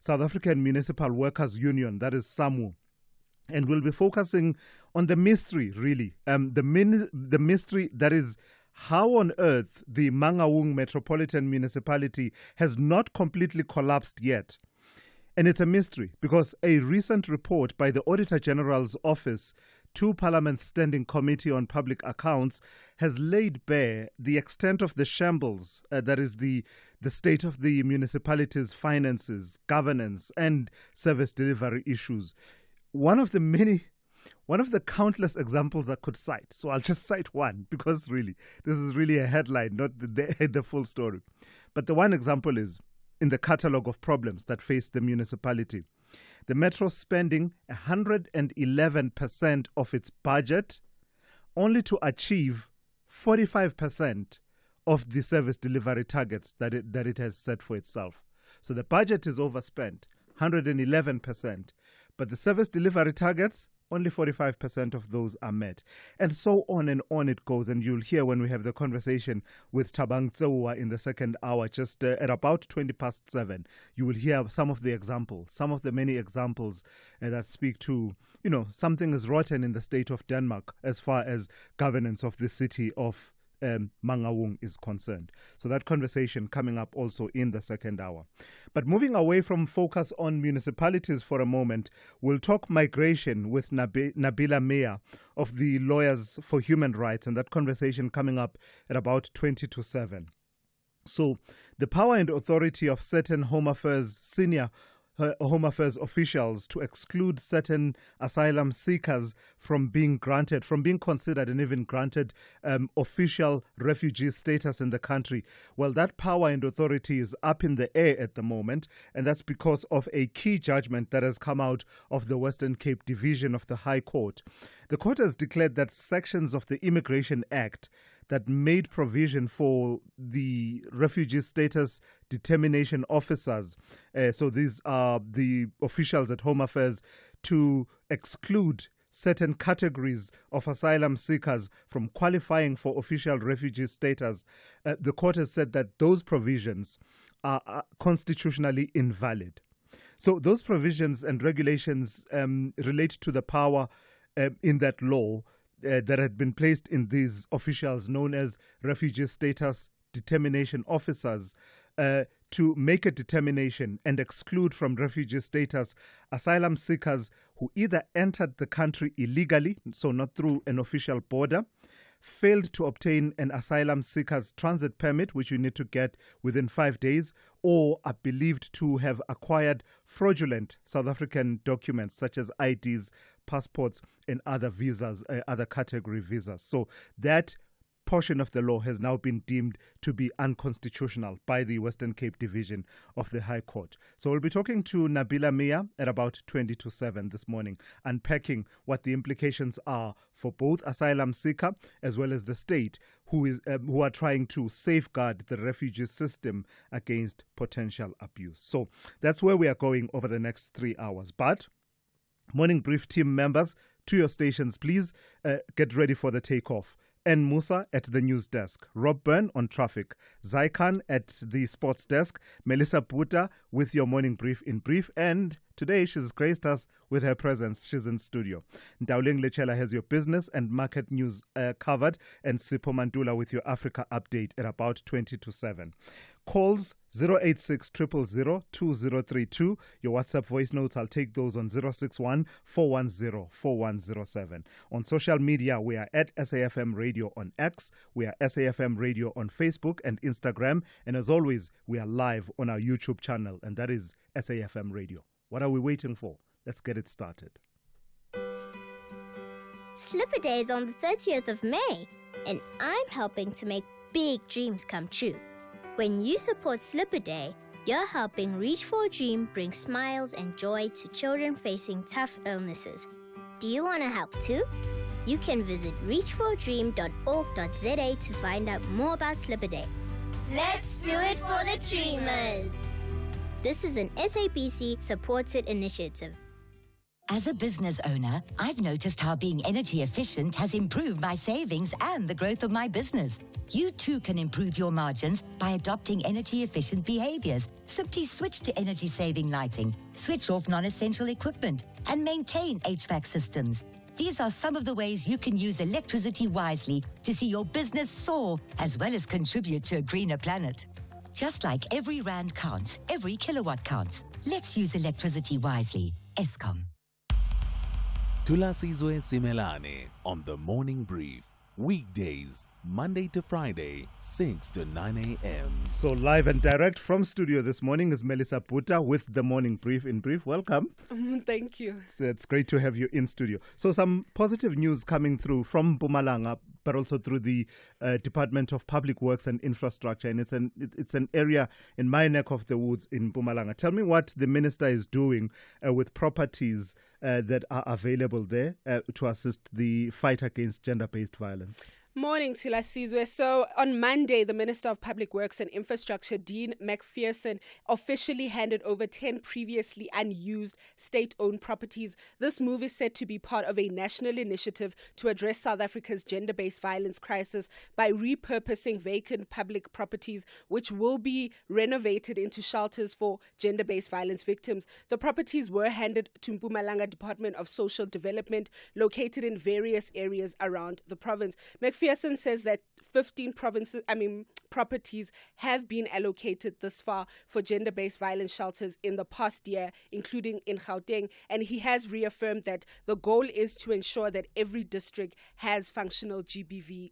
South African Municipal Workers Union, that is SAMU. And we'll be focusing on the mystery, really. The mystery that is how on earth the Mangaung Metropolitan Municipality has not completely collapsed yet. And it's a mystery because a recent report by the Auditor General's Office to Parliament's Standing Committee on Public Accounts has laid bare the extent of the shambles, that is the state of the municipality's finances, governance, and service delivery issues. One of the countless examples I could cite. So I'll just cite one because really, this is really a headline, not the full story. But the one example is in the catalogue of problems that face the municipality. The Metro spending 111% of its budget only to achieve 45% of the service delivery targets that it has set for itself. So the budget is overspent, 111%, but the service delivery targets, only 45% of those are met. And so on and on it goes. And you'll hear when we have the conversation with Thabang Tsewa in the second hour, just at about 7:20, you will hear some of the examples, some of the many examples that speak to, something is rotten in the state of Denmark as far as governance of the city of Mangaung is concerned. So that conversation coming up also in the second hour. But moving away from focus on municipalities for a moment, we'll talk migration with Nabila Meya of the Lawyers for Human Rights, and that conversation coming up at about 7:20. So the power and authority of certain senior Home Affairs officials to exclude certain asylum seekers from being considered and even granted official refugee status in the country. Well, that power and authority is up in the air at the moment, and that's because of a key judgment that has come out of the Western Cape Division of the High Court. The court has declared that sections of the Immigration Act that made provision for the refugee status determination officers, so these are the officials at Home Affairs, to exclude certain categories of asylum seekers from qualifying for official refugee status. The court has said that those provisions are constitutionally invalid. So those provisions and regulations relate to the power in that law that had been placed in these officials known as refugee status determination officers to make a determination and exclude from refugee status asylum seekers who either entered the country illegally, so not through an official border, failed to obtain an asylum seeker's transit permit, which you need to get within 5 days, or are believed to have acquired fraudulent South African documents such as IDs, passports, and other visas, other category visas. So that portion of the law has now been deemed to be unconstitutional by the Western Cape Division of the High Court. So we'll be talking to Nabila Meya at about 7:20 this morning, unpacking what the implications are for both asylum seeker as well as the state who are trying to safeguard the refugee system against potential abuse. So that's where we are going over the next 3 hours. But Morning Brief team members, to your stations, please get ready for the takeoff. N. Musa at the news desk, Rob Byrne on traffic, Zaikan at the sports desk, Melissa Puta with your morning brief in brief, and today she's graced us with her presence. She's in studio. Ndauling Lechela has your business and market news covered, and Sipho Mantula with your Africa update at about 7:20. Calls 086 000 2032. Your WhatsApp voice notes, I'll take those on 061 410 4107. On social media, we are at SAFM Radio on X. We are SAFM Radio on Facebook and Instagram. And as always, we are live on our YouTube channel, and that is SAFM Radio. What are we waiting for? Let's get it started. Slipper Day is on the 30th of May, and I'm helping to make big dreams come true. When you support Slipper Day, you're helping Reach for a Dream bring smiles and joy to children facing tough illnesses. Do you want to help too? You can visit reachforadream.org.za to find out more about Slipper Day. Let's do it for the dreamers! This is an SABC supported initiative. As a business owner, I've noticed how being energy efficient has improved my savings and the growth of my business. You too can improve your margins by adopting energy efficient behaviors. Simply switch to energy saving lighting, switch off non-essential equipment, and maintain HVAC systems. These are some of the ways you can use electricity wisely to see your business soar as well as contribute to a greener planet. Just like every rand counts, every kilowatt counts. Let's use electricity wisely. Eskom. Thulasizwe Simelane on the Morning Brief. Weekdays, Monday to Friday, 6 to 9 a.m. So live and direct from studio this morning is Melissa Puta with the Morning Brief. In brief, welcome. Thank you. So it's great to have you in studio. So some positive news coming through from Mpumalanga, but also through the Department of Public Works and Infrastructure. And it's an area in my neck of the woods in Mpumalanga. Tell me what the minister is doing with properties that are available there to assist the fight against gender-based violence. Morning, Thulasizwe. So on Monday, the Minister of Public Works and Infrastructure, Dean McPherson, officially handed over 10 previously unused state-owned properties. This move is said to be part of a national initiative to address South Africa's gender-based violence crisis by repurposing vacant public properties, which will be renovated into shelters for gender-based violence victims. The properties were handed to Mpumalanga Department of Social Development, located in various areas around the province. McPherson says that 15 properties have been allocated thus far for gender-based violence shelters in the past year, including in Gauteng, and he has reaffirmed that the goal is to ensure that every district has functional GBV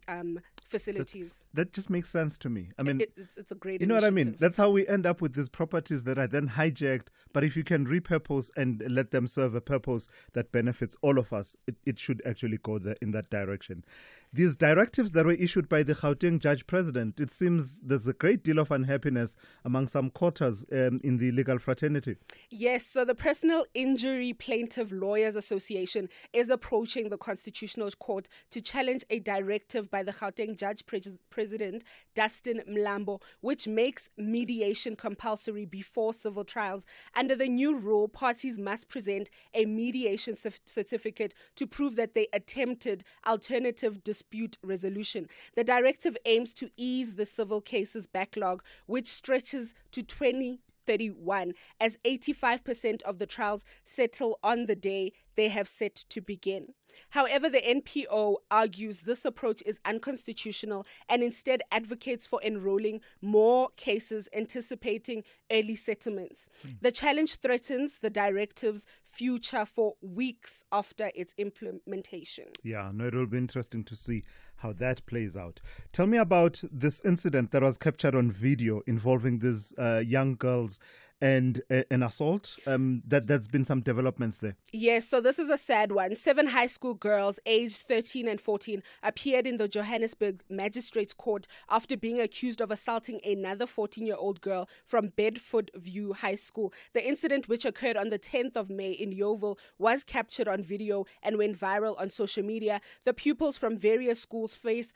facilities. That just makes sense to me. I mean, it's a great You know what I mean? initiative. That's how we end up with these properties that are then hijacked. But if you can repurpose and let them serve a purpose that benefits all of us, it should actually go in that direction. These directives that were issued by the Gauteng Judge President, it seems there's a great deal of unhappiness among some quarters in the legal fraternity. Yes, so the Personal Injury Plaintiff Lawyers Association is approaching the Constitutional Court to challenge a directive by the Gauteng Judge President, Dustin Mlambo, which makes mediation compulsory before civil trials. Under the new rule, parties must present a mediation certificate to prove that they attempted alternative dispute resolution. The directive aims to ease the civil cases backlog, which stretches to 2031, as 85% of the trials settle on the day they have set to begin. However, the NPO argues this approach is unconstitutional and instead advocates for enrolling more cases anticipating early settlements. The challenge threatens the directive's future for weeks after its implementation. Yeah, no, it will be interesting to see how that plays out. Tell me about this incident that was captured on video involving these young girls and an assault. That's been some developments there. Yes, so this is a sad one. 7 high school girls aged 13 and 14 appeared in the Johannesburg Magistrates Court after being accused of assaulting another 14-year-old girl from Bedford View High School. The incident, which occurred on the 10th of May in Yeoville, was captured on video and went viral on social media. The pupils from various schools faced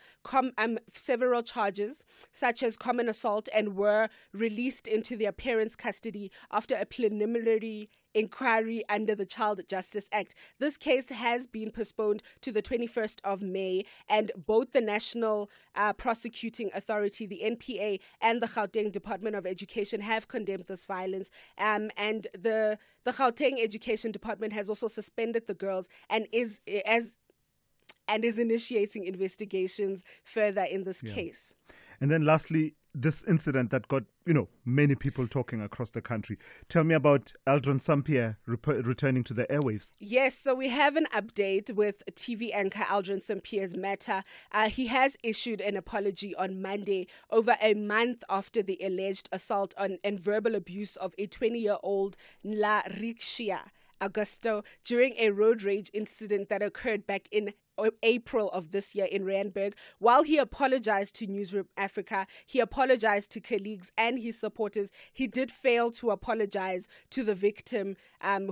several charges, such as common assault, and were released into their parents' custody after a preliminary inquiry under the Child Justice Act. This case has been postponed to the 21st of May, and both the National Prosecuting Authority, the NPA, and the Gauteng Department of Education have condemned this violence. And the Gauteng Education Department has also suspended the girls and is initiating investigations further in this case. And then lastly, this incident that got, many people talking across the country. Tell me about Aldrin St-Pierre returning to the airwaves. Yes, so we have an update with TV anchor Aldrin St-Pierre's matter. He has issued an apology on Monday, over a month after the alleged assault and verbal abuse of a 20-year-old Nla Rikshia Augusto during a road rage incident that occurred back in April of this year in Randburg. While he apologized to Newsroom Africa, he apologized to colleagues and his supporters, he did fail to apologize to the victim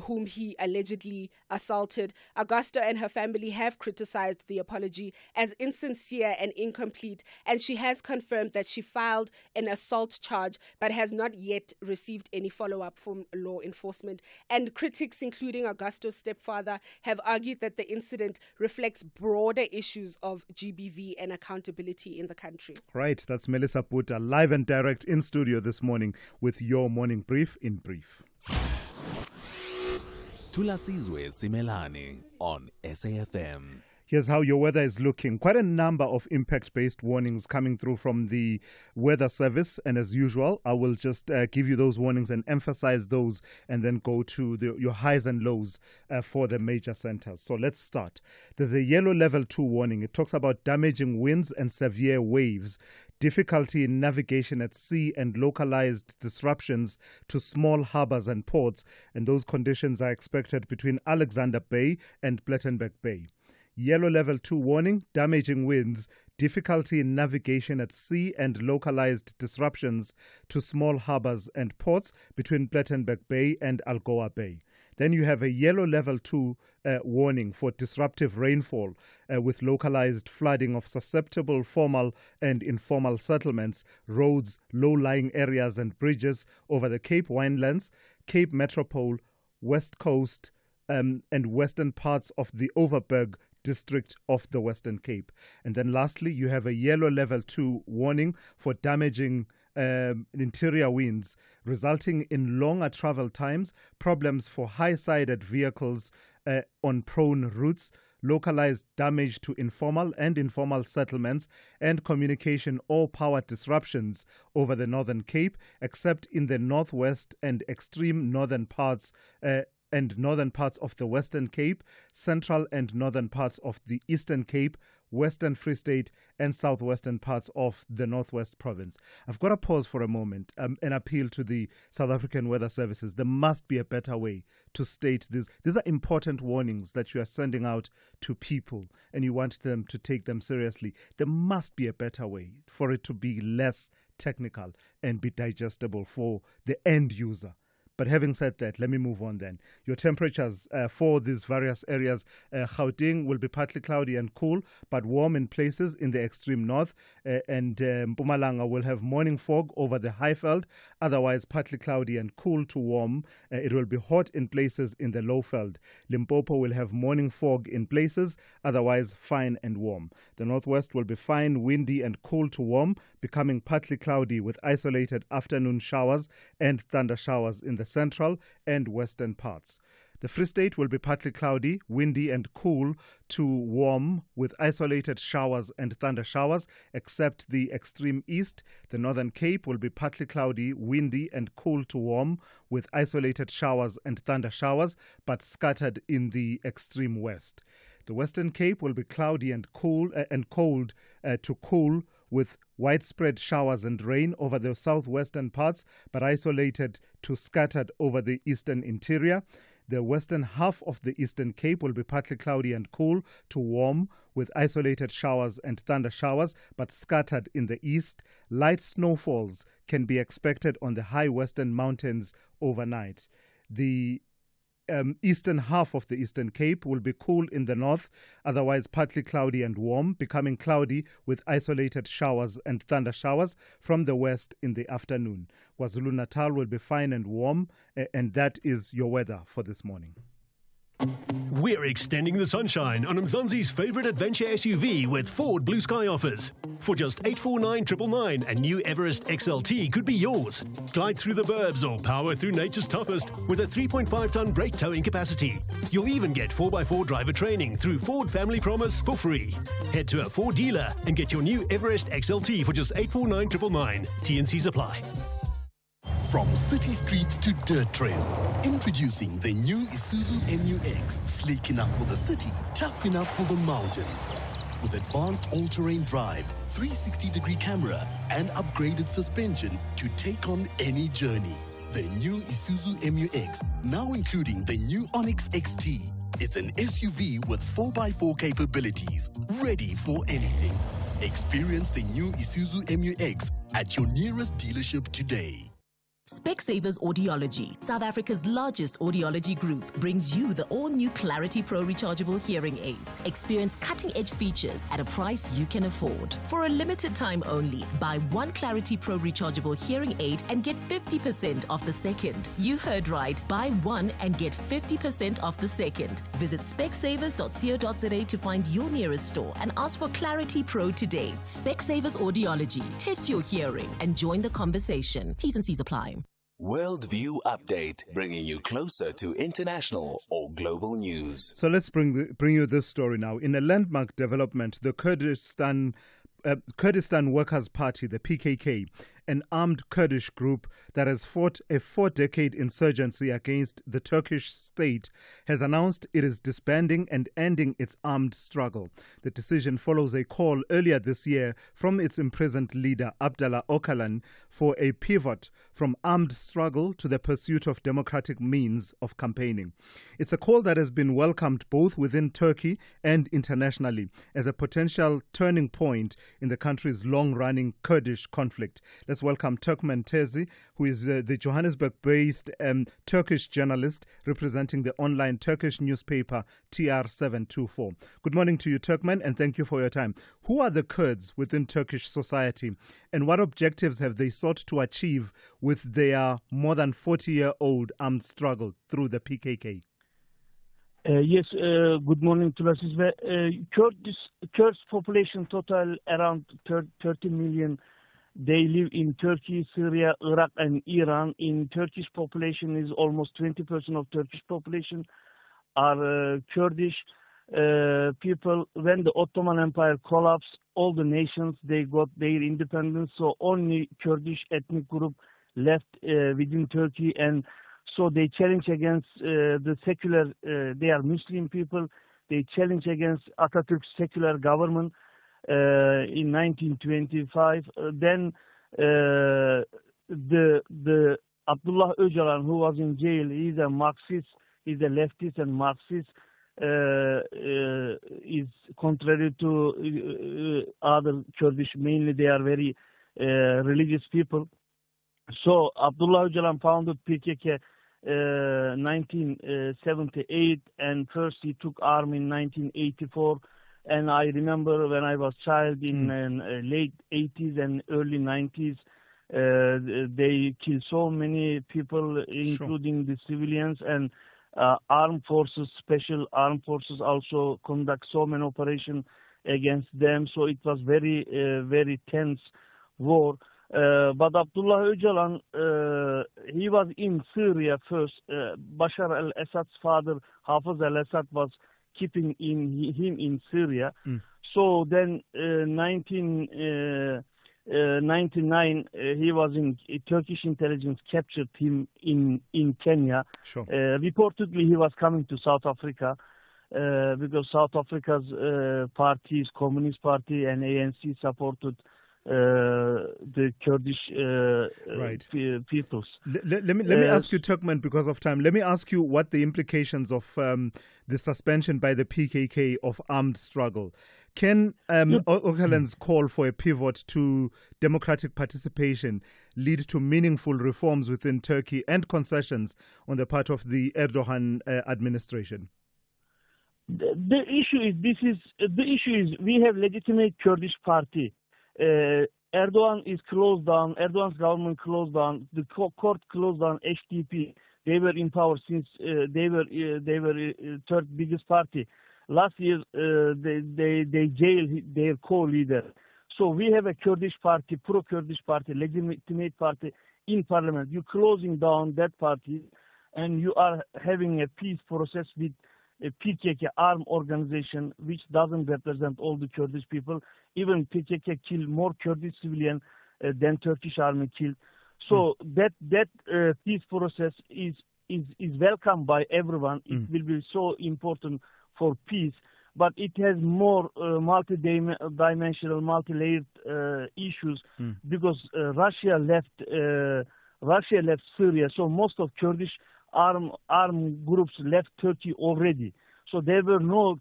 whom he allegedly assaulted. Augusto and her family have criticized the apology as insincere and incomplete, and she has confirmed that she filed an assault charge but has not yet received any follow-up from law enforcement. And critics, including Augusto's stepfather, have argued that the incident reflects broader issues of GBV and accountability in the country. Right, that's Melissa Puta, live and direct in studio this morning with your morning brief in brief. Thulasizwe Simelane on SAFM. Here's how your weather is looking. Quite a number of impact-based warnings coming through from the Weather Service. And as usual, I will just give you those warnings and emphasize those and then go to your highs and lows for the major centers. So let's start. There's a yellow level 2 warning. It talks about damaging winds and severe waves, difficulty in navigation at sea and localized disruptions to small harbors and ports. And those conditions are expected between Alexander Bay and Plettenberg Bay. Yellow level 2 warning, damaging winds, difficulty in navigation at sea and localized disruptions to small harbors and ports between Plettenberg Bay and Algoa Bay. Then you have a yellow level 2 warning for disruptive rainfall with localized flooding of susceptible formal and informal settlements, roads, low-lying areas and bridges over the Cape Winelands, Cape Metropole, West Coast and western parts of the Overberg district of the Western Cape. And then lastly, you have a yellow level 2 warning for damaging interior winds, resulting in longer travel times, problems for high-sided vehicles on prone routes, localized damage to informal and informal settlements, and communication or power disruptions over the Northern Cape, except in the northwest and extreme northern parts of the Western Cape, central and northern parts of the Eastern Cape, Western Free State and southwestern parts of the Northwest Province. I've got to pause for a moment and appeal to the South African Weather Services. There must be a better way to state this. These are important warnings that you are sending out to people and you want them to take them seriously. There must be a better way for it to be less technical and be digestible for the end user. But having said that, let me move on then. Your temperatures for these various areas, Gauteng will be partly cloudy and cool, but warm in places in the extreme north. And Mpumalanga will have morning fog over the Highveld, otherwise partly cloudy and cool to warm. It will be hot in places in the Lowveld. Limpopo will have morning fog in places, otherwise fine and warm. The northwest will be fine, windy and cool to warm, becoming partly cloudy with isolated afternoon showers and thunder showers in the central and western parts. The Free State will be partly cloudy, windy and cool to warm with isolated showers and thunder showers, except the extreme east. The Northern Cape will be partly cloudy, windy and cool to warm with isolated showers and thunder showers, but scattered in the extreme west. The Western Cape will be cloudy and cool and cold to cool with widespread showers and rain over the southwestern parts, but isolated to scattered over the eastern interior. The western half of the Eastern Cape will be partly cloudy and cool to warm with isolated showers and thunder showers, but scattered in the east. Light snowfalls can be expected on the high western mountains overnight. The eastern half of the Eastern Cape will be cool in the north, otherwise partly cloudy and warm, becoming cloudy with isolated showers and thunder showers from the west in the afternoon. KwaZulu-Natal will be fine and warm, and that is your weather for this morning. We're extending the sunshine on Mzansi's favorite adventure SUV with Ford Blue Sky offers. For just $849,999, a new Everest XLT could be yours. Glide through the burbs or power through nature's toughest with a 3.5-ton brake towing capacity. You'll even get 4x4 driver training through Ford Family Promise for free. Head to a Ford dealer and get your new Everest XLT for just $849,999. T&Cs apply. From city streets to dirt trails, introducing the new Isuzu MU-X. Sleek enough for the city, tough enough for the mountains. With advanced all-terrain drive, 360-degree camera, and upgraded suspension to take on any journey. The new Isuzu MU-X, now including the new Onyx XT. It's an SUV with 4x4 capabilities, ready for anything. Experience the new Isuzu MU-X at your nearest dealership today. Specsavers Audiology, South Africa's largest audiology group, brings you the all-new Clarity Pro rechargeable hearing aids. Experience cutting-edge features at a price you can afford. For a limited time only, buy one Clarity Pro rechargeable hearing aid and get 50% off the second. You heard right. Buy one and get 50% off the second. Visit specsavers.co.za to find your nearest store and ask for Clarity Pro today. Specsavers Audiology. Test your hearing and join the conversation. T's and C's apply. Worldview Update, bringing you closer to international or global news. So let's bring you this story now. In a landmark development, the Kurdistan Workers' Party, the PKK, an armed Kurdish group that has fought a 4-decade insurgency against the Turkish state, has announced it is disbanding and ending its armed struggle. The decision follows a call earlier this year from its imprisoned leader, Abdullah Öcalan, for a pivot from armed struggle to the pursuit of democratic means of campaigning. It's a call that has been welcomed both within Turkey and internationally as a potential turning point in the country's long-running Kurdish conflict. Let's welcome Turkmen Tezi, who is the Johannesburg-based Turkish journalist representing the online Turkish newspaper TR724. Good morning to you, Turkmen, and thank you for your time. Who are the Kurds within Turkish society, and what objectives have they sought to achieve with their more than 40-year-old armed struggle through the PKK? Yes, good morning, Thulasizwe. Kurds population total around 30 million. They live in Turkey, Syria, Iraq, and Iran. In Turkish population is almost 20% of Turkish population are Kurdish people. When the Ottoman Empire collapsed, all the nations, they got their independence. So only Kurdish ethnic group left within Turkey, and so they challenge against the secular. They are Muslim people. They challenge against Atatürk's secular government. In 1925, then the Abdullah Öcalan, who was in jail, he's a Marxist, he's a leftist and Marxist, is contrary to other Kurdish. Mainly, they are very religious people. So Abdullah Öcalan founded PKK 1978, and first he took arm in 1984. And I remember when I was child in late 80s and early 90s, they killed so many people, including the civilians, and armed forces, special armed forces also conduct so many operations against them. So it was very, very tense war. But Abdullah Öcalan, he was in Syria first. Bashar al-Assad's father, Hafez al-Assad, was keeping him in Syria. So then 1999, he was in Turkish intelligence captured him in Kenya. Reportedly, he was coming to South Africa because South Africa's parties, Communist Party and ANC, supported the Kurdish peoples. Let me ask you, Turkmen, because of time, let me ask you what the implications of the suspension by the PKK of armed struggle. Can Öcalan's call for a pivot to democratic participation lead to meaningful reforms within Turkey and concessions on the part of the Erdogan administration? The issue is we have legitimate Kurdish party. Erdogan is closed down. Erdogan's government closed down. The court closed down HDP. They were in power since they were third biggest party. Last year they jailed their co-leader. So we have a Kurdish party, pro-Kurdish party, legitimate party in parliament. You're closing down that party, and you are having a peace process with a PKK armed organization which doesn't represent all the Kurdish people. Even PKK killed more Kurdish civilians than Turkish army killed. So that peace process is welcomed by everyone. It will be so important for peace, but it has more multi-dimensional, multi-layered issues because Russia left Syria. So most of Kurdish armed groups left Turkey already. So there were no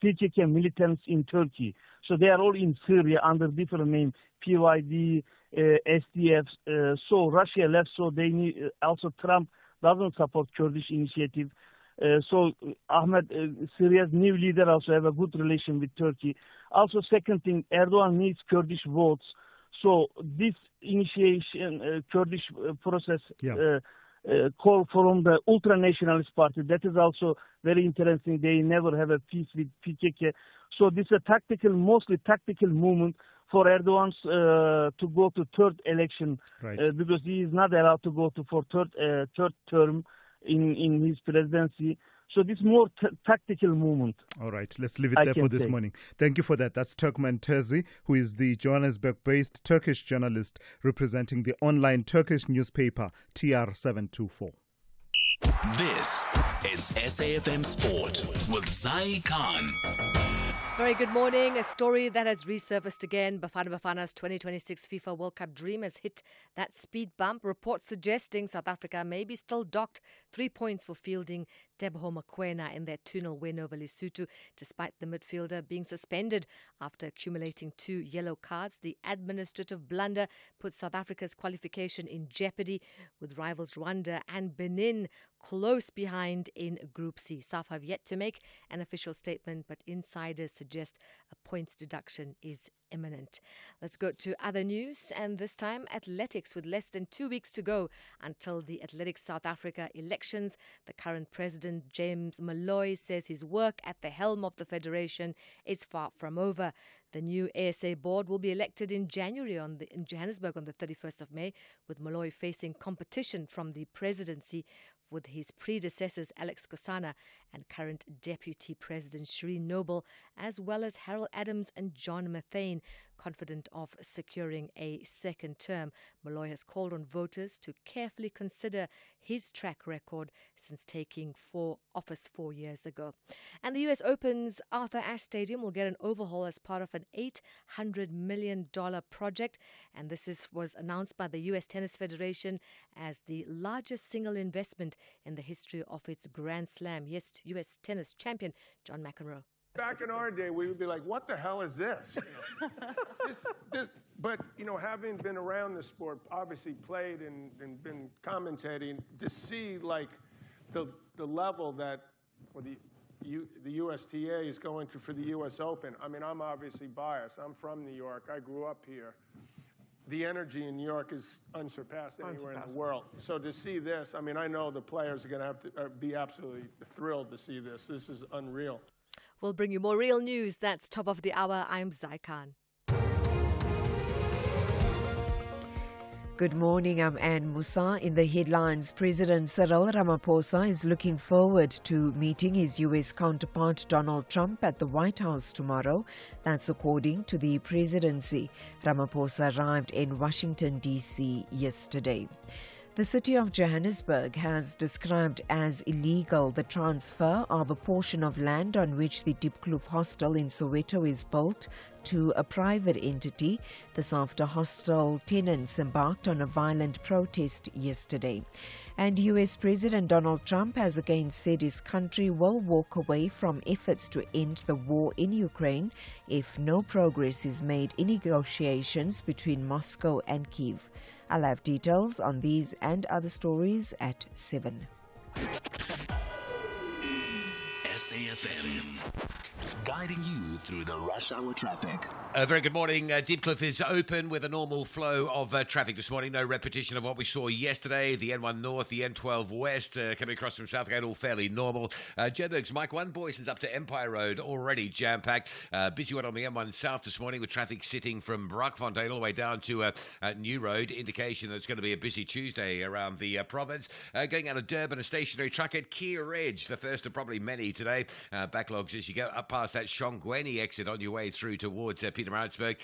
PKK militants in Turkey. So they are all in Syria under different names, PYD, SDF. So Russia left, so they need, also Trump doesn't support Kurdish initiative. So Ahmed, Syria's new leader, also have a good relation with Turkey. Also, second thing, Erdogan needs Kurdish votes. So this initiation, Kurdish process, call from the ultra-nationalist party. That is also very interesting. They never have a peace with PKK. So this is a tactical, mostly tactical movement for Erdogan to go to third election, because he is not allowed to go to for third term in his presidency. So this is more tactical movement. All right, let's leave it there for this morning. Thank you for that. That's Turkmen Terzi, who is the Johannesburg-based Turkish journalist representing the online Turkish newspaper TR724. This is SAFM Sport with Zai Khan. Very good morning. A story that has resurfaced again. Bafana Bafana's 2026 FIFA World Cup dream has hit that speed bump. Reports suggesting South Africa may be still docked 3 points for fielding Teboho Mokoena in their 2-0 win over Lesotho, despite the midfielder being suspended after accumulating 2 yellow cards. The administrative blunder put South Africa's qualification in jeopardy, with rivals Rwanda and Benin close behind in Group C. South have yet to make an official statement, but insiders suggest a points deduction is imminent. Let's go to other news, and this time athletics. With less than 2 weeks to go until the Athletics South Africa elections, the current president, James Malloy, says his work at the helm of the federation is far from over. The new ASA board will be elected in January in Johannesburg on the 31st of May, with Malloy facing competition from the presidency with his predecessors Alex Kosana and current Deputy President Shireen Noble, as well as Harold Adams and John Mathane, confident of securing a second term. Malloy has called on voters to carefully consider his track record since taking office 4 years ago. And the US Open's Arthur Ashe Stadium will get an overhaul as part of an $800 million project, and this was announced by the US Tennis Federation as the largest single investment in the history of its Grand Slam. Yes, US tennis champion John McEnroe. Back in our day, we would be like, what the hell is this? But, having been around the sport, obviously played and been commentating, to see, like, the level that the USTA is going to for the U.S. Open. I mean, I'm obviously biased. I'm from New York. I grew up here. The energy in New York is unsurpassed anywhere in the world. So to see this, I mean, I know the players are going to have to be absolutely thrilled to see this. This is unreal. We'll bring you more real news. That's Top of the Hour. I'm Zai Khan. Good morning, I'm Anne Musa. In the headlines, President Cyril Ramaphosa is looking forward to meeting his U.S. counterpart Donald Trump at the White House tomorrow. That's according to the presidency. Ramaphosa arrived in Washington, D.C. yesterday. The city of Johannesburg has described as illegal the transfer of a portion of land on which the Diepkloof Hostel in Soweto is built to a private entity. This after hostel tenants embarked on a violent protest yesterday. And US President Donald Trump has again said his country will walk away from efforts to end the war in Ukraine if no progress is made in negotiations between Moscow and Kyiv. I'll have details on these and other stories at 7. SAFM, guiding you through the rush hour traffic. Very good morning. Diepkloof is open with a normal flow of traffic this morning. No repetition of what we saw yesterday. The N1 North, the N12 West coming across from Southgate, all fairly normal. Joburg's Mike 1 Boyson's up to Empire Road, already jam-packed. Busy one on the M1 South this morning with traffic sitting from Braakfontein all the way down to New Road. Indication that it's going to be a busy Tuesday around the province. Going out of Durban, a stationary truck at Kia Edge, the first of probably many today. Backlogs as you go up past past that Shongweni exit on your way through towards Pietermaritzburg.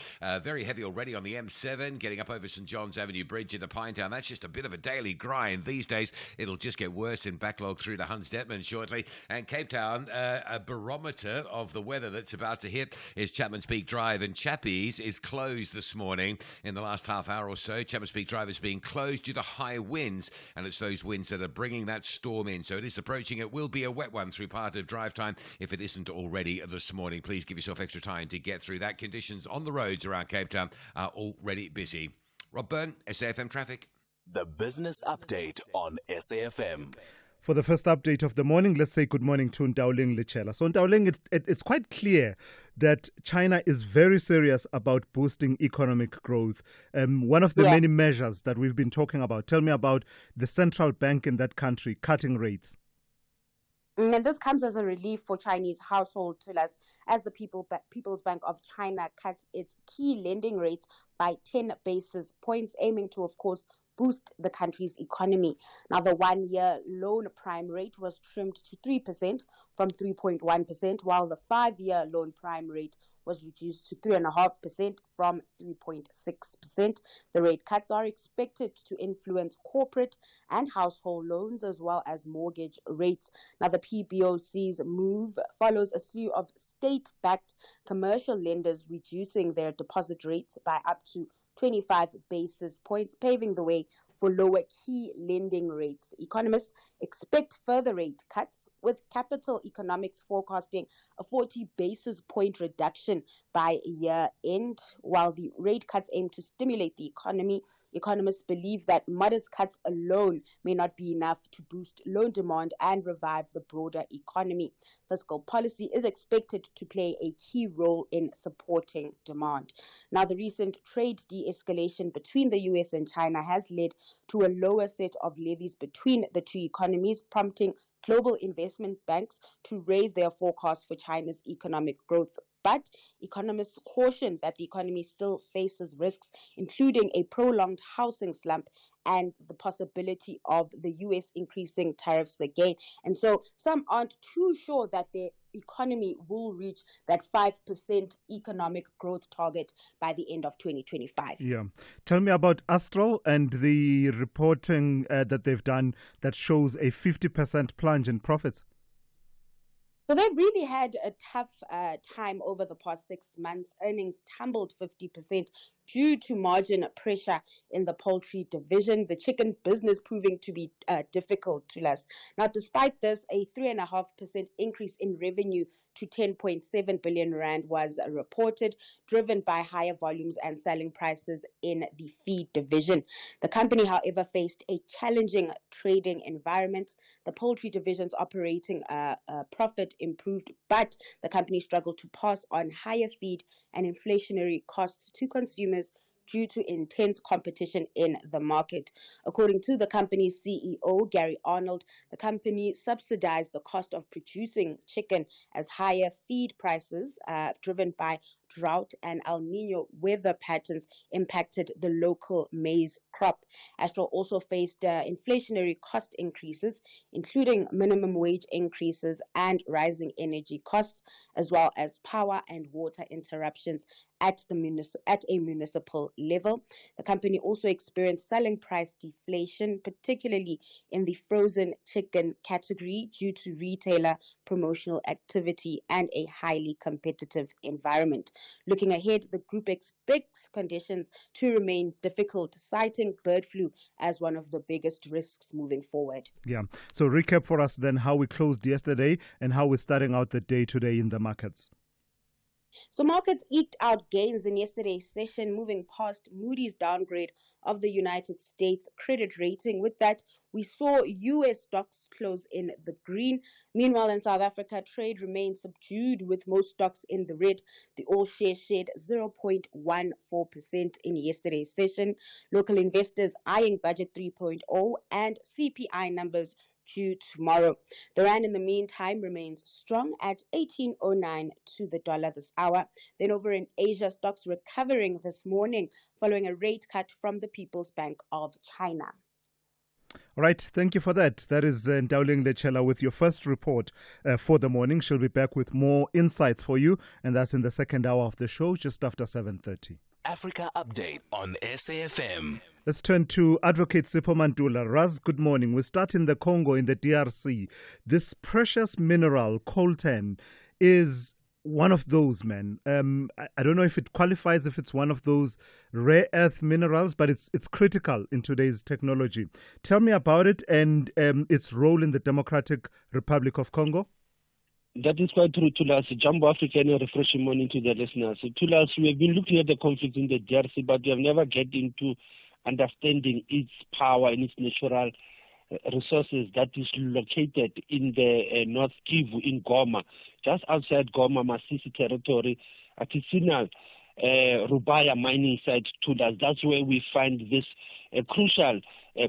Very heavy already on the M7, getting up over St John's Avenue Bridge into Pinetown. That's just a bit of a daily grind. These days, it'll just get worse in backlog through to Hans Detman shortly. And Cape Town, a barometer of the weather that's about to hit is Chapman's Peak Drive. And Chappies is closed this morning in the last half hour or so. Chapman's Peak Drive is being closed due to high winds, and it's those winds that are bringing that storm in. So it is approaching. It will be a wet one through part of drive time if it isn't already this morning. Please give yourself extra time to get through that. Conditions on the roads around Cape Town are already busy. Rob Byrne, SAFM Traffic. The business update on SAFM. For the first update of the morning, let's say good morning to Ntaoling Lichela. So Ntaoling, it's quite clear that China is very serious about boosting economic growth. One of the many measures that we've been talking about, tell me about the central bank in that country cutting rates. And this comes as a relief for Chinese households as the People's Bank of China cuts its key lending rates by 10 basis points, aiming to, of course, boost the country's economy. Now, the one-year loan prime rate was trimmed to 3% from 3.1%, while the five-year loan prime rate was reduced to 3.5% from 3.6%. The rate cuts are expected to influence corporate and household loans as well as mortgage rates. Now, the PBOC's move follows a slew of state-backed commercial lenders reducing their deposit rates by up to 25 basis points, paving the way for lower key lending rates. Economists expect further rate cuts, with Capital Economics forecasting a 40 basis point reduction by year end. While the rate cuts aim to stimulate the economy, economists believe that modest cuts alone may not be enough to boost loan demand and revive the broader economy. Fiscal policy is expected to play a key role in supporting demand. Now, the recent trade de-escalation between the US and China has led to a lower set of levies between the two economies, prompting global investment banks to raise their forecast for China's economic growth. But economists caution that the economy still faces risks, including a prolonged housing slump and the possibility of the US increasing tariffs again. And so some aren't too sure that the economy will reach that 5% economic growth target by the end of 2025. Yeah. Tell me about Astral and the reporting that they've done that shows a 50% plunge in profits. So they've really had a tough time over the past 6 months. Earnings tumbled 50% due to margin pressure in the poultry division, the chicken business proving to be difficult to last. Now, despite this, a 3.5% increase in revenue to 10.7 billion rand was reported, driven by higher volumes and selling prices in the feed division. The company, however, faced a challenging trading environment. The poultry division's operating profit improved, but the company struggled to pass on higher feed and inflationary costs to consumers due to intense competition in the market. According to the company's CEO, Gary Arnold, the company subsidized the cost of producing chicken as higher feed prices, driven by drought and El Nino weather patterns, impacted the local maize crop. Astral also faced inflationary cost increases, including minimum wage increases and rising energy costs, as well as power and water interruptions at a municipal level. The company also experienced selling price deflation, particularly in the frozen chicken category, due to retailer promotional activity and a highly competitive environment. Looking ahead, the group expects conditions to remain difficult, citing bird flu as one of the biggest risks moving forward. Yeah. So recap for us then how we closed yesterday and how we're starting out the day today in the markets. So markets eked out gains in yesterday's session, moving past Moody's downgrade of the United States credit rating. With that, we saw U.S. stocks close in the green. Meanwhile, in South Africa, trade remained subdued with most stocks in the red. The all-share shed 0.14% in yesterday's session. Local investors eyeing Budget 3.0 and CPI numbers due tomorrow. The rand in the meantime remains strong at 18.09 to the dollar this hour. Then over in Asia, stocks recovering this morning following a rate cut from the People's Bank of China. Right, thank you for that. That is Ndawling Lechela with your first report for the morning. She'll be back with more insights for you, and that's in the second hour of the show, just after 7:30. Africa Update on SAFM. Let's turn to Advocate Sipho Mantula. Raz, good morning. We start in the Congo, in the DRC. This precious mineral, coltan, is one of those, man. I don't know if it qualifies, if it's one of those rare earth minerals, but it's critical in today's technology. Tell me about it and its role in the Democratic Republic of Congo. That is quite true, Thulas. Jumbo Africa, and a refreshing morning to the listeners. Thulas, we have been looking at the conflict in the DRC, but we have never get into understanding its power and its natural resources that is located in the North Kivu in Goma, just outside Goma, Masisi territory, artisanal Rubaya mining site. That's where we find this crucial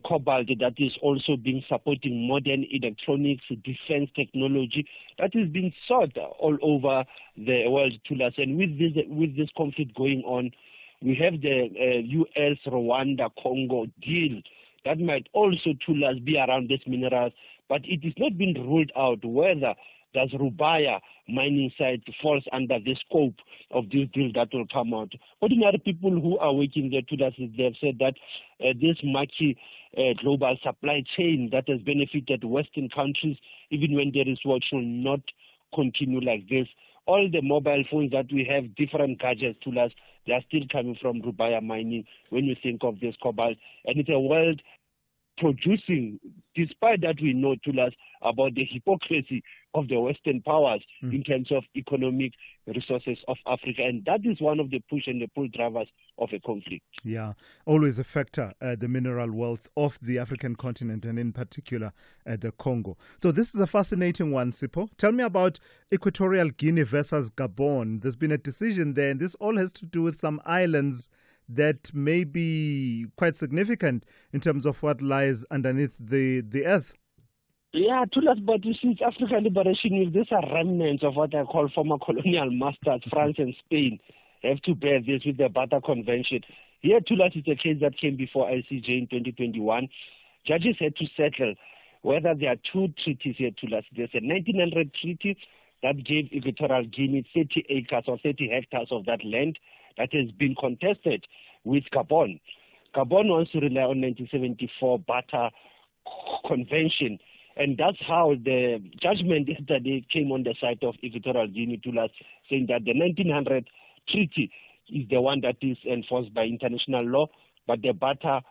cobalt that is also being supporting modern electronics, defense technology that is being sought all over the world. And with this conflict going on, we have the U.S. Rwanda Congo deal that might also be around these minerals, but it is not been ruled out whether does Rubaya mining site falls under the scope of this deal that will come out. Ordinary people who are working there, they have said that this marquee global supply chain that has benefited Western countries, even when there is war, should not continue like this. All the mobile phones that we have, different gadgets to us, they are still coming from Rubaya mining when you think of this cobalt. And it's a world producing, despite that we know to us about the hypocrisy of the Western powers in terms of economic resources of Africa. And that is one of the push and the pull drivers of a conflict. Yeah, always a factor, the mineral wealth of the African continent and in particular the Congo. So this is a fascinating one, Sipho. Tell me about Equatorial Guinea versus Gabon. There's been a decision there, and this all has to do with some islands that may be quite significant in terms of what lies underneath the earth. Yeah, Thulas, but you see, African liberation, these are remnants of what I call former colonial masters. France and Spain have to bear this with the Bata Convention. Here, Thulas, is a case that came before ICJ in 2021. Judges had to settle whether there are two treaties here, Thulas. There's a 1900 treaty that gave Equatorial Guinea 30 acres or 30 hectares of that land that has been contested with Gabon. Gabon wants to rely on 1974 Bata Convention. And that's how the judgment yesterday came on the side of Equatorial Guinea to us, saying that the 1900 treaty is the one that is enforced by international law, but the Bata,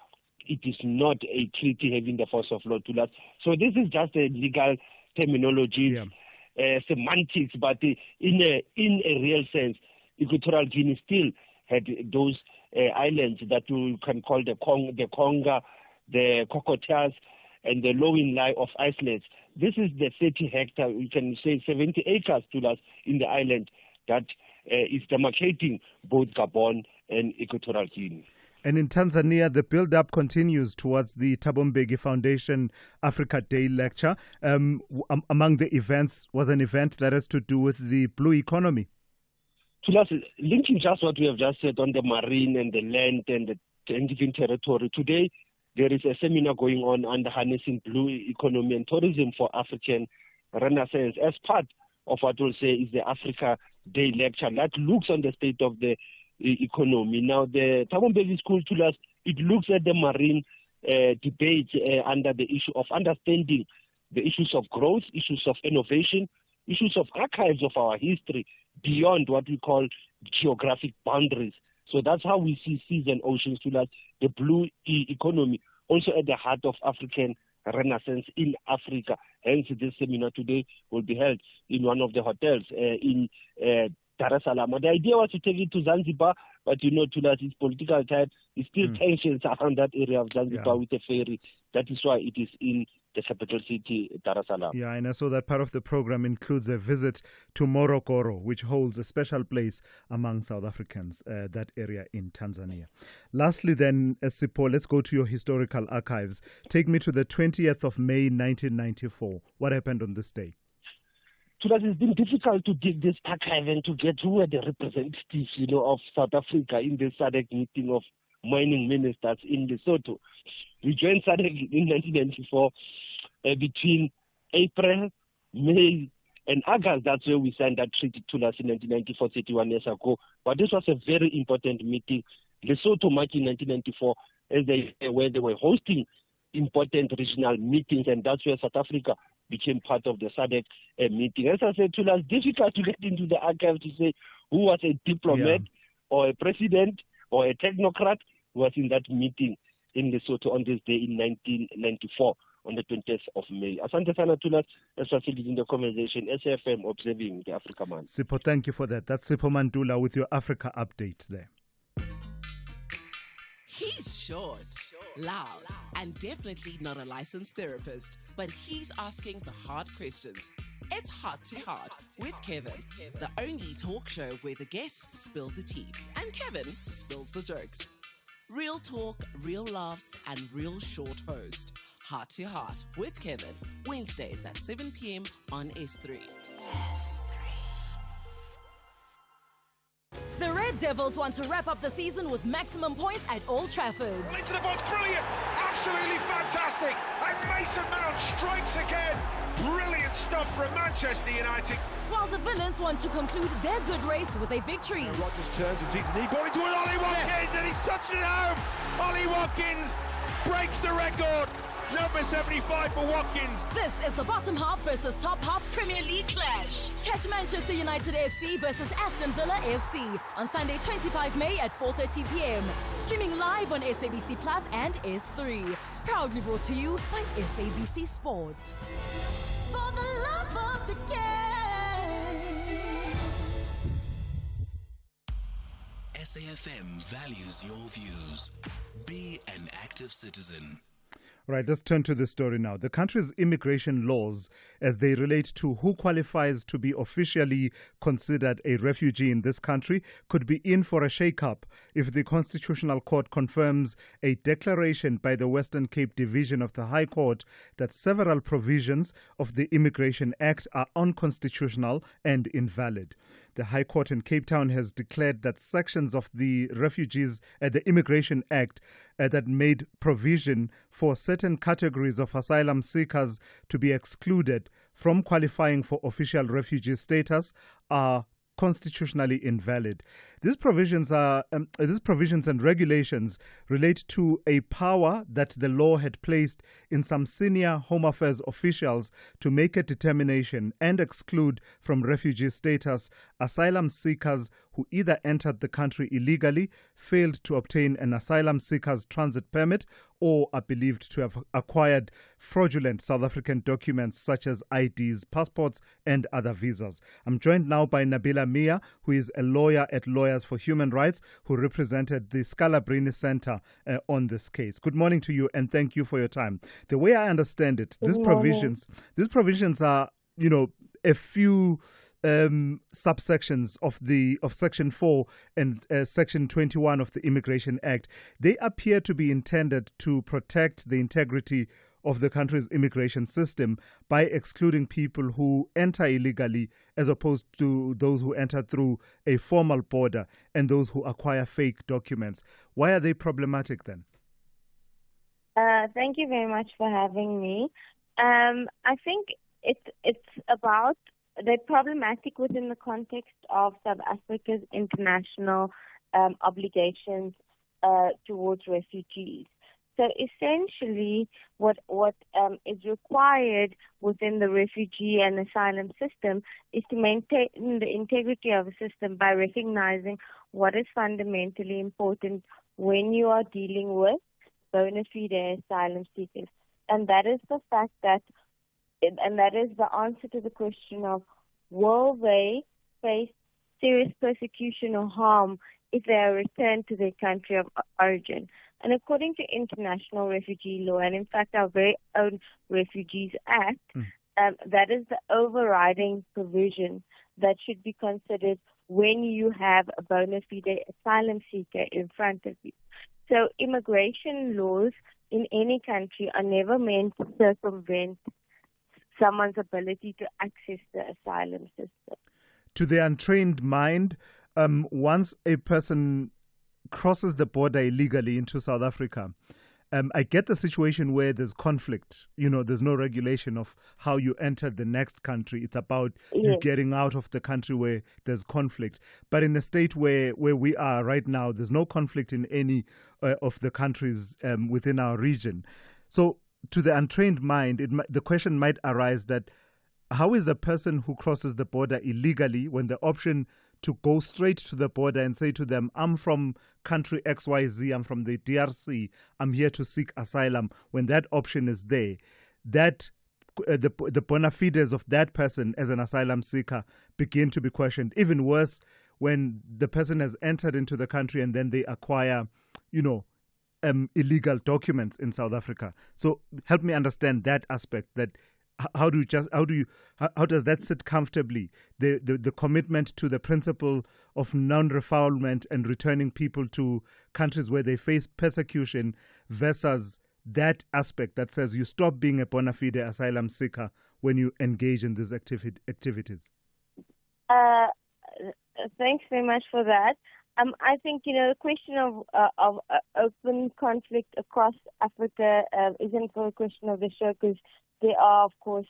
it is not a treaty having the force of law to us. So this is just a legal terminology, semantics, but in a real sense, Equatorial Guinea still had those islands that we can call the Conga, the Cocotias, and the low-in-lie of islands. This is the 30 hectare, we can say 70 acres to us in the island that is demarcating both Gabon and Equatorial Guinea. And in Tanzania, the build-up continues towards the Thabo Mbeki Foundation Africa Day lecture. Among the events was an event that has to do with the blue economy. To us, linking just what we have just said on the marine and the land and the indigenous territory, today there is a seminar going on under harnessing blue economy and tourism for African Renaissance as part of what we'll say is the Africa Day lecture that looks on the state of the economy. Now, the Thabo Mbeki School to us, it looks at the marine debate under the issue of understanding the issues of growth, issues of innovation, issues of archives of our history beyond what we call geographic boundaries. So that's how we see seas and oceans to that, the blue economy, also at the heart of African Renaissance in Africa. Hence, this seminar today will be held in one of the hotels in Dar es Salaam. The idea was to take it to Zanzibar, but you know, to that it's political time. It's still tensions around that area of Zanzibar with the ferry. That is why it is in the capital city, Dar es Salaam. Yeah, and I saw that part of the program includes a visit to Morogoro, which holds a special place among South Africans, that area in Tanzania. Lastly then, Sipho, let's go to your historical archives. Take me to the 20th of May, 1994. What happened on this day? So that it's been difficult to dig this archive and to get who were the representatives, of South Africa in the SADC meeting of mining ministers in Lesotho. We joined SADC in 1994 between April, May, and August. That's where we signed that treaty to us in 1994, 31 years ago. But this was a very important meeting. Lesotho March in 1994, where they were hosting important regional meetings, and that's where South Africa became part of the SADC meeting. As I said, to us, difficult to get into the archive to say who was a diplomat or a president or a technocrat who was in that meeting in Lesotho on this day in 1994 on the 20th of May. Asante sana Thulas, as facilitating the conversation, SFM observing the Africa Man. Sipho, thank you for that. That's Sipho Mandula with your Africa update there. He's short, loud, and definitely not a licensed therapist, but he's asking the hard questions. It's Heart to Heart with Kevin, the only talk show where the guests spill the tea and Kevin spills the jokes. Real talk, real laughs, and real short host. Heart to Heart with Kevin, Wednesdays at 7 p.m. on S3. The Red Devils want to wrap up the season with maximum points at Old Trafford. Into the box, brilliant, absolutely fantastic. And Mason Mount strikes again. Brilliant stuff from Manchester United. While the Villains want to conclude their good race with a victory. Rodgers turns and sees the knee ball into an Ollie Watkins, and he's touched it home. Ollie Watkins breaks the record. Number 75 for Watkins. This is the bottom half versus top half Premier League clash. Catch Manchester United FC versus Aston Villa FC on Sunday 25 May at 4:30 p.m. Streaming live on SABC Plus and S3. Proudly brought to you by SABC Sport. For the love of the game. SAFM values your views. Be an active citizen. Right, let's turn to the story now. The country's immigration laws, as they relate to who qualifies to be officially considered a refugee in this country, could be in for a shake-up if the Constitutional Court confirms a declaration by the Western Cape Division of the High Court that several provisions of the Immigration Act are unconstitutional and invalid. The High Court in Cape Town has declared that sections of the the Immigration Act that made provision for certain categories of asylum seekers to be excluded from qualifying for official refugee status are constitutionally invalid. These provisions and regulations relate to a power that the law had placed in some senior Home Affairs officials to make a determination and exclude from refugee status asylum seekers who either entered the country illegally, failed to obtain an asylum seeker's transit permit, or are believed to have acquired fraudulent South African documents such as IDs, passports, and other visas. I'm joined now by Nabila Mia, who is a lawyer at Lawyers for Human Rights, who represented the Scalabrini Center on this case. Good morning to you, and thank you for your time. The way I understand it, these provisions are, a few subsections of Section 4 and Section 21 of the Immigration Act. They appear to be intended to protect the integrity of the country's immigration system by excluding people who enter illegally as opposed to those who enter through a formal border and those who acquire fake documents. Why are they problematic then? Thank you very much for having me. I think it's about they're problematic within the context of South Africa's international obligations towards refugees. So essentially, what is required within the refugee and asylum system is to maintain the integrity of a system by recognizing what is fundamentally important when you are dealing with bona fide asylum seekers. And that is the fact that, and that is the answer to the question of, will they face serious persecution or harm if they are returned to their country of origin? And according to international refugee law, and in fact our very own Refugees Act, that is the overriding provision that should be considered when you have a bona fide asylum seeker in front of you. So immigration laws in any country are never meant to circumvent someone's ability to access the asylum system. To the untrained mind, once a person crosses the border illegally into South Africa, I get the situation where there's conflict. There's no regulation of how you enter the next country. It's about you getting out of the country where there's conflict. But in the state where we are right now, there's no conflict in any of the countries within our region. So to the untrained mind, the question might arise that how is a person who crosses the border illegally, when the option to go straight to the border and say to them, I'm from country XYZ, I'm from the DRC, I'm here to seek asylum, when that option is there, that the bona fides of that person as an asylum seeker begin to be questioned. Even worse, when the person has entered into the country and then they acquire, illegal documents in South Africa. So help me understand that aspect, that how does that sit comfortably? The commitment to the principle of non-refoulement and returning people to countries where they face persecution versus that aspect that says you stop being a bona fide asylum seeker when you engage in these activities. Thanks very much for that. I think the question of open conflict across Africa isn't a question of the show, because there are, of course,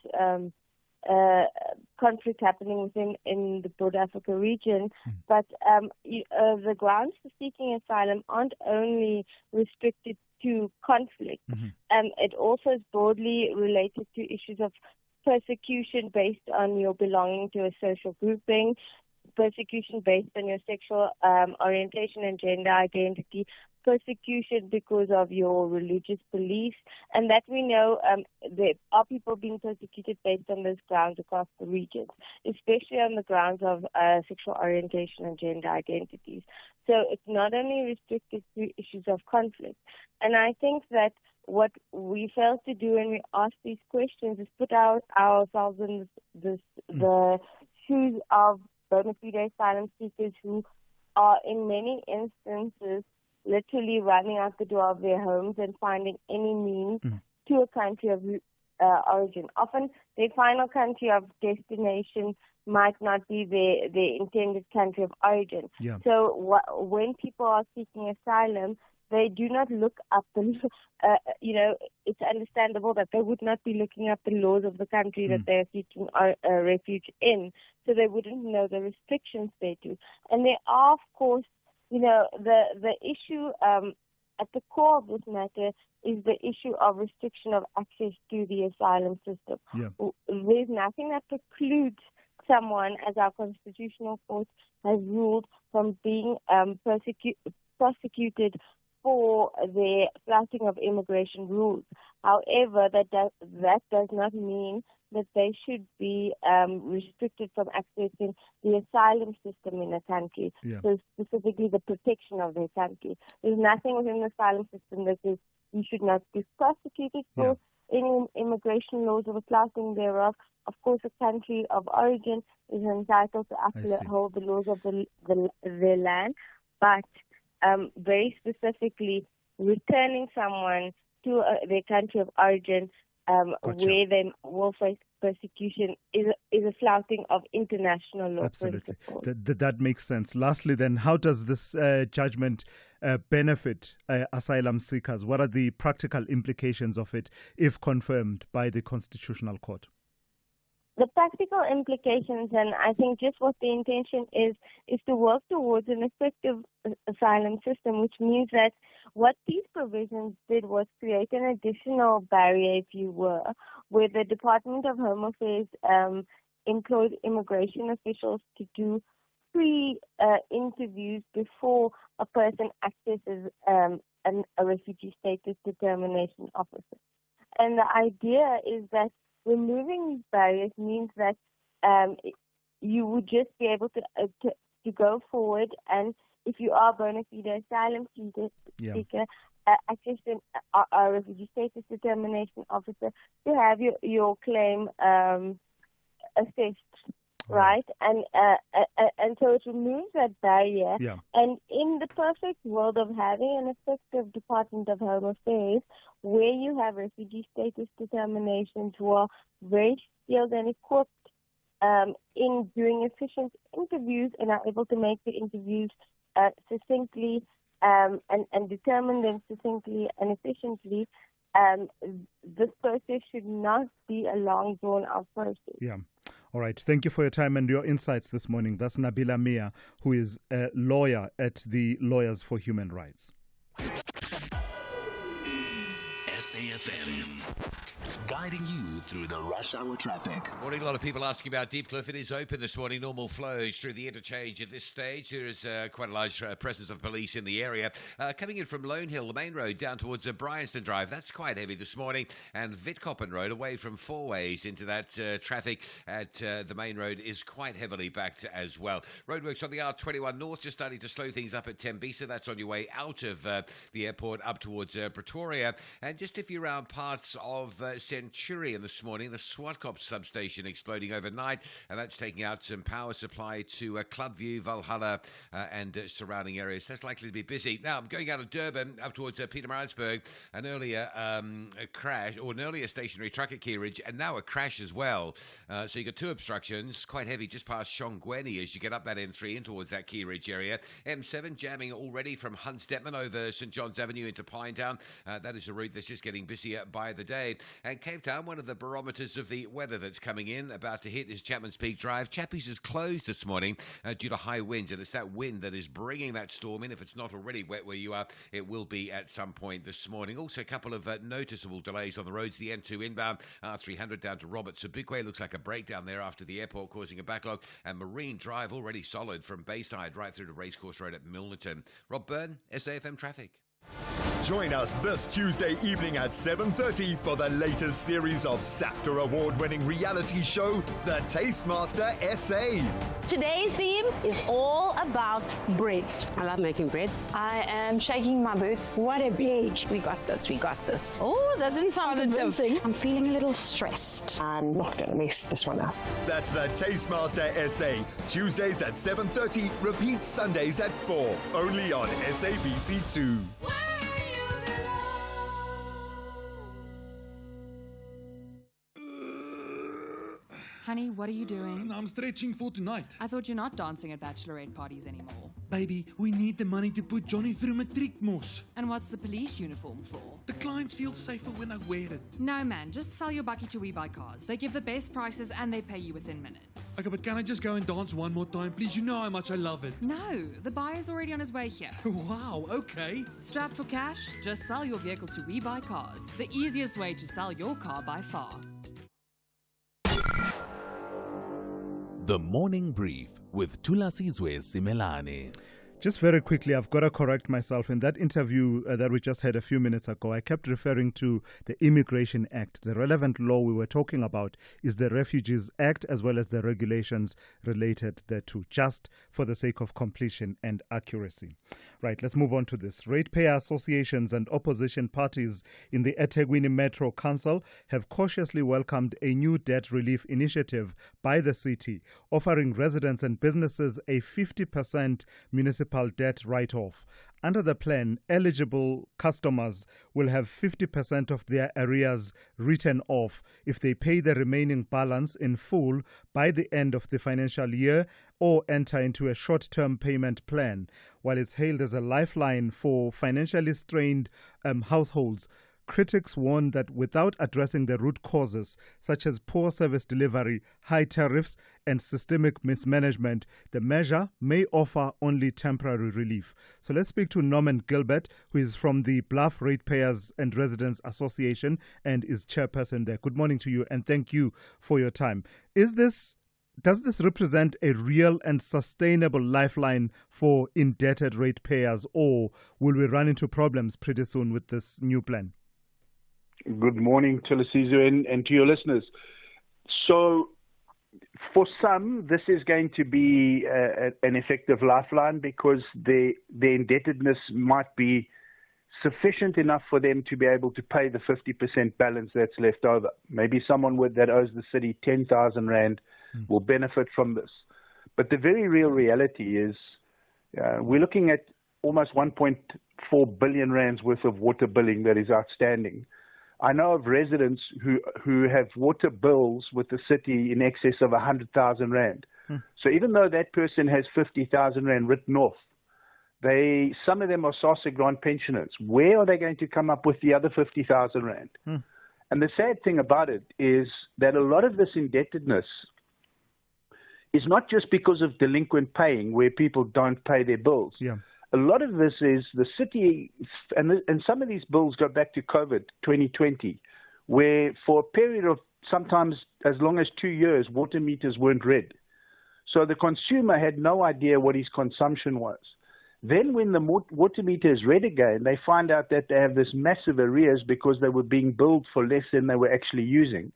conflict happening in the broad Africa region. But the grounds for seeking asylum aren't only restricted to conflict. It also is broadly related to issues of persecution based on your belonging to a social grouping, persecution based on your sexual orientation and gender identity, persecution because of your religious beliefs, and that we know there are people being persecuted based on those grounds across the regions, especially on the grounds of sexual orientation and gender identities. So it's not only restricted to issues of conflict. And I think that what we fail to do when we ask these questions is put ourselves in the shoes of bona fide asylum seekers who are in many instances literally running out the door of their homes and finding any means to a country of origin. Often their final country of destination might not be their intended country of origin. Yeah. So when people are seeking asylum, they do not look up the, it's understandable that they would not be looking up the laws of the country that they are seeking refuge in, so they wouldn't know the restrictions they do. And there are, of course, the issue at the core of this matter is the issue of restriction of access to the asylum system. Yeah. There's nothing that precludes someone, as our constitutional court has ruled, from being prosecuted for the flouting of immigration rules. However, that does not mean that they should be restricted from accessing the asylum system in a country, so specifically the protection of their country. There's nothing within the asylum system that says you should not be prosecuted for any immigration laws or the flouting thereof. Of course, a country of origin is entitled to uphold the laws of their land, but very specifically returning someone to their country of origin where they will face persecution is a flouting of international law. Absolutely. That makes sense. Lastly then, how does this judgment benefit asylum seekers? What are the practical implications of it if confirmed by the Constitutional Court? The practical implications, and I think just what the intention is to work towards an effective asylum system, which means that what these provisions did was create an additional barrier, if you were, where the Department of Home Affairs employed immigration officials to do pre-interviews before a person accesses a refugee status determination officer. And the idea is that removing these barriers means that you would just be able to go forward, and if you are a bona fide asylum seeker, access a refugee status determination officer to have your claim assessed, right? And so it removes that barrier. Yeah. And in the perfect world of having an effective Department of Home Affairs, where you have refugee status determinations who are very skilled and equipped in doing efficient interviews and are able to make the interviews succinctly and determine them succinctly and efficiently, this process should not be a long drawn-out process. Yeah. All right. Thank you for your time and your insights this morning. That's Nabila Mia, who is a lawyer at the Lawyers for Human Rights. SAFM, guiding you through the rush hour traffic. Morning. A lot of people asking about Deepcliff. It is open this morning. Normal flows through the interchange at this stage. There is quite a large presence of police in the area. Coming in from Lone Hill, the main road, down towards Bryanston Drive. That's quite heavy this morning. And Witkoppen Road, away from Four Ways into that traffic at the main road, is quite heavily backed as well. Roadworks on the R21 North, just starting to slow things up at Tembisa. That's on your way out of the airport up towards Pretoria. And just if you're around parts of Centurion this morning, the Swartkop substation exploding overnight, and that's taking out some power supply to Clubview, Valhalla, and surrounding areas. That's likely to be busy. Now, I'm going out of Durban up towards Pietermaritzburg. An earlier crash, or an earlier stationary truck at Keyridge, and now a crash as well. So you've got two obstructions, quite heavy, just past Shongweni as you get up that N3 in towards that Keyridge area. M7 jamming already from Hans Detman over St John's Avenue into Pinetown. That is a route that's just getting busier by the day. And Cape Town, one of the barometers of the weather that's coming in, about to hit, is Chapman's Peak Drive. Chappies is closed this morning due to high winds, and it's that wind that is bringing that storm in. If it's not already wet where you are, it will be at some point this morning. Also, a couple of noticeable delays on the roads. The N2 inbound, R300 down to Robert Sobukwe. Looks like a breakdown there after the airport, causing a backlog. And Marine Drive already solid from Bayside right through to Racecourse Road at Milnerton. Rob Byrne, SAFM Traffic. Join us this Tuesday evening at 7:30 for the latest series of SAFTA award-winning reality show, The Tastemaster SA. Today's theme is all about bread. I love making bread. I am shaking my boots. What a page. We got this, we got this. Oh, that didn't sound convincing. I'm feeling a little stressed. I'm not going to mess this one up. That's The Tastemaster SA. Tuesdays at 7:30, repeats Sundays at 4. Only on SABC2. Honey, what are you doing? I'm stretching for tonight. I thought you're not dancing at bachelorette parties anymore. Baby, we need the money to put Johnny through matric mos. And what's the police uniform for? The clients feel safer when I wear it. No, man, just sell your bucky to We Buy Cars. They give the best prices and they pay you within minutes. Okay, but can I just go and dance one more time, please? You know how much I love it. No, the buyer's already on his way here. Wow, okay. Strapped for cash? Just sell your vehicle to We Buy Cars. The easiest way to sell your car by far. The Morning Brief with Thulasizwe Simelane. Just very quickly, I've got to correct myself. In that interview that we just had a few minutes ago, I kept referring to the Immigration Act. The relevant law we were talking about is the Refugees Act, as well as the regulations related thereto, just for the sake of completion and accuracy. Right, let's move on to this. Ratepayer associations and opposition parties in the eThekwini Metro Council have cautiously welcomed a new debt relief initiative by the city, offering residents and businesses a 50% municipal debt write-off. Under the plan, eligible customers will have 50% of their arrears written off if they pay the remaining balance in full by the end of the financial year or enter into a short-term payment plan. While it's hailed as a lifeline for financially strained households, critics warn that without addressing the root causes, such as poor service delivery, high tariffs, and systemic mismanagement, the measure may offer only temporary relief. So let's speak to Norman Gilbert, who is from the Bluff Ratepayers and Residents Association and is chairperson there. Good morning to you, and thank you for your time. Does this represent a real and sustainable lifeline for indebted ratepayers, or will we run into problems pretty soon with this new plan? Good morning, Thulasizwe, and to your listeners. So, for some, this is going to be an effective lifeline because their indebtedness might be sufficient enough for them to be able to pay the 50% balance that's left over. Maybe someone that owes the city 10,000 Rand will benefit from this. But the very real reality is we're looking at almost 1.4 billion Rands worth of water billing that is outstanding. I know of residents who have water bills with the city in excess of 100,000 Rand. So even though that person has 50,000 Rand written off, Some of them are SASSA grant pensioners. Where are they going to come up with the other 50,000 rand? And the sad thing about it is that a lot of this indebtedness is not just because of delinquent paying, where people don't pay their bills. A lot of this is the city, and some of these bills go back to COVID 2020, where for a period of sometimes as long as 2 years, water meters weren't read. So the consumer had no idea what his consumption was. Then when the water meter is read again, they find out that they have this massive arrears because they were being billed for less than they were actually using.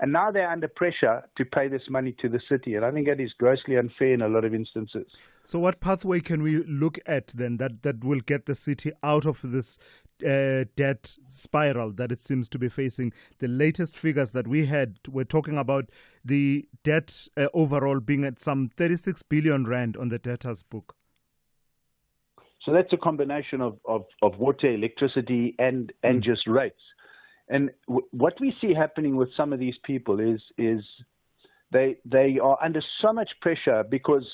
And now they're under pressure to pay this money to the city. And I think that is grossly unfair in a lot of instances. So what pathway can we look at then that will get the city out of this debt spiral that it seems to be facing? The latest figures that we had were talking about the debt overall being at some 36 billion rand on the debtors book. So that's a combination of water, electricity, and just rates. And what we see happening with some of these people is they are under so much pressure because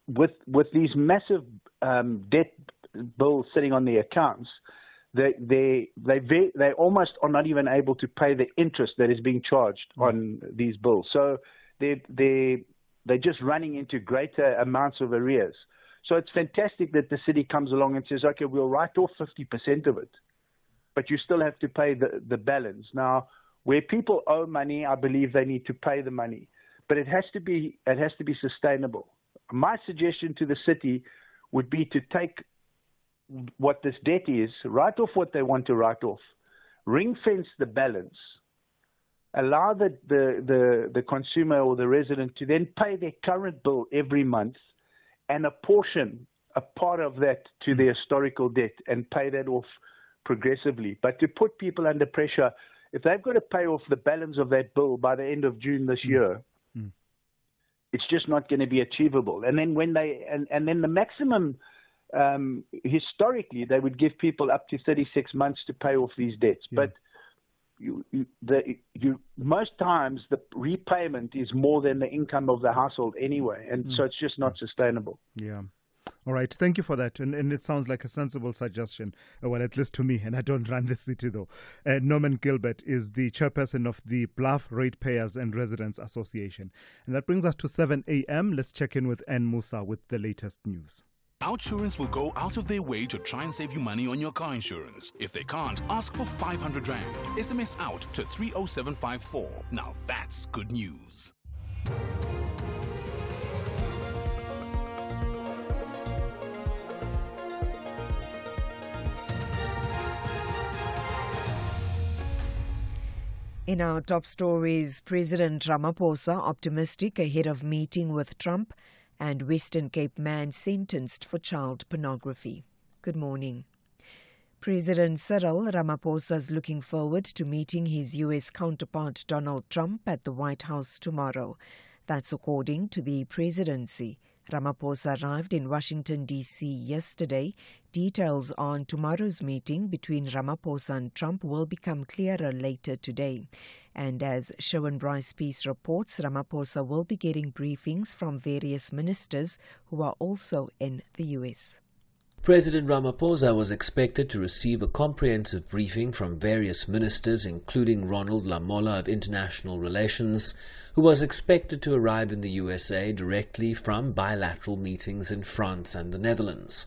with these massive debt bills sitting on their accounts, they almost are not even able to pay the interest that is being charged on these bills. So they're just running into greater amounts of arrears. So it's fantastic that the city comes along and says, okay, we'll write off 50% of it, but you still have to pay the balance. Now, where people owe money, I believe they need to pay the money, but it has to be sustainable. My suggestion to the city would be to take what this debt is, write off what they want to write off, ring fence the balance, allow the consumer or the resident to then pay their current bill every month, and apportion a part of that to the historical debt and pay that off progressively. But to put people under pressure, if they've got to pay off the balance of that bill by the end of June this year, it's just not going to be achievable. And then and then the maximum, historically, they would give people up to 36 months to pay off these debts. But most times the repayment is more than the income of the household anyway, and so it's just not sustainable. Yeah. All right. Thank you for that. And it sounds like a sensible suggestion, well, at least to me, and I don't run the city though. Norman Gilbert is the chairperson of the Bluff Ratepayers and Residents Association. And that brings us to 7 a.m. Let's check in with Ann Musa with the latest news. Outsurance will go out of their way to try and save you money on your car insurance. If they can't, ask for 500 Rand. SMS out to 30754. Now that's good news. In our top stories, President Ramaphosa optimistic ahead of meeting with Trump, and Western Cape man sentenced for child pornography. Good morning. President Cyril Ramaphosa is looking forward to meeting his U.S. counterpart Donald Trump at the White House tomorrow. That's according to the presidency. Ramaphosa arrived in Washington, D.C. yesterday. Details on tomorrow's meeting between Ramaphosa and Trump will become clearer later today. And as Shawan Bryce Peace reports, Ramaphosa will be getting briefings from various ministers who are also in the U.S. President Ramaphosa was expected to receive a comprehensive briefing from various ministers, including Ronald Lamola of International Relations, who was expected to arrive in the USA directly from bilateral meetings in France and the Netherlands.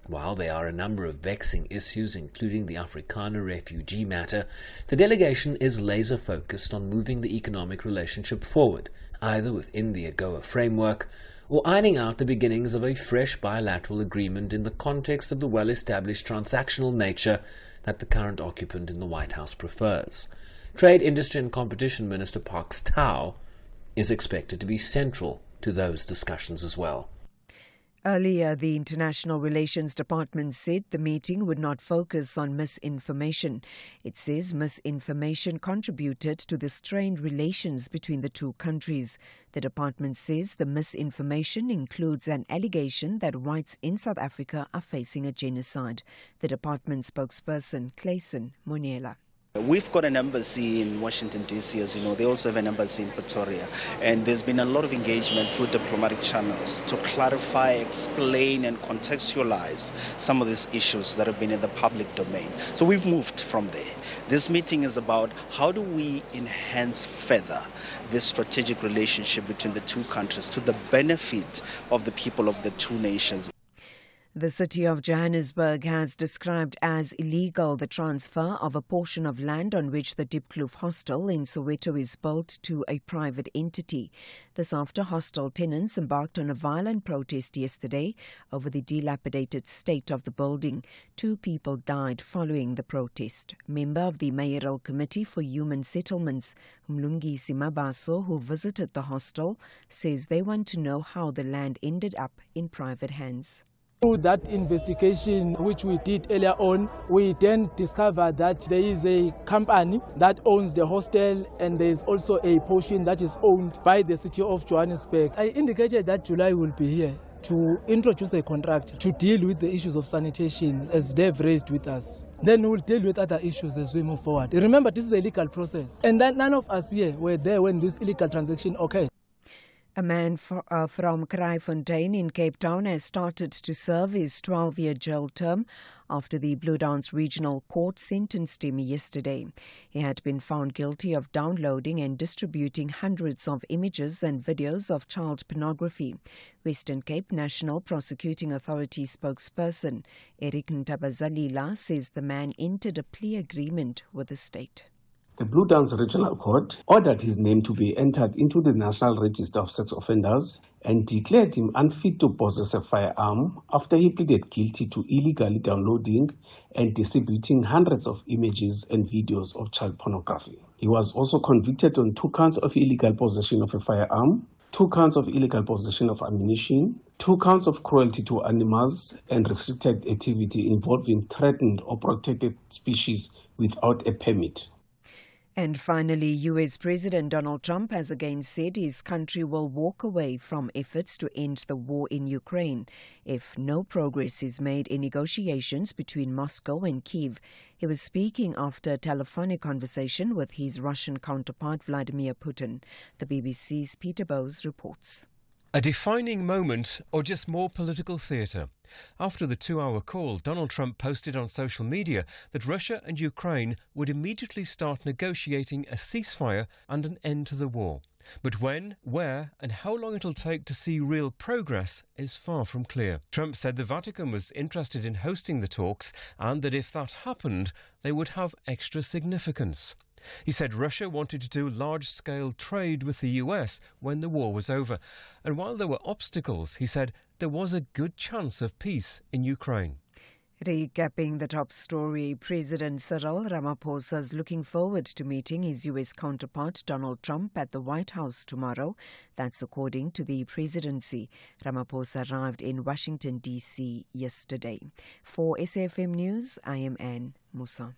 While there are a number of vexing issues, including the Afrikaner refugee matter, the delegation is laser-focused on moving the economic relationship forward, either within the AGOA framework or ironing out the beginnings of a fresh bilateral agreement in the context of the well-established transactional nature that the current occupant in the White House prefers. Trade, Industry and Competition Minister Parks Tau is expected to be central to those discussions as well. Earlier, the International Relations Department said the meeting would not focus on misinformation. It says misinformation contributed to the strained relations between the two countries. The department says the misinformation includes an allegation that whites in South Africa are facing a genocide. The department spokesperson, Clayson Moniela. We've got an embassy in Washington, D.C., as you know. They also have an embassy in Pretoria. And there's been a lot of engagement through diplomatic channels to clarify, explain, and contextualize some of these issues that have been in the public domain. So we've moved from there. This meeting is about how do we enhance further this strategic relationship between the two countries to the benefit of the people of the two nations. The city of Johannesburg has described as illegal the transfer of a portion of land on which the Diepkloof Hostel in Soweto is built to a private entity. This after hostel tenants embarked on a violent protest yesterday over the dilapidated state of the building. 2 people died following the protest. Member of the Mayoral Committee for Human Settlements, Mlungi Simabaso, who visited the hostel, says they want to know how the land ended up in private hands. Through that investigation which we did earlier on, we then discovered that there is a company that owns the hostel and there is also a portion that is owned by the city of Johannesburg. I indicated that July will be here to introduce a contract to deal with the issues of sanitation as they've raised with us. Then we'll deal with other issues as we move forward. Remember, this is a legal process and that none of us here were there when this illegal transaction occurred. A man from Kraaifontein in Cape Town has started to serve his 12-year jail term after the Blue Downs Regional Court sentenced him yesterday. He had been found guilty of downloading and distributing hundreds of images and videos of child pornography. Western Cape National Prosecuting Authority spokesperson Eric Ntabazalila says the man entered a plea agreement with the state. The Blue Downs Regional Court ordered his name to be entered into the National Register of Sex Offenders and declared him unfit to possess a firearm after he pleaded guilty to illegally downloading and distributing hundreds of images and videos of child pornography. He was also convicted on 2 counts of illegal possession of a firearm, 2 counts of illegal possession of ammunition, 2 counts of cruelty to animals, and restricted activity involving threatened or protected species without a permit. And finally, U.S. President Donald Trump has again said his country will walk away from efforts to end the war in Ukraine if no progress is made in negotiations between Moscow and Kyiv. He was speaking after a telephonic conversation with his Russian counterpart Vladimir Putin. The BBC's Peter Bowes reports. A defining moment or just more political theatre? After the 2-hour call, Donald Trump posted on social media that Russia and Ukraine would immediately start negotiating a ceasefire and an end to the war. But when, where and how long it'll take to see real progress is far from clear. Trump said the Vatican was interested in hosting the talks and that if that happened, they would have extra significance. He said Russia wanted to do large-scale trade with the US when the war was over. And while there were obstacles, he said there was a good chance of peace in Ukraine. Recapping the top story, President Cyril Ramaphosa is looking forward to meeting his US counterpart Donald Trump at the White House tomorrow. That's according to the presidency. Ramaphosa arrived in Washington, D.C. yesterday. For SAFM News, I am Anne Musa.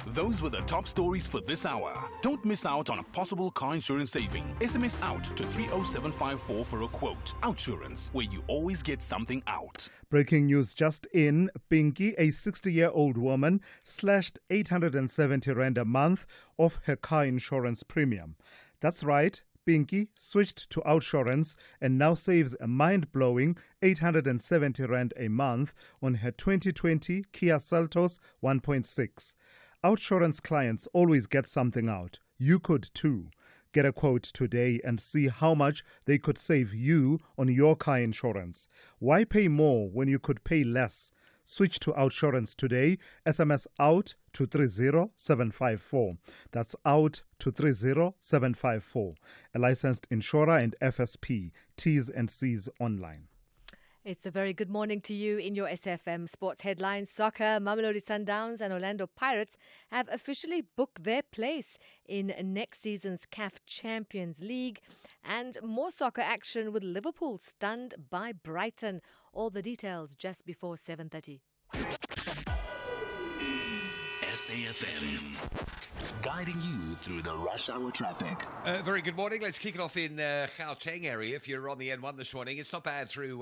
Those were the top stories for this hour. Don't miss out on a possible car insurance saving. SMS out to 30754 for a quote. Outsurance, where you always get something out. Breaking news just in. Pinky, a 60-year-old woman, slashed 870 Rand a month off her car insurance premium. That's right. Pinky switched to Outsurance and now saves a mind-blowing 870 Rand a month on her 2020 Kia Seltos 1.6. Outsurance clients always get something out. You could too. Get a quote today and see how much they could save you on your car insurance. Why pay more when you could pay less? Switch to Outsurance today. SMS out to 30754. That's out to 30754. A licensed insurer and FSP. T's and C's online. It's a very good morning to you in your SFM sports headlines. Soccer, Mamelodi Sundowns and Orlando Pirates have officially booked their place in next season's CAF Champions League. And more soccer action with Liverpool stunned by Brighton. All the details just before 7:30. SAFM. guiding you through the rush hour traffic. Very good morning. Let's kick it off in Gauteng area. If you're on the N1 this morning, it's not bad through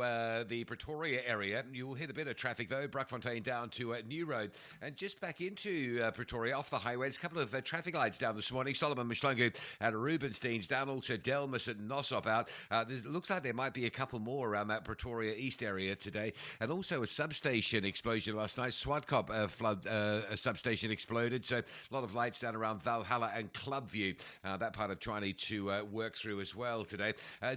the Pretoria area. You will hit a bit of traffic, though. Brakfontein down to New Road. And just back into Pretoria, off the highways, a couple of traffic lights down this morning. Solomon Mshlungu at Rubenstein's down, also Delmas at Nosop out. It looks like there might be a couple more around that Pretoria East area today. And also a substation explosion last night. Swartkop a substation exploded, so a lot of lights down around Valhalla and Clubview. That part of Tshwane to work through as well today.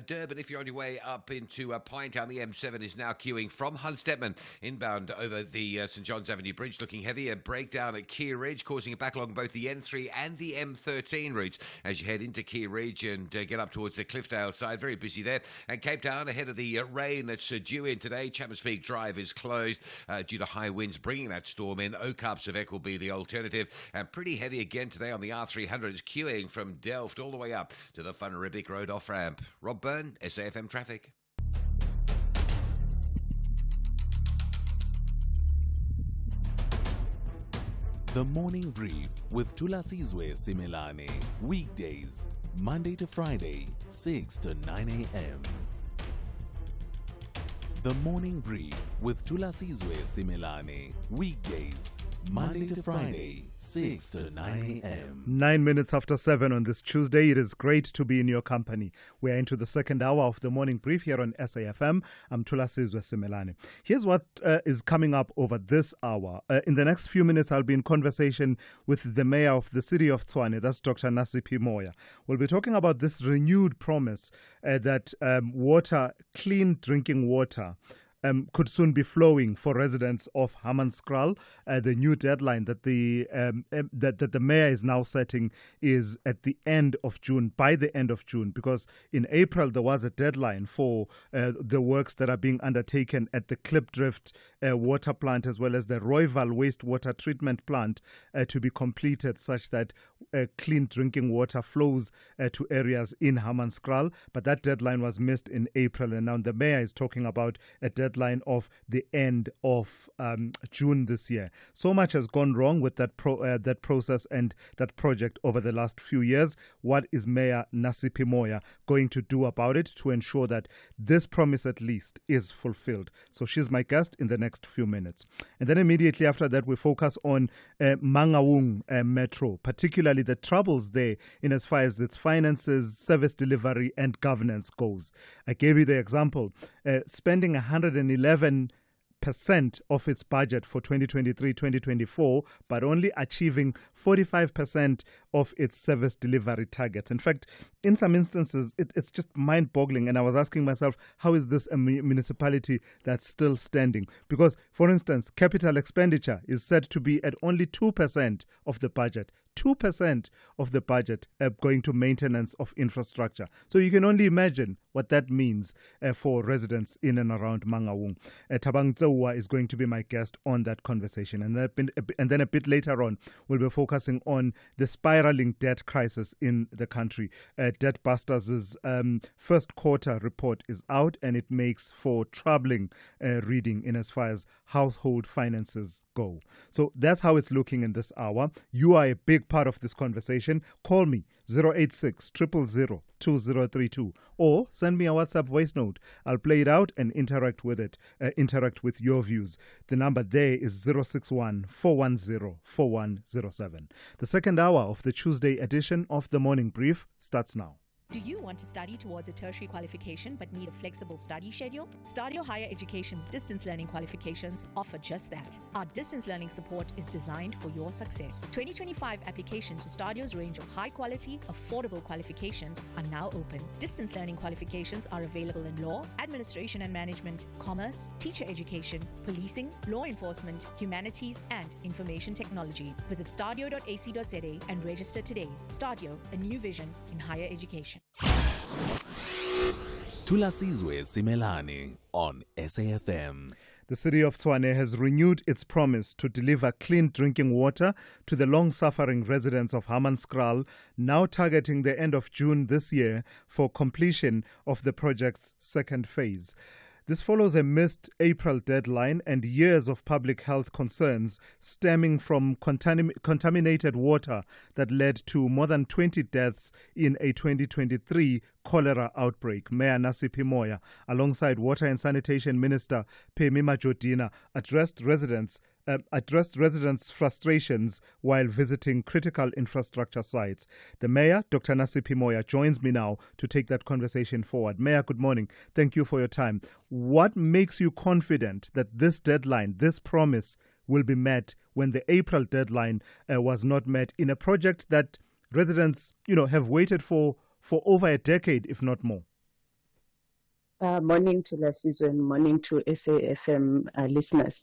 Durban, if you're on your way up into Pinetown, the M7 is now queuing from Hunstedman inbound over the St John's Avenue Bridge, looking heavy. A breakdown at Key Ridge, causing a backlog on both the N3 and the M13 routes as you head into Key Ridge and get up towards the Cliffdale side. Very busy there. And Cape Town, ahead of the rain that's due in today, Chapman's Peak Drive is closed due to high winds bringing that storm in. Okapsevek will be the alternative. And pretty heavy again today on the R300. It's queuing from Delft all the way up to the Van Riebeeck Road off-ramp. Rob Byrne, SAFM Traffic. The Morning Brief with Thulasizwe Simelane. Weekdays, Monday to Friday, 6 to 9 a.m. The Morning Brief with Thulasizwe Simelane. Weekdays, Monday to Friday, 6 to 9 a.m. 9 minutes after 7 on this Tuesday. It is great to be in your company. We are into the second hour of the Morning Brief here on SAFM. I'm Thulasizwe Simelane. Here's what is coming up over this hour. In the next few minutes, I'll be in conversation with the mayor of the city of Tshwane. That's Dr. Nasiphi Moya. We'll be talking about this renewed promise that clean drinking water could soon be flowing for residents of Hammanskraal. The new deadline that the mayor is now setting is at the end of June, by the end of June, because in April there was a deadline for the works that are being undertaken at the Klipdrift water plant as well as the Rooival wastewater treatment plant to be completed such that clean drinking water flows to areas in Hammanskraal. But that deadline was missed in April, and now the mayor is talking about a deadline of the end of June this year. So much has gone wrong with that process and that project over the last few years. What is Mayor Nasiphi Moya going to do about it to ensure that this promise at least is fulfilled? So she's my guest in the next few minutes. And then immediately after that, we focus on Mangaung Metro, particularly the troubles there in as far as its finances, service delivery and governance goes. I gave you the example, spending 111% of its budget for 2023-2024, but only achieving 45% of its service delivery targets. In fact, in some instances, it's just mind-boggling. And I was asking myself, how is this a municipality that's still standing? Because, for instance, capital expenditure is said to be at only 2% of the budget. 2% of the budget going to maintenance of infrastructure. So you can only imagine what that means for residents in and around Mangaung. Thabang Tsewa is going to be my guest on that conversation. And then a bit later on, we'll be focusing on the spiraling debt crisis in the country. Debt Busters' first quarter report is out, and it makes for troubling reading in as far as household finances go. So that's how it's looking in this hour. You are a big part of this conversation. Call me 086 000 2032 or send me a WhatsApp voice note. I'll play it out and interact with it, interact with your views. The number there is 061 410 4107. The second hour of the Tuesday edition of the Morning Brief starts now. Do you want to study towards a tertiary qualification but need a flexible study schedule? Stadio Higher Education's distance learning qualifications offer just that. Our distance learning support is designed for your success. 2025 applications to Stadio's range of high-quality, affordable qualifications are now open. Distance learning qualifications are available in law, administration and management, commerce, teacher education, policing, law enforcement, humanities, and information technology. Visit stadio.ac.za and register today. Stadio, a new vision in higher education. Thulasizwe Simelane on SAFM. The city of Tshwane has renewed its promise to deliver clean drinking water to the long-suffering residents of Hammanskraal, now targeting the end of June this year for completion of the project's second phase. This follows a missed April deadline and years of public health concerns stemming from contaminated water that led to more than 20 deaths in a 2023 cholera outbreak. Mayor Nasiphi Moya, alongside Water and Sanitation Minister Phemi Majodina, addressed residents' frustrations while visiting critical infrastructure sites. The Mayor, Dr. Nasiphi Moya, joins me now to take that conversation forward. Mayor, good morning. Thank you for your time. What makes you confident that this deadline, this promise, will be met when the April deadline was not met in a project that residents, have waited for over a decade, if not more? Morning to Thulasizwe and morning to SAFM listeners.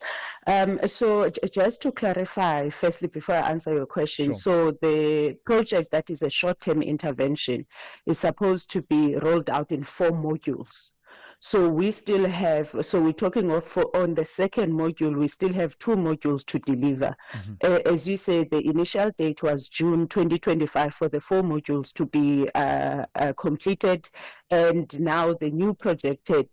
So just to clarify, firstly, before I answer your question, So the project that is a short-term intervention is supposed to be rolled out in 4 modules. So we still have, so we're talking of on the second module, we still have 2 modules to deliver. As you say, the initial date was June 2025 for the 4 modules to be completed. And now the new projected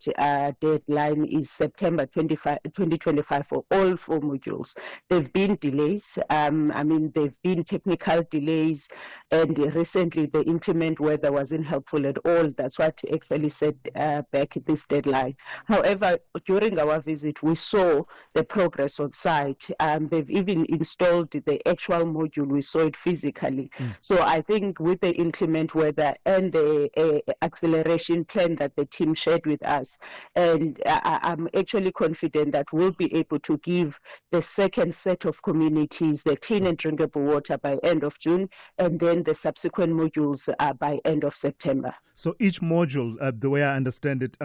deadline is September 2025 for all 4 modules. There have been delays. There have been technical delays. And recently the inclement weather wasn't helpful at all. That's what actually set back this deadline. However, during our visit, we saw the progress on site. They've even installed the actual module. We saw it physically. So I think with the inclement weather and the acceleration plan that the team shared with us, and I'm actually confident that we'll be able to give the second set of communities the clean and drinkable water by end of June, and then the subsequent modules by end of September. So each module, the way I understand it,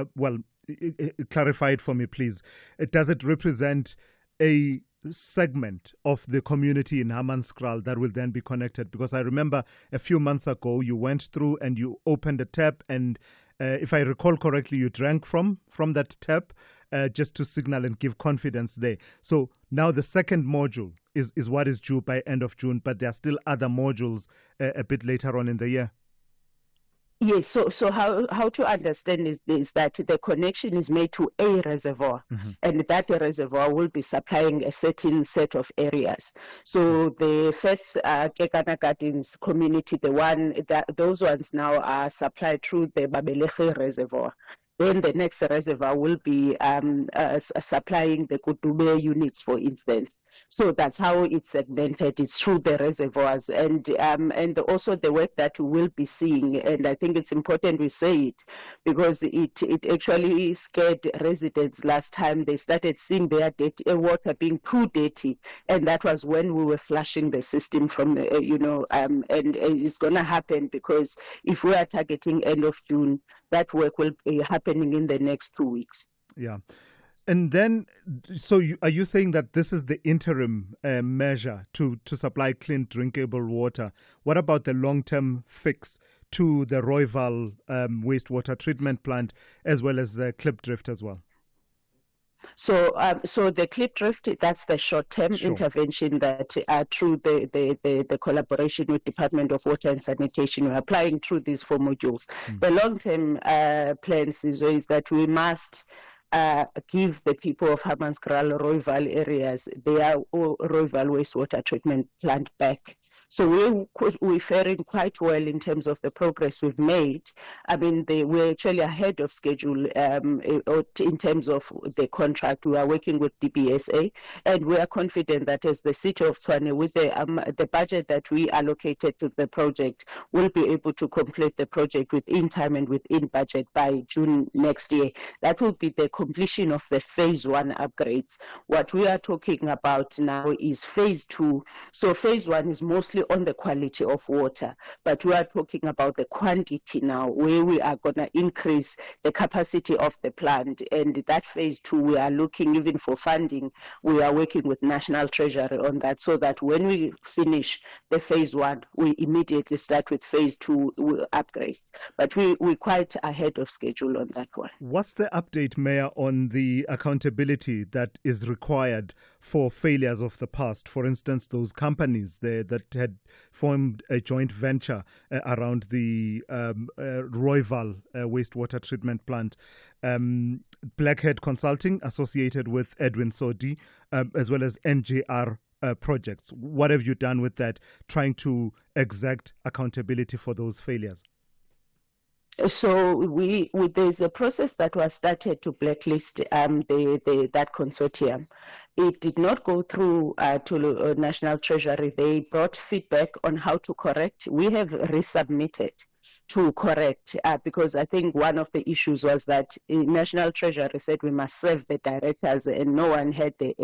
clarify it for me, please. Does it represent a segment of the community in Hammanskraal that will then be connected? Because I remember a few months ago you went through and you opened a tap, and if I recall correctly, you drank from that tap just to signal and give confidence there. So now the second module is what is due by end of June, but there are still other modules a bit later on in the year. Yes, so how to understand is that the connection is made to a reservoir, and that reservoir will be supplying a certain set of areas. So the first Kekana Gardens community, those ones now are supplied through the Babelege reservoir. Then the next reservoir will be supplying the Kutube units, for instance. So that's how it's segmented. It's through the reservoirs, and also the work that we will be seeing. And I think it's important we say it because it actually scared residents last time. They started seeing their water being too dirty, and that was when we were flushing the system from and it's going to happen because if we are targeting end of June, that work will be happening in the next 2 weeks. Yeah. And then, are you saying that this is the interim measure to supply clean, drinkable water? What about the long-term fix to the Rooival wastewater treatment plant as well as Klipdrift as well? So the Klipdrift, that's the short-term intervention that through the collaboration with Department of Water and Sanitation, we're applying through these 4 modules. The long-term plans is that we must give the people of Hammanskraal, Rooival areas their Rooival wastewater treatment plant back. So we're faring quite well in terms of the progress we've made. We're actually ahead of schedule in terms of the contract. We are working with DBSA, and we are confident that as the city of Tshwane, with the budget that we allocated to the project, we'll be able to complete the project within time and within budget by June next year. That will be the completion of the phase 1 upgrades. What we are talking about now is phase 2. So phase 1 is mostly on the quality of water, but we are talking about the quantity now, where we are going to increase the capacity of the plant. And that phase 2, we are looking even for funding. We are working with National Treasury on that, so that when we finish the phase 1, we immediately start with phase 2 upgrades. But we're quite ahead of schedule on that one. What's the update, Mayor, on the accountability that is required for failures of the past? For instance, those companies there that had formed a joint venture around the Rooival wastewater treatment plant. Blackhead Consulting, associated with Edwin Sodi, as well as NJR projects. What have you done with that, trying to exact accountability for those failures? So there's a process that was started to blacklist that consortium. It did not go through to National Treasury. They brought feedback on how to correct. We have resubmitted to correct because I think one of the issues was that National Treasury said we must serve the directors, and no one had the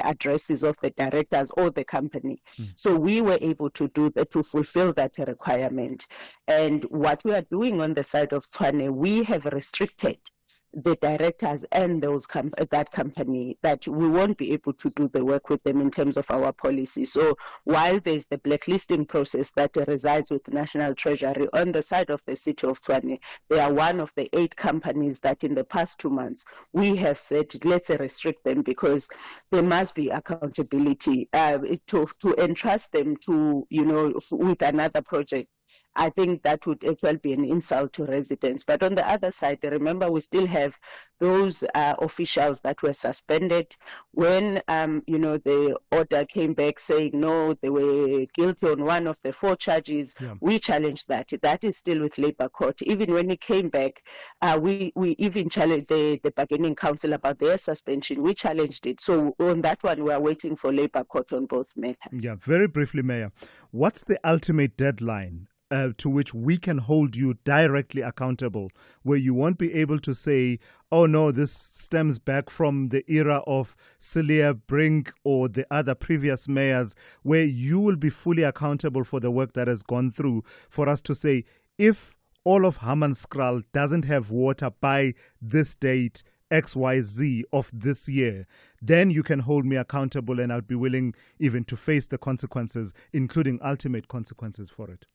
addresses of the directors or the company. So we were able to do that, to fulfill that requirement. And what we are doing on the side of Tshwane, we have restricted the directors and that company, that we won't be able to do the work with them in terms of our policy. So while there's the blacklisting process that resides with the National Treasury, on the side of the city of Tshwane, they are one of the 8 companies that in the past 2 months we have said let's restrict them, because there must be accountability to entrust them to, with another project. I think that would as well be an insult to residents. But on the other side, remember, we still have those officials that were suspended when, the order came back saying, no, they were guilty on one of the 4 charges. Yeah. We challenged that. That is still with Labour Court. Even when it came back, we even challenged the bargaining council about their suspension. We challenged it. So on that one, we are waiting for Labour Court on both matters. Yeah, very briefly, Mayor, what's the ultimate deadline to which we can hold you directly accountable, where you won't be able to say, oh no, this stems back from the era of Celia Brink or the other previous mayors, where you will be fully accountable for the work that has gone through, for us to say, if all of Hammanskraal doesn't have water by this date, XYZ of this year, then you can hold me accountable, and I'd be willing even to face the consequences, including ultimate consequences for it.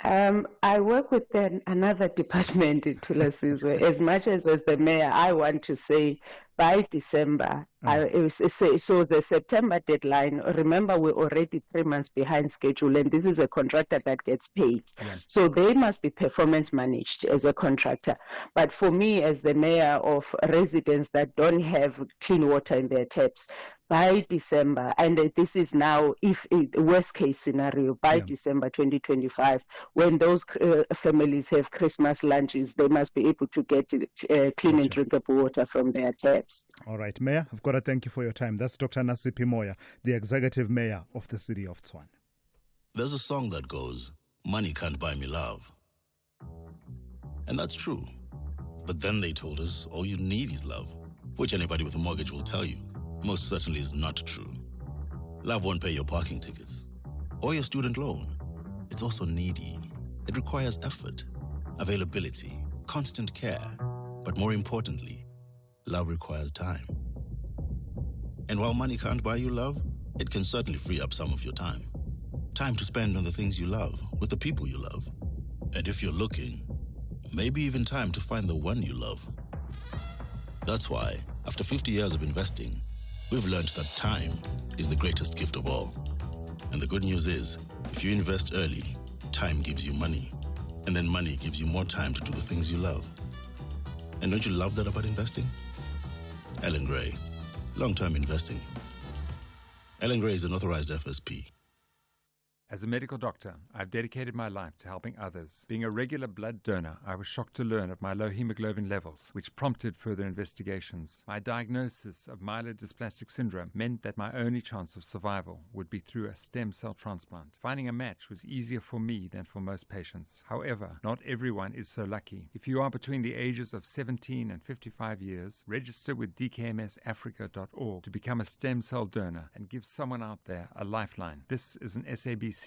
I work with another department in Thulasizwe. As much as the mayor, I want to say by December. So the September deadline, remember, we're already 3 months behind schedule, and this is a contractor that gets paid. Yeah. So they must be performance managed as a contractor. But for me, as the mayor of residents that don't have clean water in their taps, by December, and this is now, if worst case scenario, by December 2025, when those families have Christmas lunches, they must be able to get clean and drinkable water from their taps. All right, Mayor, I've got to thank you for your time. That's Dr. Nasipi Moya, the Executive Mayor of the city of Tshwane. There's a song that goes, "Money can't buy me love." And that's true. But then they told us all you need is love, which anybody with a mortgage will tell you most certainly is not true. Love won't pay your parking tickets or your student loan. It's also needy. It requires effort, availability, constant care. But more importantly, love requires time. And while money can't buy you love, it can certainly free up some of your time. Time to spend on the things you love, with the people you love. And if you're looking, maybe even time to find the one you love. That's why, after 50 years of investing, we've learned that time is the greatest gift of all. And the good news is, if you invest early, time gives you money. And then money gives you more time to do the things you love. And don't you love that about investing? Ellen Gray, long-term investing. Ellen Gray is an authorized FSP. As a medical doctor, I've dedicated my life to helping others. Being a regular blood donor, I was shocked to learn of my low hemoglobin levels, which prompted further investigations. My diagnosis of myelodysplastic syndrome meant that my only chance of survival would be through a stem cell transplant. Finding a match was easier for me than for most patients. However, not everyone is so lucky. If you are between the ages of 17 and 55 years, register with dkmsafrica.org to become a stem cell donor and give someone out there a lifeline. This is an SABC-supported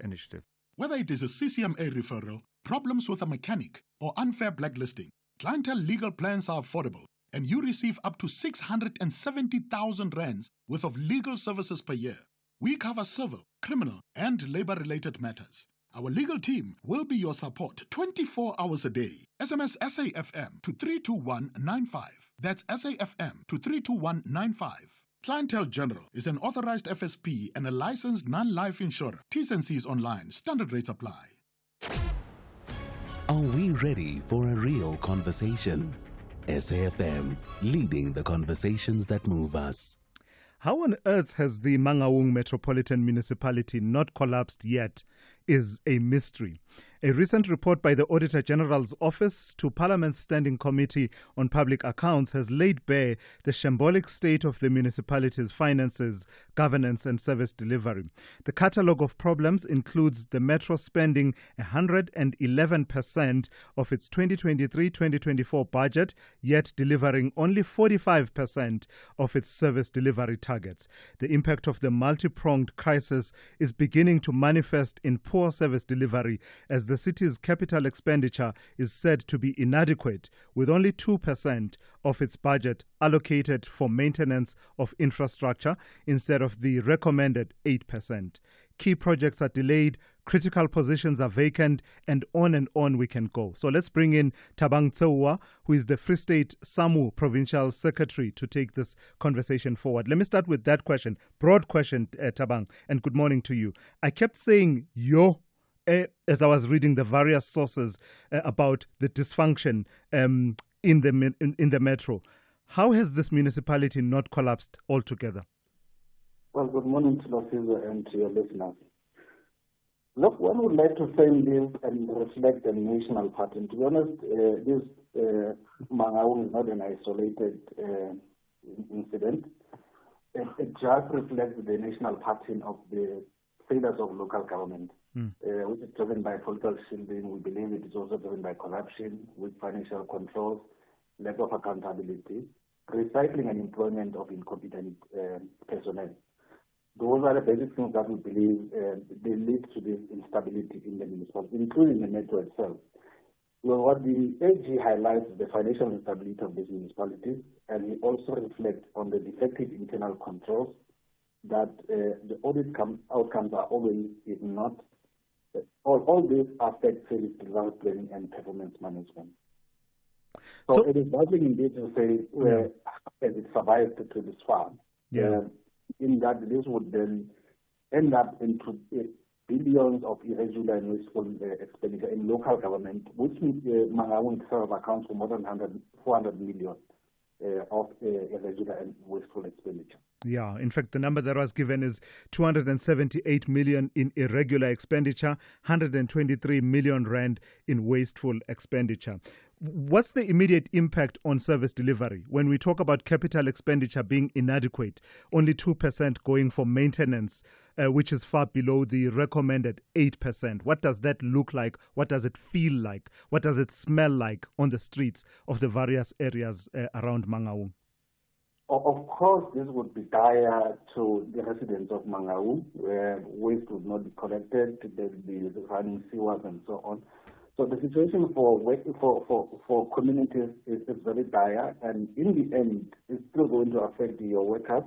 initiative. Whether it is a CCMA referral, problems with a mechanic, or unfair blacklisting, clientele legal plans are affordable, and you receive up to 670,000 rands worth of legal services per year. We cover civil, criminal, and labor-related matters. Our legal team will be your support 24 hours a day. SMS SAFM to 32195. That's SAFM to 32195. Clientele General is an authorized FSP and a licensed non-life insurer. T's and C's online. Standard rates apply. Are we ready for a real conversation? SAFM, leading the conversations that move us. How on earth has the Mangaung Metropolitan Municipality not collapsed yet is a mystery. A recent report by the Auditor General's Office to Parliament's Standing Committee on Public Accounts has laid bare the shambolic state of the municipality's finances, governance and service delivery. The catalogue of problems includes the Metro spending 111% of its 2023-2024 budget, yet delivering only 45% of its service delivery targets. The impact of the multi-pronged crisis is beginning to manifest in poor service delivery as the city's capital expenditure is said to be inadequate, with only 2% of its budget allocated for maintenance of infrastructure instead of the recommended 8%. Key projects are delayed, critical positions are vacant, and on we can go. So let's bring in Thabang Tsewa, who is the Free State SAMU Provincial Secretary, to take this conversation forward. Let me start with that question, broad question, Thabang, and good morning to you. I kept saying as I was reading the various sources about the dysfunction in the metro. How has this municipality not collapsed altogether? Well, good morning to Thulasizwe and to your listeners. Look, one would like to frame this and reflect the national pattern. To be honest, this Mangaung is not an isolated incident. It just reflects the national pattern of the failures of local government, which is driven by political shielding. We believe it is also driven by corruption, weak financial controls, lack of accountability, recycling and employment of incompetent personnel. Those are the basic things that we believe they lead to this instability in the municipality, including the metro itself. Well, what the AG highlights is the financial instability of these municipalities, and he also reflects on the defective internal controls that the audit outcomes are always not. All this affects service delivery planning and performance management. So it is baffling indeed to say as it survived to this far. In that this would then end up into billions of irregular and wasteful expenditure in local government, which Mangaung itself accounts for more than 400 million of irregular and wasteful expenditure. Yeah, in fact, the number that was given is 278 million in irregular expenditure, 123 million rand in wasteful expenditure. What's the immediate impact on service delivery? When we talk about capital expenditure being inadequate, only 2% going for maintenance, which is far below the recommended 8%. What does that look like? What does it feel like? What does it smell like on the streets of the various areas around Mangaung? Of course, this would be dire to the residents of Mangaung, where waste would not be collected, there would be running sewers and so on. So the situation for communities is very dire, and in the end, it's still going to affect your workers.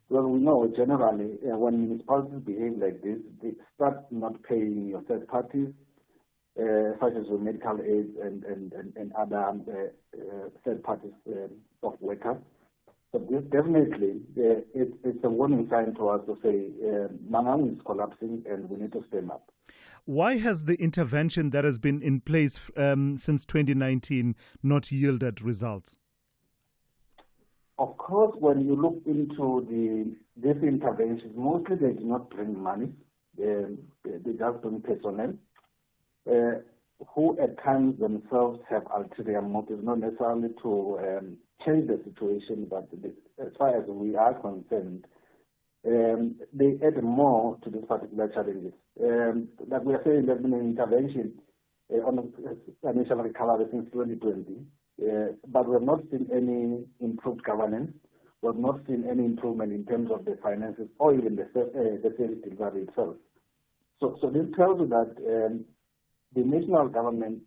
Well, we know generally when municipalities behave like this, they start not paying your third parties, such as your medical aid and other third parties of workers. So this definitely, it's a warning sign to us to say Mangaung is collapsing and we need to stand up. Why has the intervention that has been in place since 2019 not yielded results? Of course, when you look into these interventions, mostly they do not bring money. They just bring personnel who at times themselves have ulterior motives, not necessarily to change the situation, but as far as we are concerned, they add more to these particular challenges. Like we are saying, there's been an intervention on financial recovery since 2020, but we have not seen any improved governance. We have not seen any improvement in terms of the finances or even the service delivery itself. So this tells you that the national government,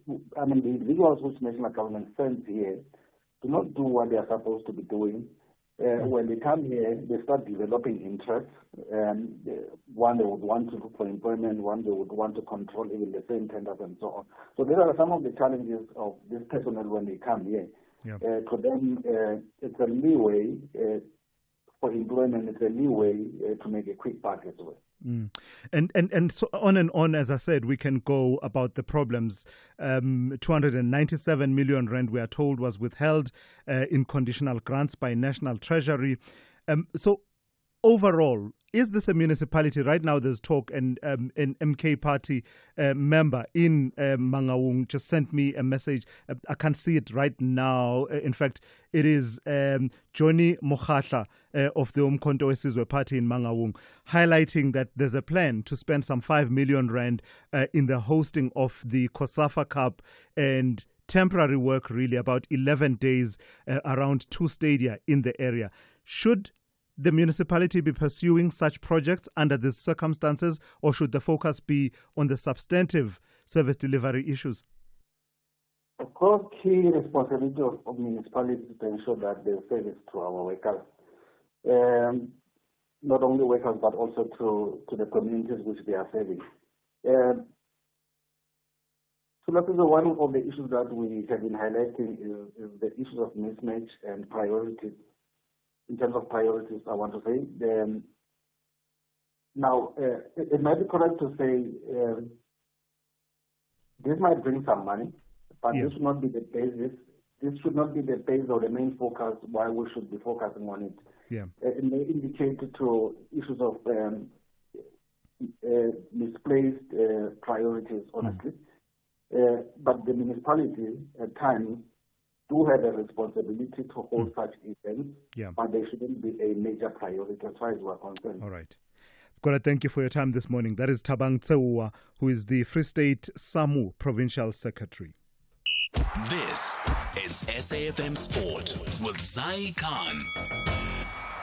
the individuals which national government sends here do not do what they are supposed to be doing. When they come here, they start developing interests. One, they would want to look for employment. One, they would want to control even the same tenders and so on. So these are some of the challenges of this personnel when they come here. To them, it's a leeway for employment. It's a leeway to make a quick buck as well. And so on and on, as I said, we can go about the problems. 297 million rand, we are told, was withheld in conditional grants by National Treasury. So overall, is this a municipality? Right now there's talk, and an MK party member in Mangaung just sent me a message. I can't see it right now. In fact, it is Johnny Mokhatla of the Umkhonto weSizwe party in Mangaung, highlighting that there's a plan to spend some 5 million rand in the hosting of the COSAFA Cup and temporary work, really, about 11 days around 2 stadia in the area. Should the municipality be pursuing such projects under these circumstances, or should the focus be on the substantive service delivery issues? Of course, key responsibility of municipalities is to ensure that there's service to our workers. Not only workers, but also to the communities which they are serving. So that is one of the issues that we have been highlighting is the issues of mismatch and priorities. In terms of priorities, I want to say. Now, it might be correct to say this might bring some money, but this should not be the basis. This should not be the base or the main focus why we should be focusing on it. It may indicate to issues of misplaced priorities, honestly. But the municipality, at times, do have a responsibility to hold such events, but they shouldn't be a major priority as far as we're concerned. All right. I've got to thank you for your time this morning. That is Thabang Tseuwa, who is the Free State SAMU Provincial Secretary. This is SAFM Sport with Zai Khan.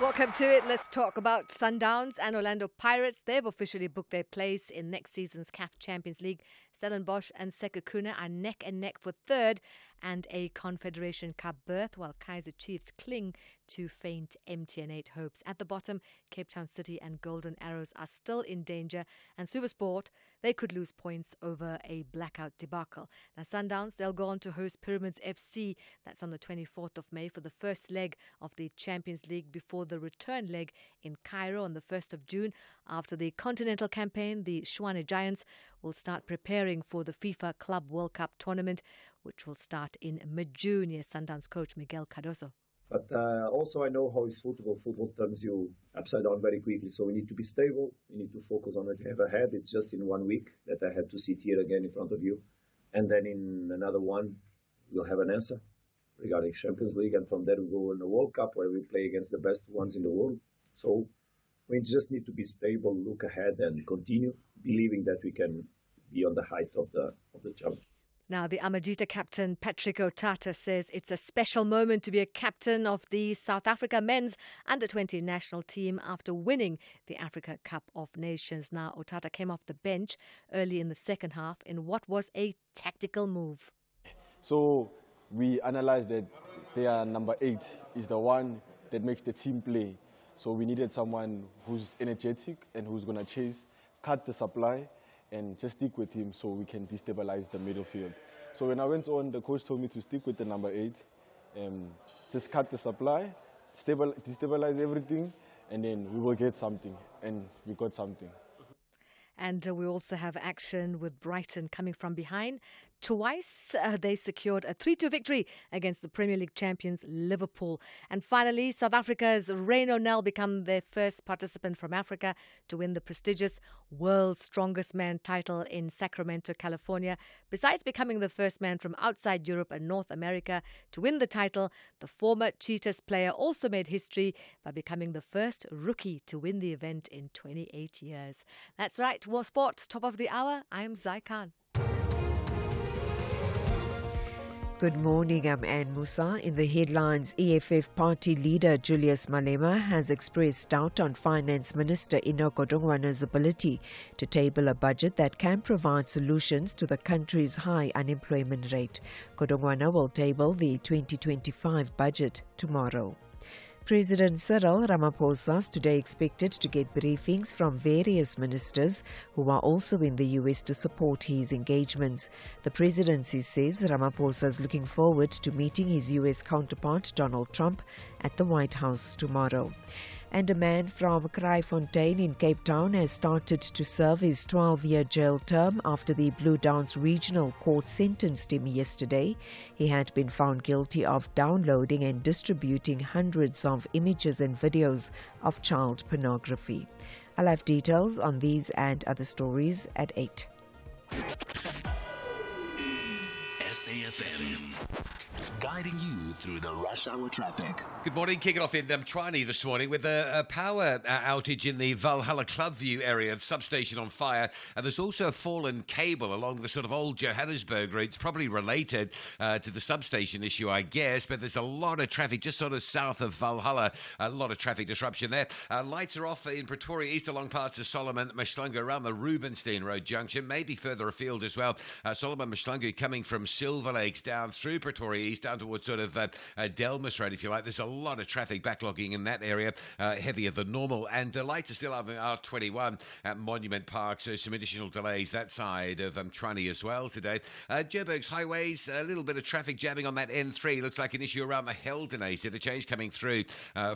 Welcome to it. Let's talk about Sundowns and Orlando Pirates. They've officially booked their place in next season's CAF Champions League. Stellenbosch and Sekhukhune are neck and neck for third and a Confederation Cup berth, while Kaizer Chiefs cling to faint MTN8 hopes. At the bottom, Cape Town City and Golden Arrows are still in danger, and SuperSport, they could lose points over a blackout debacle. Now, Sundowns, they'll go on to host Pyramids FC. That's on the 24th of May for the first leg of the Champions League before the return leg in Cairo on the 1st of June. After the continental campaign, the Tshwane Giants will start preparing for the FIFA Club World Cup tournament, which will start in mid-June. Here's Sundowns coach Miguel Cardoso. But also I know how it's football. Football turns you upside down very quickly. So we need to be stable. We need to focus on what we have ahead. It's just in 1 week that I had to sit here again in front of you. And then in another one, we'll have an answer regarding Champions League. And from there we go in the World Cup where we play against the best ones in the world. So we just need to be stable, look ahead and continue believing that we can be on the height of the challenge. Now, the Amajita captain, Patrick Otata, says it's a special moment to be a captain of the South Africa men's under-20 national team after winning the Africa Cup of Nations. Now, Otata came off the bench early in the second half in what was a tactical move. So we analysed that their number 8 is the one that makes the team play. So we needed someone who's energetic and who's going to chase, cut the supply, and just stick with him so we can destabilize the middle field. So when I went on, the coach told me to stick with the number 8, just cut the supply, destabilize everything, and then we will get something. And we got something. And we also have action with Brighton coming from behind. Twice they secured a 3-2 victory against the Premier League champions Liverpool. And finally, South Africa's Rain O'Neill become their first participant from Africa to win the prestigious World's Strongest Man title in Sacramento, California. Besides becoming the first man from outside Europe and North America to win the title, the former Cheetahs player also made history by becoming the first rookie to win the event in 28 years. That's right, War Sport, top of the hour. I am Zai Khan. Good morning, I'm Anne Musa. In the headlines, EFF party leader Julius Malema has expressed doubt on Finance Minister Enoch Godongwana's ability to table a budget that can provide solutions to the country's high unemployment rate. Godongwana will table the 2025 budget tomorrow. President Cyril Ramaphosa is today expected to get briefings from various ministers who are also in the US to support his engagements. The presidency says Ramaphosa is looking forward to meeting his US counterpart Donald Trump at the White House tomorrow. And a man from Kraaifontein in Cape Town has started to serve his 12-year jail term after the Blue Downs Regional Court sentenced him yesterday. He had been found guilty of downloading and distributing hundreds of images and videos of child pornography. I'll have details on these and other stories at 8. SAFM, guiding you through the rush hour traffic. Good morning. Kicking off in Tshwane this morning with a power outage in the Valhalla Clubview area, substation on fire. And there's also a fallen cable along the sort of old Johannesburg route. It's probably related to the substation issue, I guess. But there's a lot of traffic just sort of south of Valhalla. A lot of traffic disruption there. Lights are off in Pretoria East along parts of Solomon Mhlanga around the Rubenstein Road junction. Maybe further afield as well. Solomon Mhlanga coming from Silver Lakes down through Pretoria East down towards sort of Delmas Road, if you like. There's a lot of traffic backlogging in that area, heavier than normal. And lights are still on the R21 at Monument Park, so some additional delays that side of Tshwane as well today. Joburg's highways, a little bit of traffic jamming on that N3. Looks like an issue around the Heldenace. Interchange coming through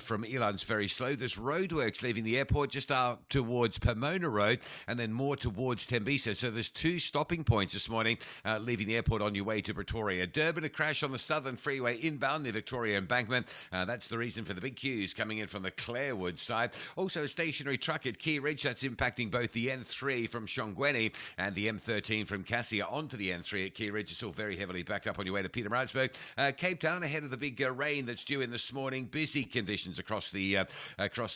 from Elan's very slow. There's roadworks leaving the airport just out towards Pomona Road and then more towards Tembisa. So there's two stopping points this morning leaving the airport on your way to Pretoria. Durban, a crash on the Southern Freeway inbound near Victoria Embankment. That's the reason for the big queues coming in from the Clarewood side. Also a stationary truck at Key Ridge that's impacting both the N3 from Shongweni and the M13 from Cassia onto the N3 at Key Ridge. It's all very heavily backed up on your way to Pietermaritzburg. Cape Town ahead of the big rain that's due in this morning. Busy conditions across the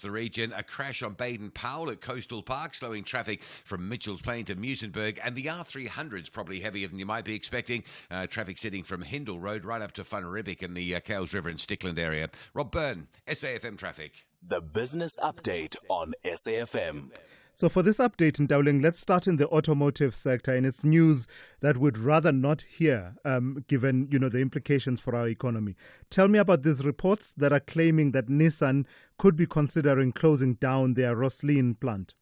region. A crash on Baden Powell at Coastal Park, slowing traffic from Mitchell's Plain to Muizenberg. And the R300's probably heavier than you might be expecting. Traffic sitting from Hindle Road right up to Van Riebeek in the Cales River and Stickland area. Rob Byrne, SAFM Traffic. The business update on SAFM. So for this update in Dowling, let's start in the automotive sector, and it's news that we'd rather not hear, given the implications for our economy. Tell me about these reports that are claiming that Nissan could be considering closing down their Rosslyn plant.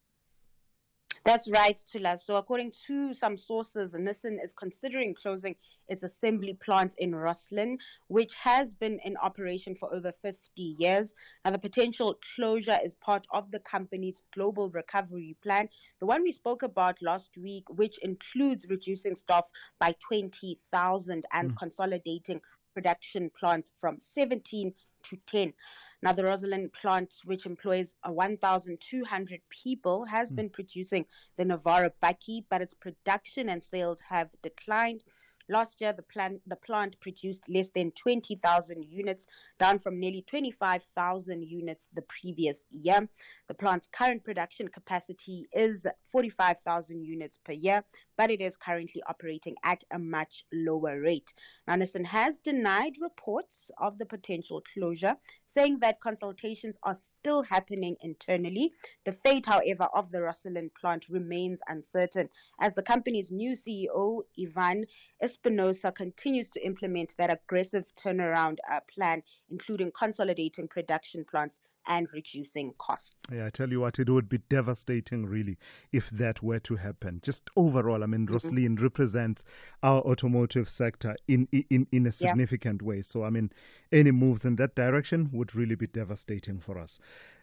That's right, Tula. So according to some sources, Nissan is considering closing its assembly plant in Rosslyn, which has been in operation for over 50 years. Now, the potential closure is part of the company's global recovery plan, the one we spoke about last week, which includes reducing staff by 20,000 and consolidating production plants from 17 to 10. Now, the Rosslyn plant, which employs 1,200 people, has been producing the Navara Bakkie, but its production and sales have declined. Last year, the plant produced less than 20,000 units, down from nearly 25,000 units the previous year. The plant's current production capacity is 45,000 units per year, but it is currently operating at a much lower rate. Now, Nissan has denied reports of the potential closure, saying that consultations are still happening internally. The fate, however, of the Rosslyn plant remains uncertain, as the company's new CEO, Ivan Espinosa, continues to implement that aggressive turnaround plan, including consolidating production plants and reducing costs. Yeah, I tell you what, it would be devastating, really, if that were to happen. Just overall, I mean, Rosslyn represents our automotive sector in a significant way. So, I mean, any moves in that direction would really be devastating for us.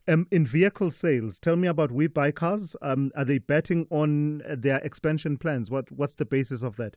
In vehicle sales, tell me about We Buy Cars. Are they betting on their expansion plans? What's the basis of that?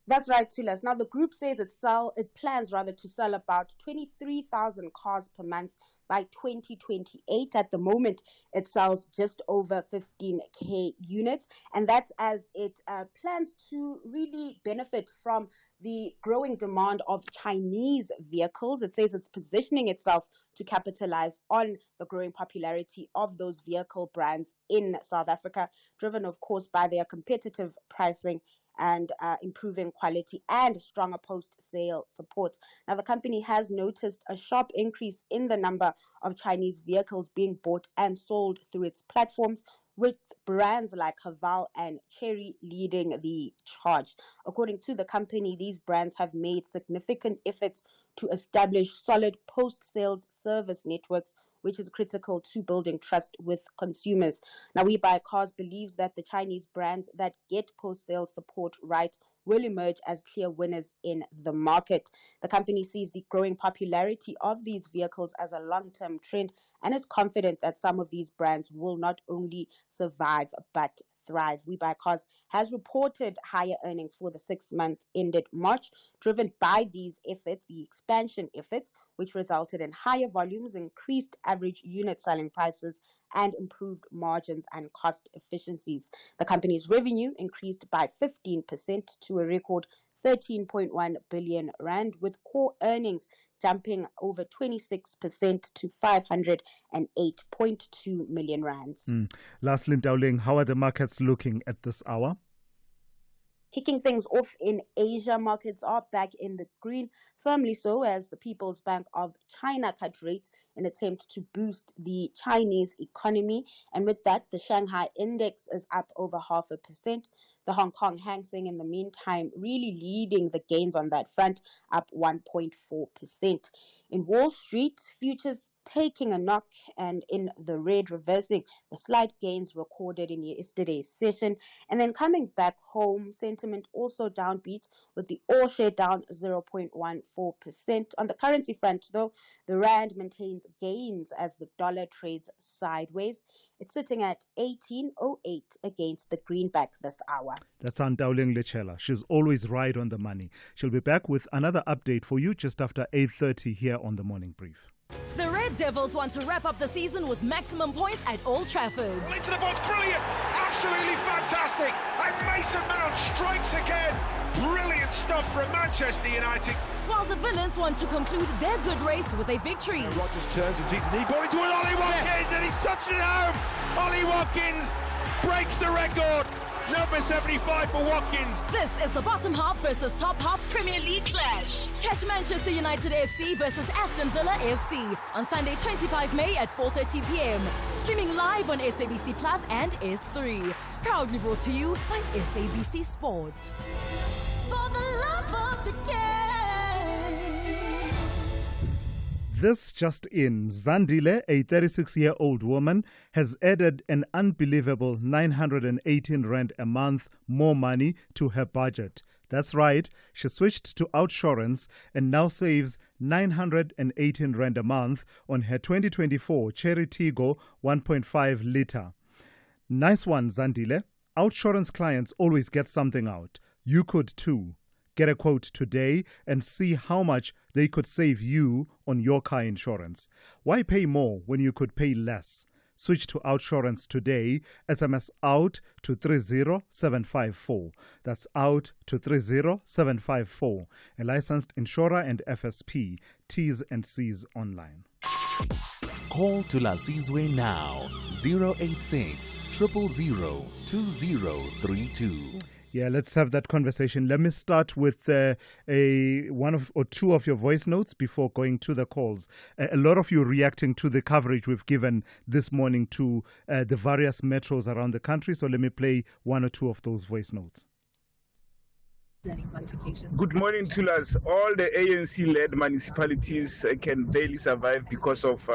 That's right, Tulas. Now, the group says it plans to sell about 23,000 cars per month by 2028. At the moment, it sells just over 15k units, and that's as it plans to really benefit from the growing demand of Chinese vehicles. It says it's positioning itself to capitalize on the growing popularity of those vehicle brands in South Africa, driven, of course, by their competitive pricing and improving quality and stronger post-sale support. Now, the company has noticed a sharp increase in the number of Chinese vehicles being bought and sold through its platforms, with brands like Haval and Cherry leading the charge. According to the company, these brands have made significant efforts to establish solid post-sales service networks, which is critical to building trust with consumers. Now, We Buy Cars believes that the Chinese brands that get post-sales support right will emerge as clear winners in the market. The company sees the growing popularity of these vehicles as a long-term trend and is confident that some of these brands will not only survive but thrive. We Buy Cars has reported higher earnings for the 6 months ended March, driven by these efforts, the expansion efforts, which resulted in higher volumes, increased average unit selling prices, and improved margins and cost efficiencies. The company's revenue increased by 15% to a record 13.1 billion rand, with core earnings jumping over 26% to 508.2 million rands. Lastly, Dowling, how are the markets looking at this hour? Kicking things off in Asia, markets are back in the green, firmly so as the People's Bank of China cut rates in attempt to boost the Chinese economy. And with that, the Shanghai index is up over 0.5%. The Hong Kong Hang Seng, in the meantime, really leading the gains on that front, up 1.4%. In Wall Street, futures taking a knock and in the red, reversing the slight gains recorded in yesterday's session. And then coming back home, sentiment also downbeat, with the all share down 0.14%. On the currency front, though, the rand maintains gains as the dollar trades sideways. It's sitting at 18.08 against the greenback this hour. That's Dowling Lechela. She's always right on the money. She'll be back with another update for you just after 8:30 here on the Morning Brief. The Red Devils want to wrap up the season with maximum points at Old Trafford. Into the box, brilliant, absolutely fantastic. And Mason Mount strikes again. Brilliant stuff from Manchester United. While the Villains want to conclude their good race with a victory. Rodgers turns and sees a knee ball into an Ollie Watkins, and he's touched it home. Ollie Watkins breaks the record. Number 75 for Watkins. This is the bottom half versus top half Premier League clash. Catch Manchester United FC versus Aston Villa FC on Sunday 25 May at 4:30 p.m. Streaming live on SABC Plus and S3. Proudly brought to you by SABC Sport. For the love of the game. This just in, Zandile, a 36-year-old woman, has added an unbelievable 918 rand a month more money to her budget. That's right, she switched to Outsurance and now saves 918 rand a month on her 2024 Cherry Tiggo 1.5 litre. Nice one, Zandile. Outsurance clients always get something out. You could too. Get a quote today and see how much they could save you on your car insurance. Why pay more when you could pay less? Switch to Outsurance today. SMS out to 30754. That's out to 30754. A licensed insurer and FSP. T's and C's online. Call Thulasizwe now. 086 000 2032. Yeah, let's have that conversation. Let me start with one or two of your voice notes before going to the calls. A lot of you reacting to the coverage we've given this morning to the various metros around the country. So let me play one or two of those voice notes. Good morning, Thulas. All the ANC-led municipalities can barely survive because of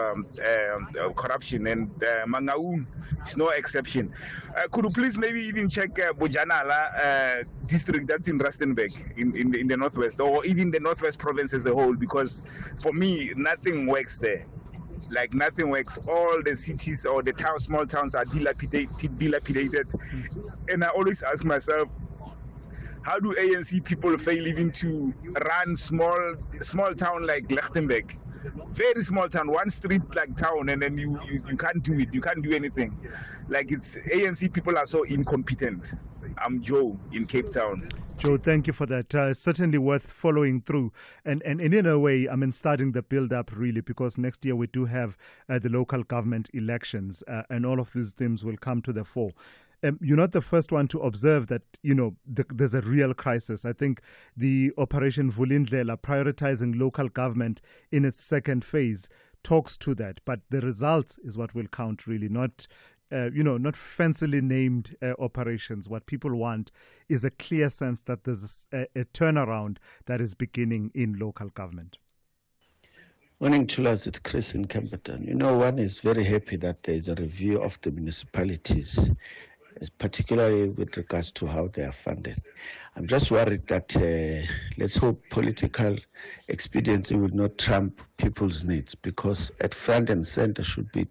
corruption, and Mangaung is no exception. Could you please maybe even check Bojanala district that's in Rustenburg in the northwest, or even the northwest province as a whole? Because for me, nothing works there. Like nothing works. All the cities or the towns, small towns are dilapidated. And I always ask myself, how do ANC people fail even to run small town like Lichtenberg? Very small town, one street like town, and then you can't do it. You can't do anything. Like it's ANC people are so incompetent. I'm Joe in Cape Town. Joe, thank you for that. Certainly worth following through. And in a way, starting the build-up really, because next year we do have the local government elections, and all of these themes will come to the fore. You're not the first one to observe that, there's a real crisis. I think the Operation Vulindlela, prioritizing local government in its second phase, talks to that. But the results is what will count, really, not not fancily named operations. What people want is a clear sense that there's a turnaround that is beginning in local government. Morning, Thulas. It's Chris in Camperton. One is very happy that there is a review of the municipalities, particularly with regards to how they are funded. I'm just worried that let's hope political expediency will not trump people's needs, because at front and center should be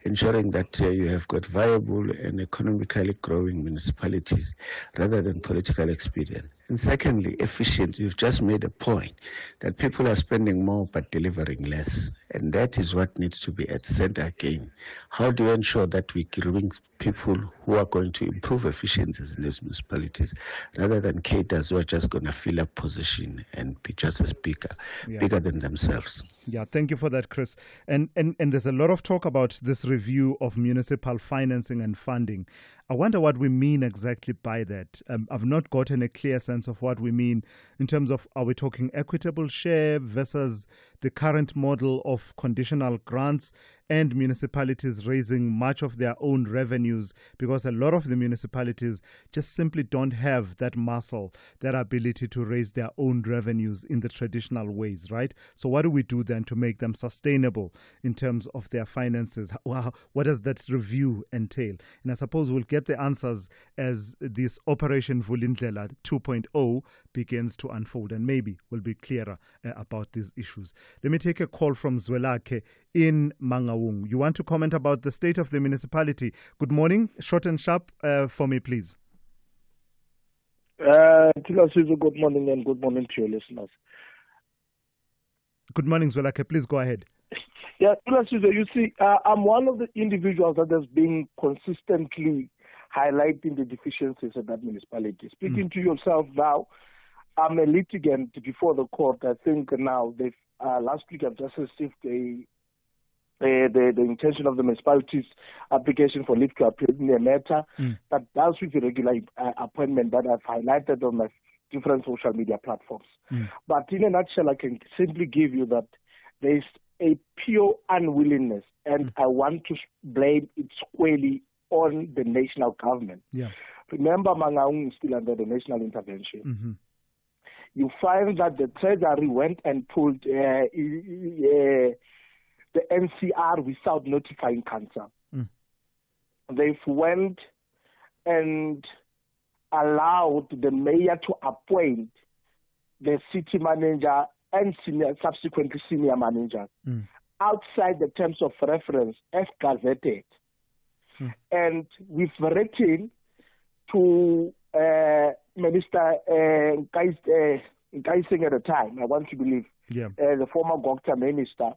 ensuring that you have got viable and economically growing municipalities rather than political expedient. And secondly, efficiency. You've just made a point that people are spending more but delivering less. And that is what needs to be at center again. How do you ensure that we bring people who are going to improve efficiencies in these municipalities rather than cadres who are just going to fill up position and be just as bigger than themselves? Yeah, thank you for that, Chris. And there's a lot of talk about this review of municipal financing and funding. I wonder what we mean exactly by that. I've not gotten a clear sense of what we mean in terms of, are we talking equitable share versus the current model of conditional grants and municipalities raising much of their own revenues, because a lot of the municipalities just simply don't have that muscle, that ability to raise their own revenues in the traditional ways, right? So what do we do then to make them sustainable in terms of their finances? What does that review entail? And I suppose we'll get the answers as this Operation Vulindlela 2.0 begins to unfold, and maybe we'll be clearer about these issues. Let me take a call from Zwelakhe in Mangaung. You want to comment about the state of the municipality? Good morning, short and sharp for me, please. Thulasizwe, good morning, and good morning to your listeners. Good morning, Zwelakhe. Please go ahead. Yeah, Thulasizwe, you see, I'm one of the individuals that has been consistently highlighting the deficiencies of that municipality. Speaking to yourself now, I'm a litigant before the court. I think now they've last week I've just received the intention of the municipality's application for leave to appear in a matter that deals with the regular appointment that I've highlighted on my different social media platforms. But in a nutshell, I can simply give you that there is a pure unwillingness, and I want to blame it squarely on the national government. Yeah. Remember, Mangaung is still under the national intervention. You find that the Treasury went and pulled the NCR without notifying council. They've went and allowed the mayor to appoint the city manager and subsequently senior manager outside the terms of reference as gazetted. And we've written to Minister Nkaising at the time, I want to believe, the former Gokta minister,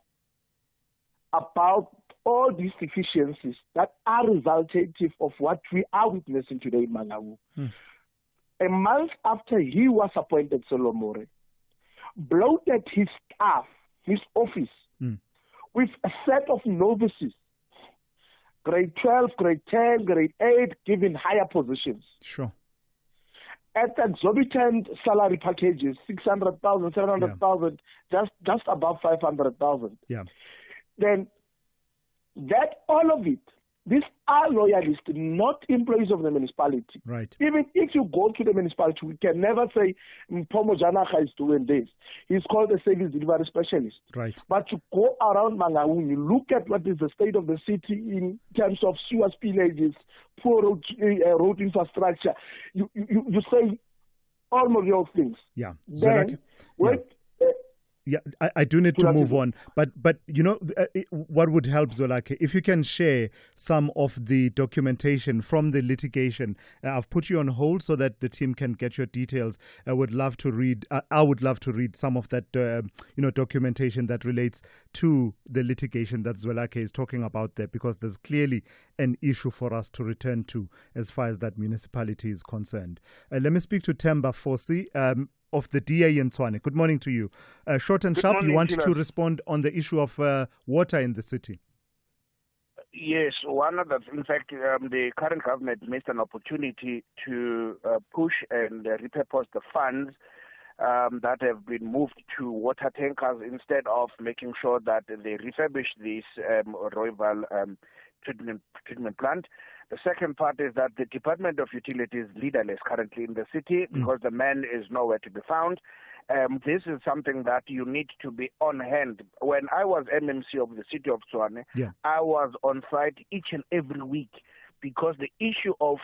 about all these deficiencies that are resultative of what we are witnessing today in Mangaung. A month after he was appointed, Solomore bloated his staff, his office, with a set of novices, grade 12, grade 10, grade 8, given higher positions. Sure. At exorbitant salary packages, 600,000, 700,000, just above 500,000. Yeah. Then that all of it, these are loyalists, not employees of the municipality. Right. Even if you go to the municipality, we can never say Mpomo Janaka is doing this. He's called a service delivery specialist. Right. But you go around Mangaung, you look at what is the state of the city in terms of sewer spillages, poor road infrastructure. You say all of those things. Yeah. Then, Yeah, I do need to move on. But what would help, Zwelakhe, if you can share some of the documentation from the litigation. I've put you on hold so that the team can get your details. I would love to read some of that documentation that relates to the litigation that Zwelakhe is talking about there, because there's clearly an issue for us to return to as far as that municipality is concerned. Let me speak to Temba Fosi of the DA in Tshwane. Good morning to you. Short and sharp, you want to respond on the issue of water in the city? Yes, one of the, in fact, the current government missed an opportunity to push and repurpose the funds that have been moved to water tankers instead of making sure that they refurbish these Royal treatment plant. The second part is that the Department of Utilities is leaderless currently in the city because the man is nowhere to be found. This is something that you need to be on hand. When I was MMC of the city of Tshwane, I was on site each and every week because the issue of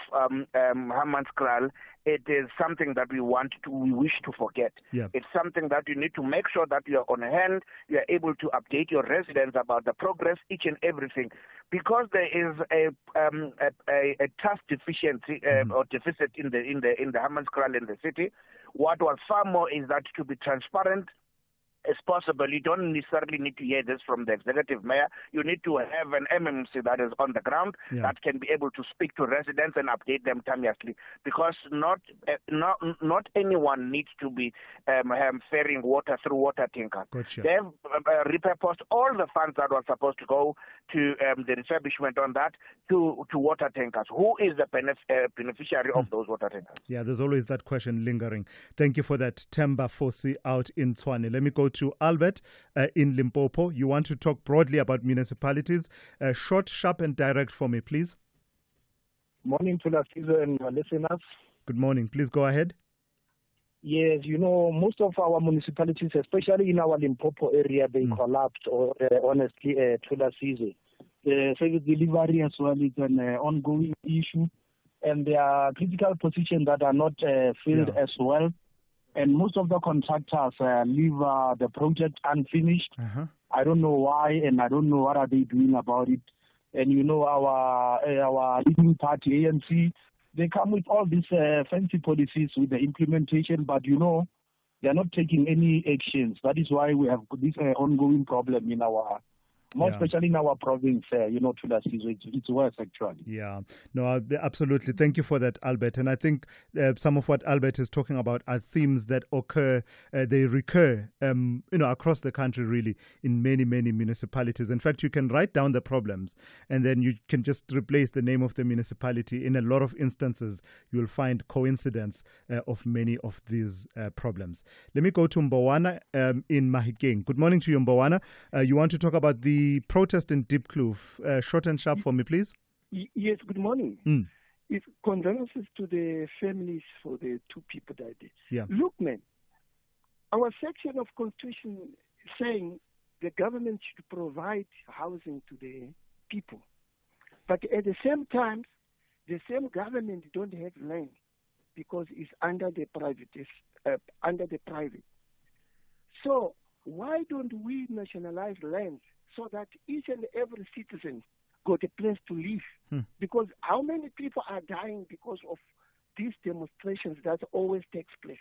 Hammanskraal, it is something that we wish to forget. It's something that you need to make sure that you are on hand, you are able to update your residents about the progress, each and everything. Because there is a trust deficiency or deficit in the Hammanskraal in the city, what was far more is that to be transparent as possible. You don't necessarily need to hear this from the executive mayor. You need to have an MMC that is on the ground that can be able to speak to residents and update them timeously. Because not anyone needs to be ferrying water through water tankers. They've repurposed all the funds that were supposed to go to the refurbishment on that to water tankers. Who is the beneficiary of those water tankers? Yeah, there's always that question lingering. Thank you for that, Temba Fosi out in Tshwane. Let me go to Albert in Limpopo. You want to talk broadly about municipalities. Short, sharp and direct for me, please. Morning to the and listeners. Good morning. Please go ahead. Yes, most of our municipalities, especially in our Limpopo area, they collapsed, or honestly, Thulasizwe. The service delivery as well is an ongoing issue, and there are critical positions that are not filled as well. And most of the contractors leave the project unfinished. I don't know why, and I don't know what are they doing about it. And our leading party, ANC, they come with all these fancy policies with the implementation, but they're not taking any actions. That is why we have this ongoing problem in our, more especially in our province, Thulasizwe. It's worse, actually. Yeah, no, absolutely. Thank you for that, Albert. And I think some of what Albert is talking about are themes that occur, they recur, across the country, really, in many, many municipalities. In fact, you can write down the problems and then you can just replace the name of the municipality. In a lot of instances, you will find coincidence of many of these problems. Let me go to Mbowana in Mangaung. Good morning to you, Mbowana. You want to talk about the protest in Diepkloof. Short and sharp for me, please. Yes, good morning. It's condolences to the families for the two people that died. Yeah. Look, man, our section of Constitution saying the government should provide housing to the people. But at the same time, the same government don't have land because it's under the private. So why don't we nationalize land so that each and every citizen got a place to live? Because how many people are dying because of these demonstrations that always takes place?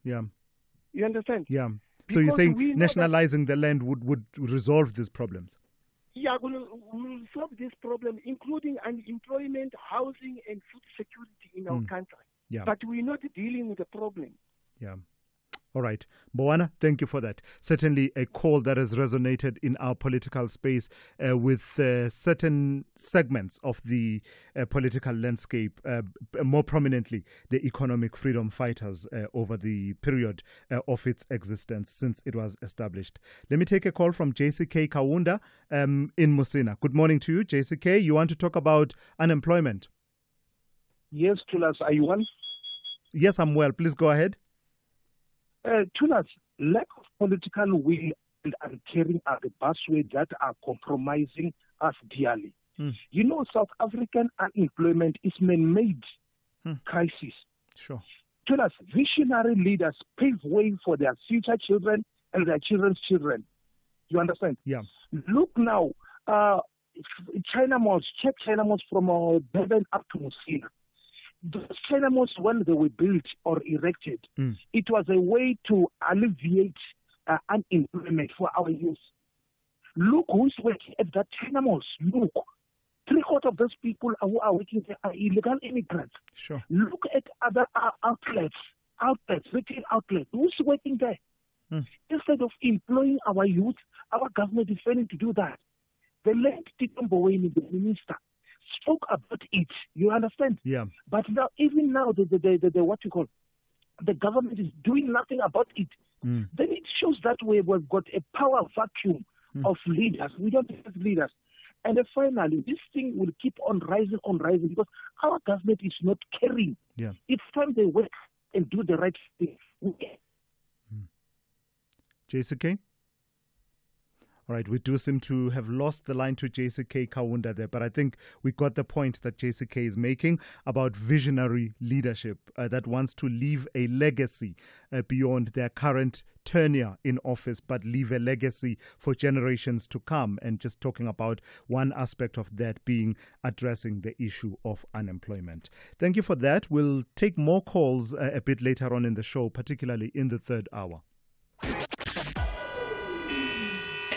Yeah. You understand? Yeah. So you're saying nationalizing the land would resolve these problems? Yeah, we'll solve this problem, including unemployment, housing, and food security in our country. Yeah. But we're not dealing with the problem. Yeah. All right. Mbowana, thank you for that. Certainly a call that has resonated in our political space with certain segments of the political landscape, more prominently the economic freedom fighters over the period of its existence since it was established. Let me take a call from JCK Kawunda in Musina. Good morning to you, JCK. You want to talk about unemployment? Yes, Thulas, are you on? Yes, I'm well. Please go ahead. Thulas, lack of political will and caring are the buzzwords that are compromising us dearly. South African unemployment is man-made crisis. Sure. Thulas, visionary leaders pave way for their future children and their children's children. You understand? Yeah. Look now, China malls, check China malls from Durban up to Musina. The China malls, when they were built or erected, it was a way to alleviate unemployment for our youth. Look who's working at that China malls. Look, 3/4 of those people who are working there are illegal immigrants. Sure. Look at other outlets, retail outlets. Who's working there? Instead of employing our youth, our government is failing to do that. The late Tito Mboweni, the minister, spoke about it. You understand? Yeah. But now, even now, the government is doing nothing about it. Then it shows that we've got a power vacuum of leaders. We don't have leaders. And then finally, this thing will keep on rising because our government is not caring. Yeah. It's time they work and do the right thing. JCK? All right, we do seem to have lost the line to JCK Kaunda there, but I think we got the point that JCK is making about visionary leadership that wants to leave a legacy beyond their current tenure in office, but leave a legacy for generations to come. And just talking about one aspect of that being addressing the issue of unemployment. Thank you for that. We'll take more calls a bit later on in the show, particularly in the third hour.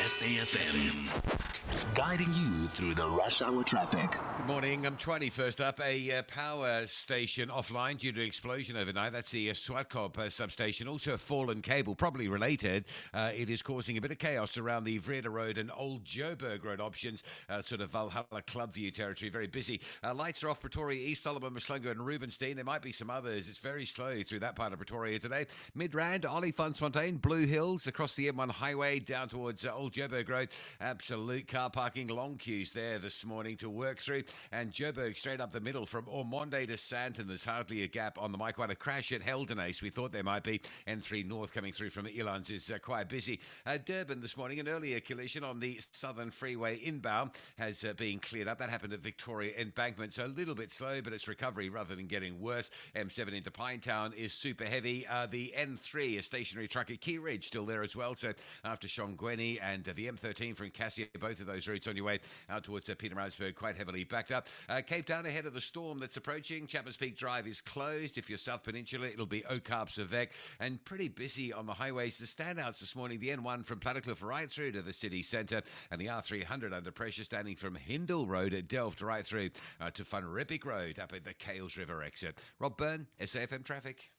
SAFM, guiding you through the rush hour traffic. Good morning, I'm Tshwane. First up, a power station offline due to an explosion overnight. That's the Swartkop substation. Also a fallen cable, probably related. It is causing a bit of chaos around the Vrede Road and Old Joburg Road options, sort of Valhalla Clubview territory. Very busy. Lights are off Pretoria, East Solomon, Mhlanga and Rubenstein. There might be some others. It's very slow through that part of Pretoria today. Midrand, Olifantsfontein, Blue Hills, across the M1 highway down towards Old Joburg Road. Absolute car parking, long queues there this morning to work through. And Joburg straight up the middle from Ormonde to Sandton. There's hardly a gap on the mic. Quite a crash at Heldenace. We thought there might be. N3 North coming through from the Elands is quite busy. Durban this morning, an earlier collision on the Southern Freeway inbound has been cleared up. That happened at Victoria Embankment. So a little bit slow, but it's recovery rather than getting worse. M7 into Pinetown is super heavy. The N3, a stationary truck at Key Ridge, still there as well. So after Shongweni and the M13 from Cassia, both of those routes on your way out towards Pietermaritzburg, quite heavily backed up. Cape Town ahead of the storm that's approaching. Chapman's Peak Drive is closed. If you're South Peninsula, it'll be Okarp-Savek, and pretty busy on the highways. The standouts this morning, the N1 from Plattekloof right through to the city centre, and the R300 under pressure standing from Hindle Road at Delft right through to Van Riebeek Road up at the Kales River exit. Rob Byrne, SAFM Traffic.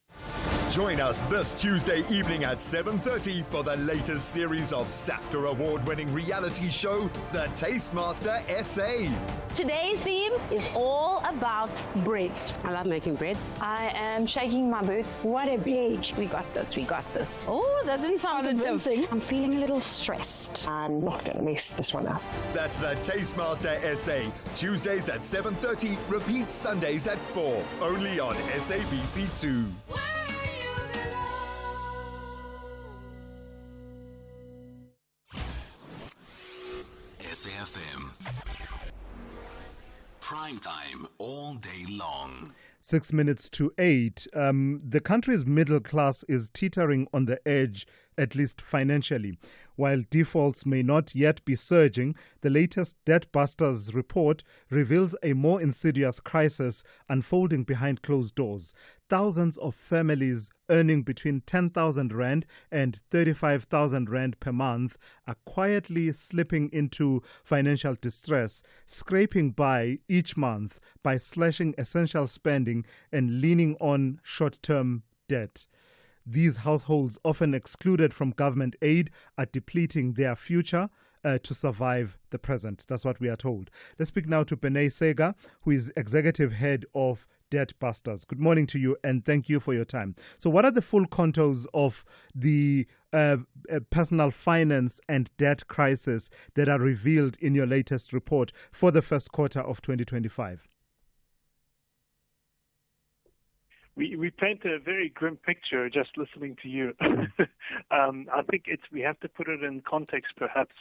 Join us this Tuesday evening at 7:30 for the latest series of SAFTA award-winning reality show, The Tastemaster SA. Today's theme is all about bread. I love making bread. I am shaking my boots. What a page. We got this, we got this. Oh, that didn't sound convincing. I'm feeling a little stressed. I'm not going to mess this one up. That's The Tastemaster SA. Tuesdays at 7:30, repeats Sundays at 4. Only on SABC2. SAFM. Prime time all day long. 6 minutes to 8. The country's middle class is teetering on the edge, at least financially. While defaults may not yet be surging, the latest Debt Busters report reveals a more insidious crisis unfolding behind closed doors. Thousands of families earning between 10,000 Rand and 35,000 Rand per month are quietly slipping into financial distress, scraping by each month by slashing essential spending and leaning on short-term debt. These households, often excluded from government aid, are depleting their future to survive the present. That's what we are told. Let's speak now to Benay Sega, who is executive head of Debt Busters. Good morning to you, and thank you for your time. So what are the full contours of the personal finance and debt crisis that are revealed in your latest report for the first quarter of 2025? We paint a very grim picture just listening to you. I think we have to put it in context, perhaps.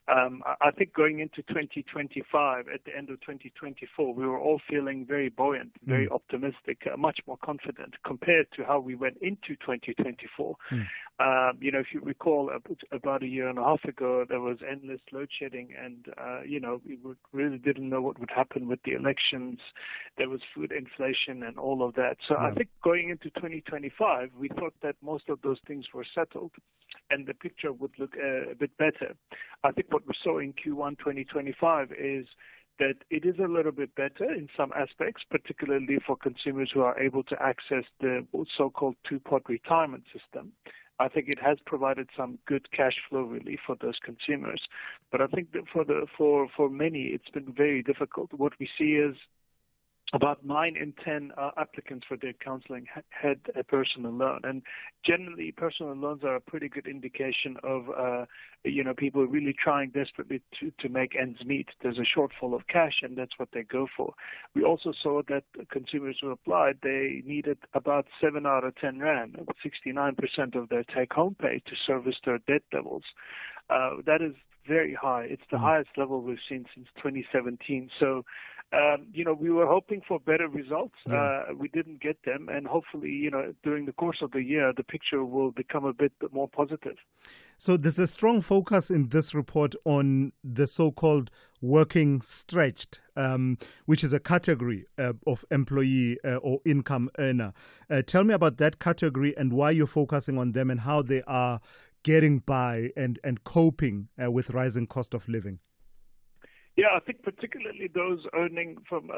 I think going into 2025, at the end of 2024, we were all feeling very buoyant, very optimistic, much more confident compared to how we went into 2024. If you recall, about a year and a half ago, there was endless load shedding, and we really didn't know what would happen with the elections. There was food inflation and all of that. So I think going into 2025, we thought that most of those things were settled and the picture would look a bit better. I think what we saw in Q1 2025 is that it is a little bit better in some aspects, particularly for consumers who are able to access the so-called two-pot retirement system. I think it has provided some good cash flow relief for those consumers. But I think that for many, it's been very difficult. What we see is about 9 in 10 applicants for debt counseling had a personal loan. And generally, personal loans are a pretty good indication of, people really trying desperately to make ends meet. There's a shortfall of cash, and that's what they go for. We also saw that consumers who applied, they needed about 7 out of 10 rand, 69% of their take-home pay to service their debt levels. That is very high. It's the highest level we've seen since 2017. So, we were hoping for better results. We didn't get them, and hopefully, during the course of the year, the picture will become a bit more positive. So there's a strong focus in this report on the so-called working stretched, which is a category of employee or income earner. Tell me about that category and why you're focusing on them and how they are getting by and coping with rising cost of living. Yeah, I think particularly those earning from,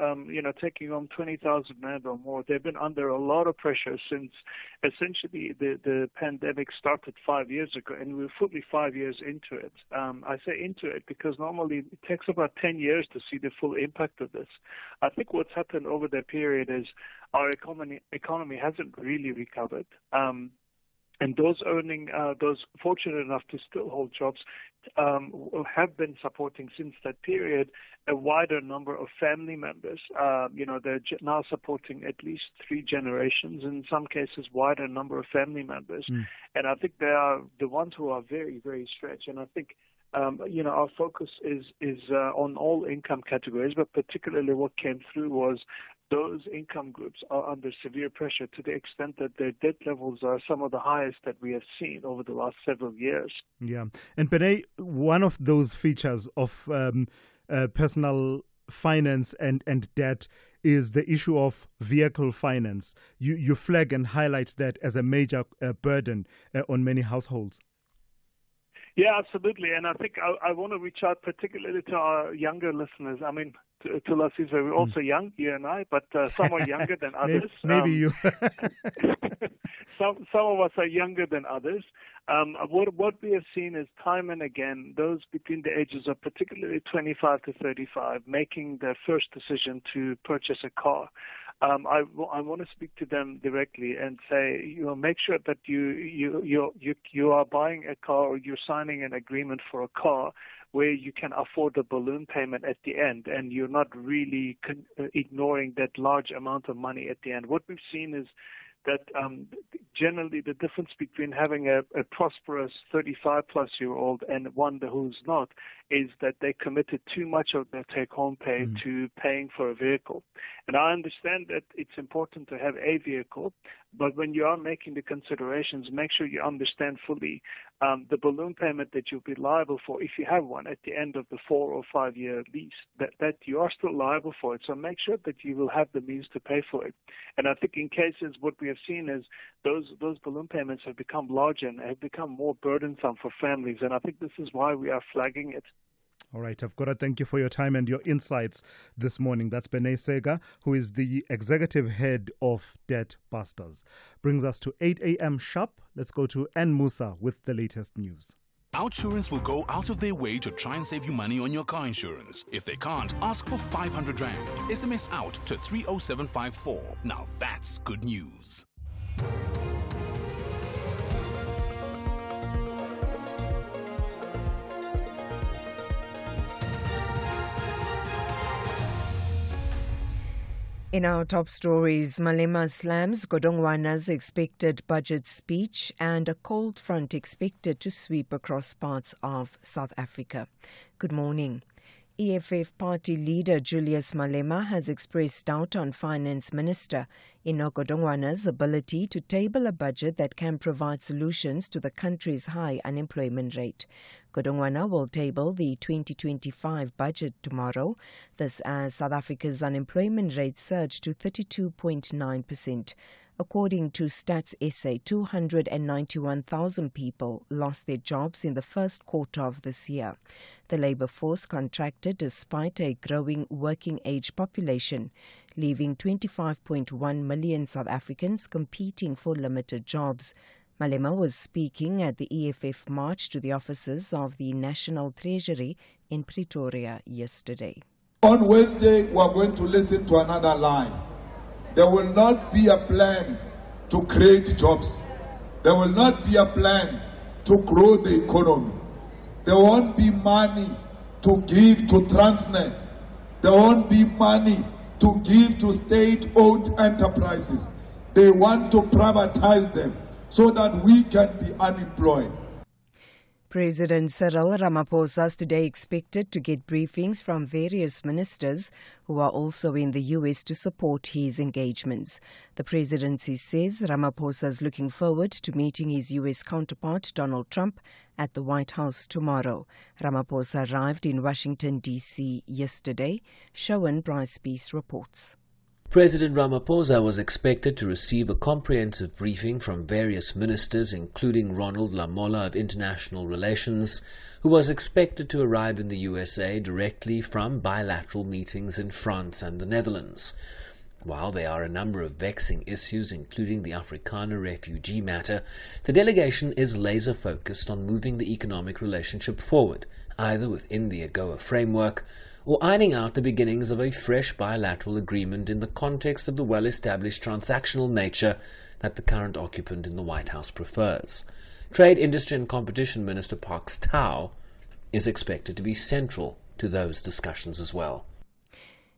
taking home 20,000 rand or more, they've been under a lot of pressure since essentially the pandemic started 5 years ago, and we're fully 5 years into it. I say into it because normally it takes about 10 years to see the full impact of this. I think what's happened over that period is our economy hasn't really recovered. And those fortunate enough to still hold jobs have been supporting since that period a wider number of family members. They're now supporting at least 3 generations, in some cases wider number of family members. And I think they are the ones who are very, very stretched. And I think our focus is on all income categories, but particularly what came through was those income groups are under severe pressure to the extent that their debt levels are some of the highest that we have seen over the last several years. Yeah. And Benay, one of those features of personal finance and debt is the issue of vehicle finance. You flag and highlight that as a major burden on many households. Yeah, absolutely. And I think I want to reach out particularly to our younger listeners. I mean, Thulasizwe, we're also young, you and I, but some are younger than others. Maybe you. Some of us are younger than others. What we have seen is time and again, those between the ages of particularly 25 to 35 making their first decision to purchase a car. I want to speak to them directly and say, make sure that you are buying a car or you're signing an agreement for a car where you can afford the balloon payment at the end, and you're not really ignoring that large amount of money at the end. What we've seen is that generally the difference between having a prosperous 35-plus-year-old and one who's not is that they committed too much of their take-home pay to paying for a vehicle. And I understand that it's important to have a vehicle, but when you are making the considerations, make sure you understand fully the balloon payment that you'll be liable for if you have one at the end of the 4 or 5 year lease, that you are still liable for it. So make sure that you will have the means to pay for it. And I think in cases what we have seen is those balloon payments have become larger and have become more burdensome for families. And I think this is why we are flagging it. All right, I've got to thank you for your time and your insights this morning. That's Benay Sega, who is the executive head of Debt Busters. Brings us to 8 a.m. sharp. Let's go to N. Musa with the latest news. Outsurance will go out of their way to try and save you money on your car insurance. If they can't, ask for 500 rand. SMS out to 30754. Now that's good news. In our top stories, Malema slams Godongwana's expected budget speech and a cold front expected to sweep across parts of South Africa. Good morning. EFF party leader Julius Malema has expressed doubt on Finance Minister Enoch Godongwana's ability to table a budget that can provide solutions to the country's high unemployment rate. Godongwana will table the 2025 budget tomorrow, this as South Africa's unemployment rate surged to 32.9%. According to Stats SA, 291,000 people lost their jobs in the first quarter of this year. The labour force contracted despite a growing working-age population, leaving 25.1 million South Africans competing for limited jobs. Malema was speaking at the EFF march to the offices of the National Treasury in Pretoria yesterday. On Wednesday, we are going to listen to another line. There will not be a plan to create jobs. There will not be a plan to grow the economy. There won't be money to give to Transnet. There won't be money to give to state-owned enterprises. They want to privatize them so that we can be unemployed. President Cyril Ramaphosa is today expected to get briefings from various ministers who are also in the US to support his engagements. The presidency says Ramaphosa is looking forward to meeting his US counterpart Donald Trump at the White House tomorrow. Ramaphosa arrived in Washington, D.C. yesterday. Shawan Bryce Peace reports. President Ramaphosa was expected to receive a comprehensive briefing from various ministers, including Ronald Lamola of International Relations, who was expected to arrive in the USA directly from bilateral meetings in France and the Netherlands. While there are a number of vexing issues, including the Afrikaner refugee matter, the delegation is laser-focused on moving the economic relationship forward, either within the AGOA framework or ironing out the beginnings of a fresh bilateral agreement in the context of the well-established transactional nature that the current occupant in the White House prefers. Trade, Industry and Competition Minister Parks Tau is expected to be central to those discussions as well.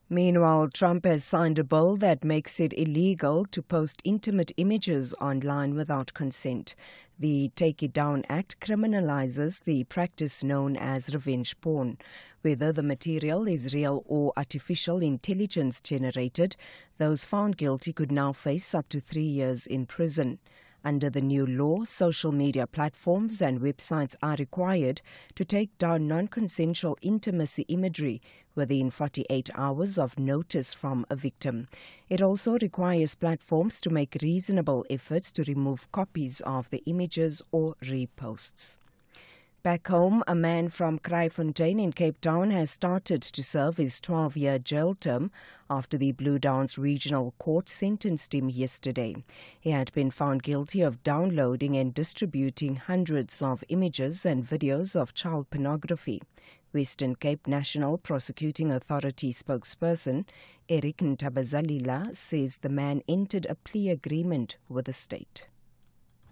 Meanwhile, Trump has signed a bill that makes it illegal to post intimate images online without consent. The Take It Down Act criminalizes the practice known as revenge porn. Whether the material is real or artificial intelligence generated, those found guilty could now face up to 3 years in prison. Under the new law, social media platforms and websites are required to take down non-consensual intimacy imagery within 48 hours of notice from a victim. It also requires platforms to make reasonable efforts to remove copies of the images or reposts. Back home, a man from Kraaifontein in Cape Town has started to serve his 12-year jail term after the Blue Downs Regional Court sentenced him yesterday. He had been found guilty of downloading and distributing hundreds of images and videos of child pornography. Western Cape National Prosecuting Authority spokesperson Eric Ntabazalila says the man entered a plea agreement with the state.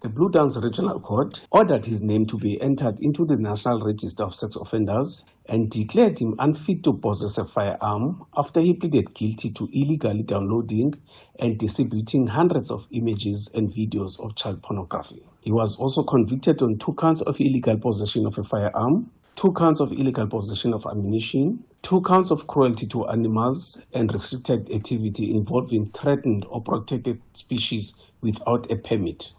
The Blue Downs Regional Court ordered his name to be entered into the National Register of Sex Offenders and declared him unfit to possess a firearm after he pleaded guilty to illegally downloading and distributing hundreds of images and videos of child pornography. He was also convicted on 2 counts of illegal possession of a firearm, 2 counts of illegal possession of ammunition, 2 counts of cruelty to animals, and restricted activity involving threatened or protected species without a permit.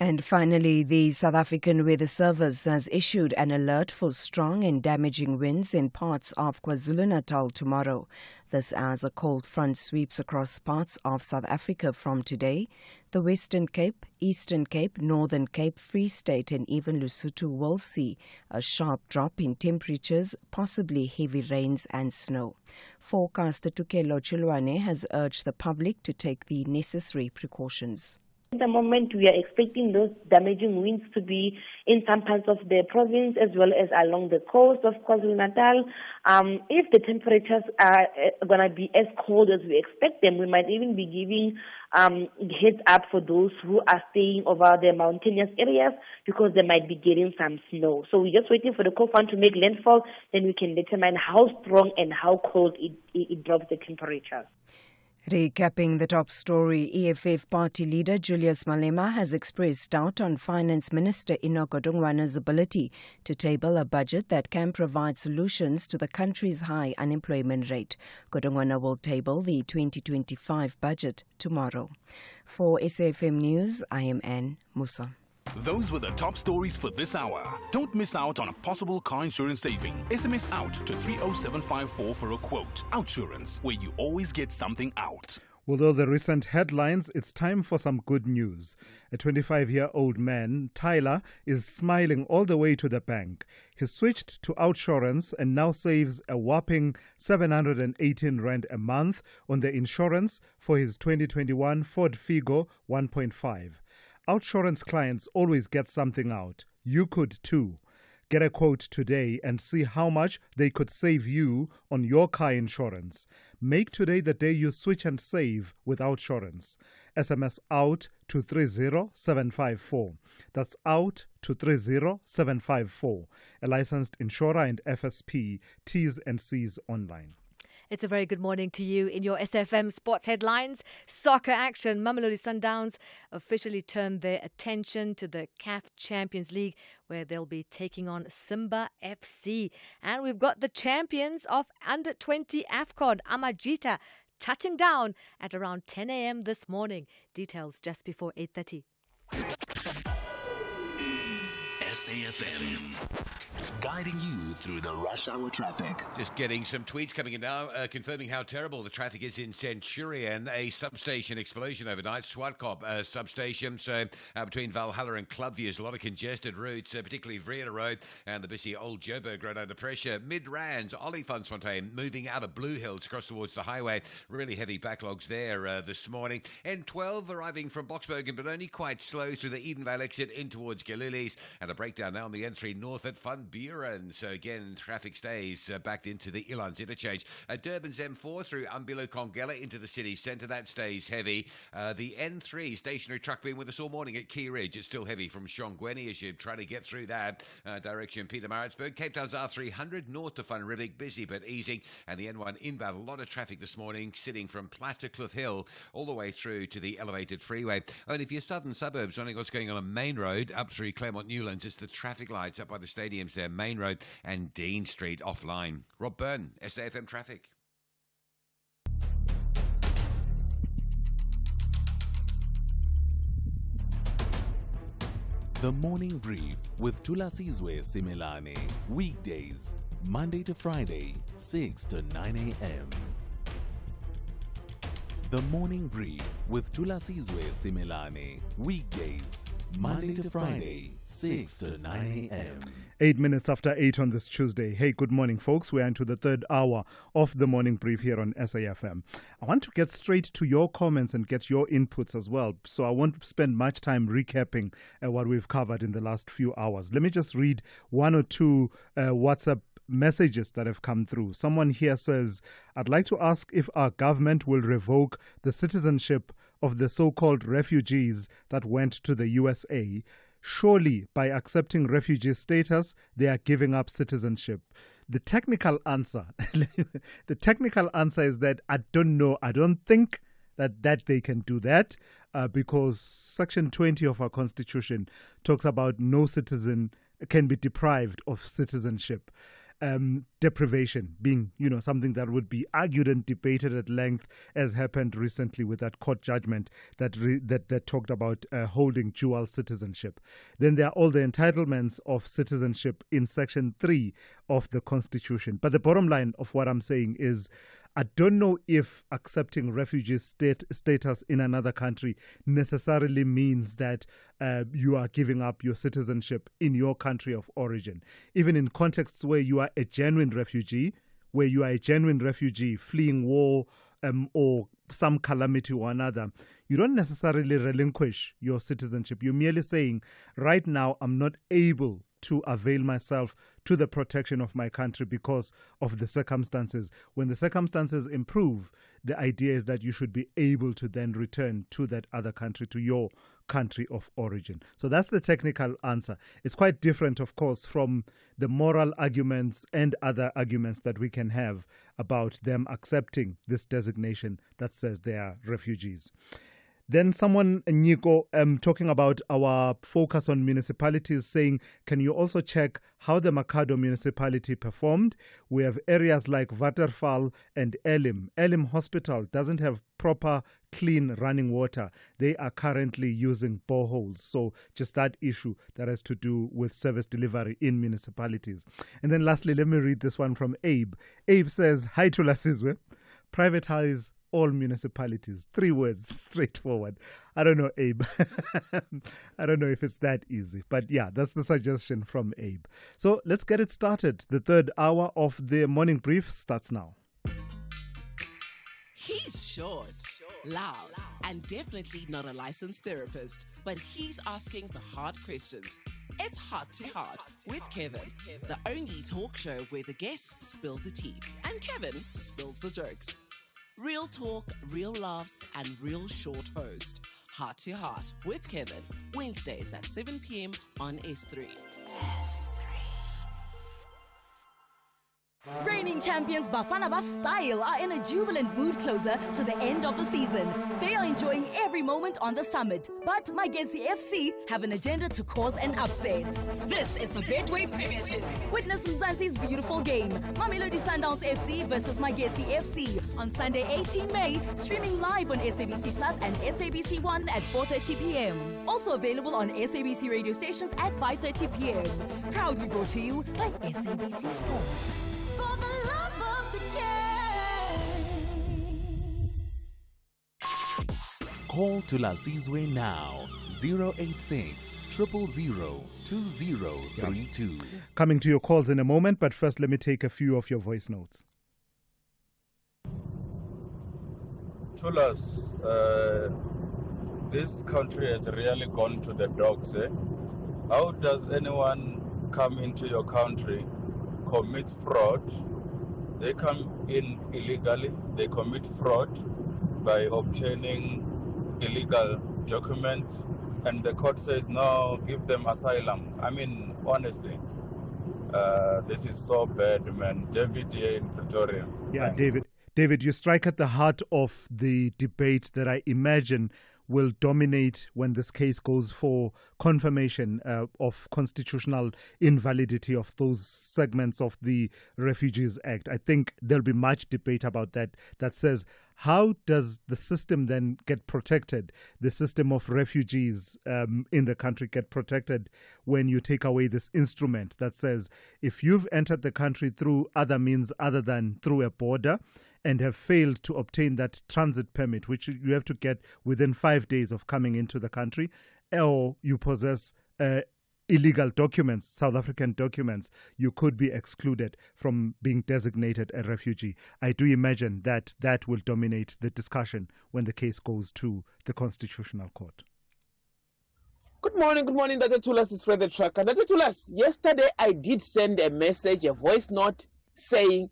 And finally, the South African Weather Service has issued an alert for strong and damaging winds in parts of KwaZulu-Natal tomorrow. This as a cold front sweeps across parts of South Africa from today. The Western Cape, Eastern Cape, Northern Cape, Free State and even Lesotho will see a sharp drop in temperatures, possibly heavy rains and snow. Forecaster Tukelo Tshwane has urged the public to take the necessary precautions. At the moment, we are expecting those damaging winds to be in some parts of the province as well as along the coast of KwaZulu-Natal. If the temperatures are going to be as cold as we expect them, we might even be giving heads up for those who are staying over the mountainous areas because they might be getting some snow. So we're just waiting for the cold front to make landfall, then we can determine how strong and how cold it drops the temperatures. Recapping the top story, EFF party leader Julius Malema has expressed doubt on Finance Minister Enoch Godongwana's ability to table a budget that can provide solutions to the country's high unemployment rate. Godongwana will table the 2025 budget tomorrow. For SAFM News, I am Anne Musa. Those were the top stories for this hour. Don't miss out on a possible car insurance saving. SMS out to 30754 for a quote. Outsurance, where you always get something out. With all the recent headlines, it's time for some good news. A 25-year-old man, Tyler, is smiling all the way to the bank. He switched to Outsurance and now saves a whopping 718 Rand a month on the insurance for his 2021 Ford Figo 1.5. Outsurance clients always get something out. You could too. Get a quote today and see how much they could save you on your car insurance. Make today the day you switch and save with Outsurance. SMS out to 30754. That's out to 30754. A licensed insurer and FSP. T's and C's online. It's a very good morning to you. In your SFM sports headlines, soccer action. Mamelodi Sundowns officially turned their attention to the CAF Champions League, where they'll be taking on Simba FC. And we've got the champions of Under-20 AFCON, Amajita, touching down at around 10 a.m. this morning. Details just before 8:30. SAFM, guiding you through the rush hour traffic. Just getting some tweets coming in now, confirming how terrible the traffic is in Centurion. A substation explosion overnight, Swartkop substation. So between Valhalla and Clubview, there's a lot of congested routes, particularly Vrede Road and the busy Old Joburg Road under pressure. Mid-Rands, Olifantsfontein, moving out of Blue Hills across towards the highway. Really heavy backlogs there this morning. N12 arriving from Boksbergen, but only quite slow through the Edenvale exit in towards Galilees. And a breakdown now on the N3 north at Van Buren. So again, traffic stays backed into the Ilans interchange. Durban's M4 through Umbilo Kongela into the city centre. That stays heavy. The N3 stationary truck being with us all morning at Key Ridge. It's still heavy from Shongweni as you try to get through that direction. Pietermaritzburg. Cape Town's R300 north to Van Riebeek, busy but easing. And the N1 inbound. A lot of traffic this morning, sitting from Platte to Cliff Hill all the way through to the elevated freeway. And if you're southern suburbs, wondering what's going on Main Road up through Claremont Newlands, it's the traffic lights up by the stadiums there, Main Road and Dean Street offline. Rob Byrne, SAFM Traffic. The Morning Brief with Thulasizwe Simelane. Weekdays, Monday to Friday, 6 to 9 a.m. The Morning Brief with Thulasizwe Simelane. Weekdays, Monday to Friday, 6 to 9 a.m. 8 minutes after 8 on this Tuesday. Hey, good morning, folks. We're into the third hour of the morning brief here on SAFM. I want to get straight to your comments and get your inputs as well. So I won't spend much time recapping what we've covered in the last few hours. Let me just read one or two WhatsApp messages that have come through. Someone here says, I'd like to ask if our government will revoke the citizenship of the so-called refugees that went to the USA. Surely, by accepting refugee status, they are giving up citizenship. The technical answer, is that I don't know. I don't think that they can do that because Section 20 of our Constitution talks about no citizen can be deprived of citizenship. Deprivation being, something that would be argued and debated at length, as happened recently with that court judgment that talked about holding dual citizenship. Then there are all the entitlements of citizenship in Section 3 of the Constitution. But the bottom line of what I'm saying is, I don't know if accepting refugee status in another country necessarily means that you are giving up your citizenship in your country of origin. Even in contexts where you are a genuine refugee, fleeing war or some calamity or another, you don't necessarily relinquish your citizenship. You're merely saying, right now, I'm not able to avail myself to the protection of my country because of the circumstances. When the circumstances improve, the idea is that you should be able to then return to that other country, to your country of origin. So that's the technical answer. It's quite different, of course, from the moral arguments and other arguments that we can have about them accepting this designation that says they are refugees. Then someone, Nico, talking about our focus on municipalities, saying, can you also check how the Makhado municipality performed? We have areas like Waterval and Elim. Elim Hospital doesn't have proper, clean running water. They are currently using boreholes. So just that issue that has to do with service delivery in municipalities. And then lastly, let me read this one from Abe. Abe says, hi to Lasizwe. Privatize all municipalities. 3 words, straightforward. I don't know, Abe. I don't know if it's that easy. But yeah, that's the suggestion from Abe. So let's get it started. The third hour of the morning brief starts now. He's short, loud, and definitely not a licensed therapist, but he's asking the hard questions. It's Heart to Heart with Kevin, the only talk show where the guests spill the tea and Kevin spills the jokes. Real talk, real laughs, and real short host. Heart to Heart with Kevin, Wednesdays at 7 p.m. on S3. Reigning champions Bafana Style are in a jubilant mood closer to the end of the season. They are enjoying every moment on the summit, but Magesi FC have an agenda to cause an upset. This is the Betway Premiership. Witness Mzansi's beautiful game, Mamelodi Sundowns FC versus Magesi FC on Sunday 18 May, streaming live on SABC Plus and SABC 1 at 4:30 p.m. Also available on SABC radio stations at 5:30 p.m. Proudly brought to you by SABC Sport. For the love of the game. Call Thulasizwe now. 086 000 2032. Coming to your calls in a moment, but first let me take a few of your voice notes. Thulas, this country has really gone to the dogs. How does anyone come into your country, commit fraud? They come in illegally, they commit fraud by obtaining illegal documents, and the court says, no, give them asylum. I mean, honestly, this is so bad, man. David here in Pretoria. Yeah, Thanks. David, you strike at the heart of the debate that I imagine will dominate when this case goes for confirmation of constitutional invalidity of those segments of the Refugees Act. I think there'll be much debate about that says, how does the system then get protected? The system of refugees in the country get protected when you take away this instrument that says, if you've entered the country through other means other than through a border, and have failed to obtain that transit permit, which you have to get within 5 days of coming into the country, or you possess illegal documents, South African documents, you could be excluded from being designated a refugee. I do imagine that that will dominate the discussion when the case goes to the Constitutional Court. Good morning, Dr. Thulas is Fred the Trucker. Dr. Thulas, yesterday I did send a message, a voice note, saying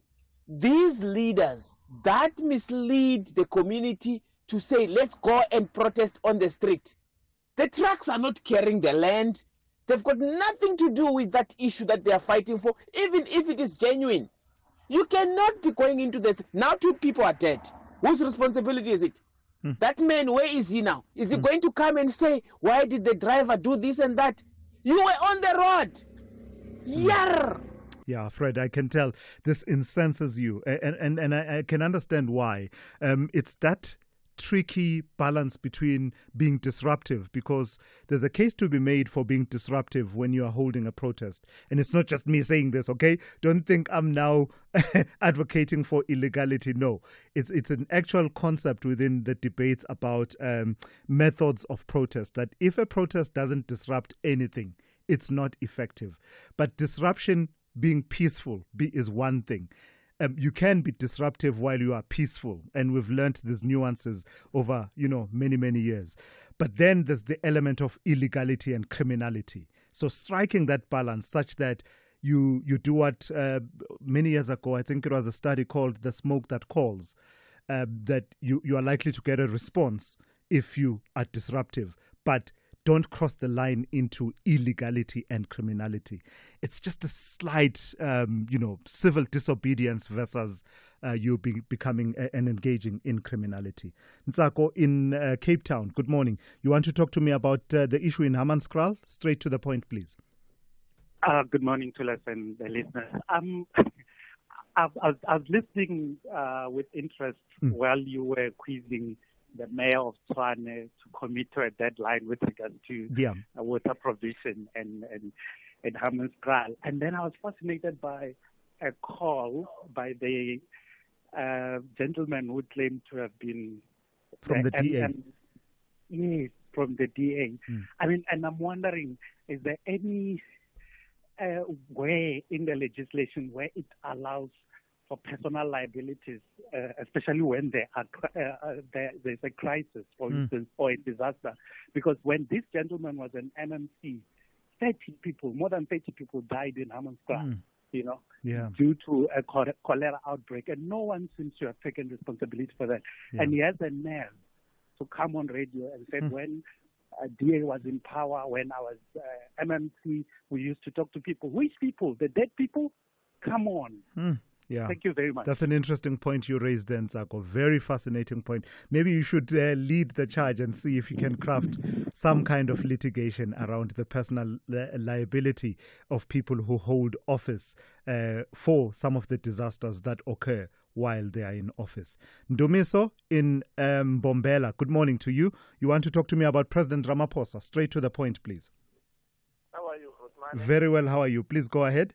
these leaders that mislead the community to say, let's go and protest on the street. The trucks are not carrying the land. They've got nothing to do with that issue that they are fighting for, even if it is genuine. You cannot be going into this. Now 2 people are dead. Whose responsibility is it? That man, where is he now? Is he going to come and say, why did the driver do this and that? You were on the road. Yarr! Yeah, Fred, I can tell this incenses you, and I can understand why. It's that tricky balance between being disruptive, because there's a case to be made for being disruptive when you are holding a protest. And it's not just me saying this, okay? Don't think I'm now advocating for illegality. No, it's an actual concept within the debates about methods of protest, that if a protest doesn't disrupt anything, it's not effective. But disruption being peaceful is one thing. You can be disruptive while you are peaceful, and we've learned these nuances over, many, many years. But then there's the element of illegality and criminality. So striking that balance such that you do what many years ago, I think it was a study called The Smoke That Calls, that you are likely to get a response if you are disruptive, but don't cross the line into illegality and criminality. It's just a slight, civil disobedience versus you becoming and engaging in criminality. Ntsako in Cape Town, good morning. You want to talk to me about the issue in Hammanskraal? Straight to the point, please. Good morning, Thulas and the listeners. I was listening with interest while you were quizzing the mayor of Tshwane to commit to a deadline with regard to water provision and Hammanskraal. And then I was fascinated by a call by the gentleman who claimed to have been from the DA. Yes, from the DA. I mean, and I'm wondering, is there any way in the legislation where it allows for personal liabilities, especially when there's a crisis, for instance, or a disaster? Because when this gentleman was an MMC, more than 30 people died in Hammanskraal, Yeah. due to a cholera outbreak, and no one seems to have taken responsibility for that. Yeah. And he has a nerve to come on radio and said when DA was in power, when I was MMC, we used to talk to people. Which people? The dead people? Come on. Yeah. Thank you very much. That's an interesting point you raised there, Ntsako. Very fascinating point. Maybe you should lead the charge and see if you can craft some kind of litigation around the personal liability of people who hold office for some of the disasters that occur while they are in office. Ndumiso in Mbombela, good morning to you. You want to talk to me about President Ramaphosa. Straight to the point, please. How are you, Khotmane? Very well. How are you? Please go ahead.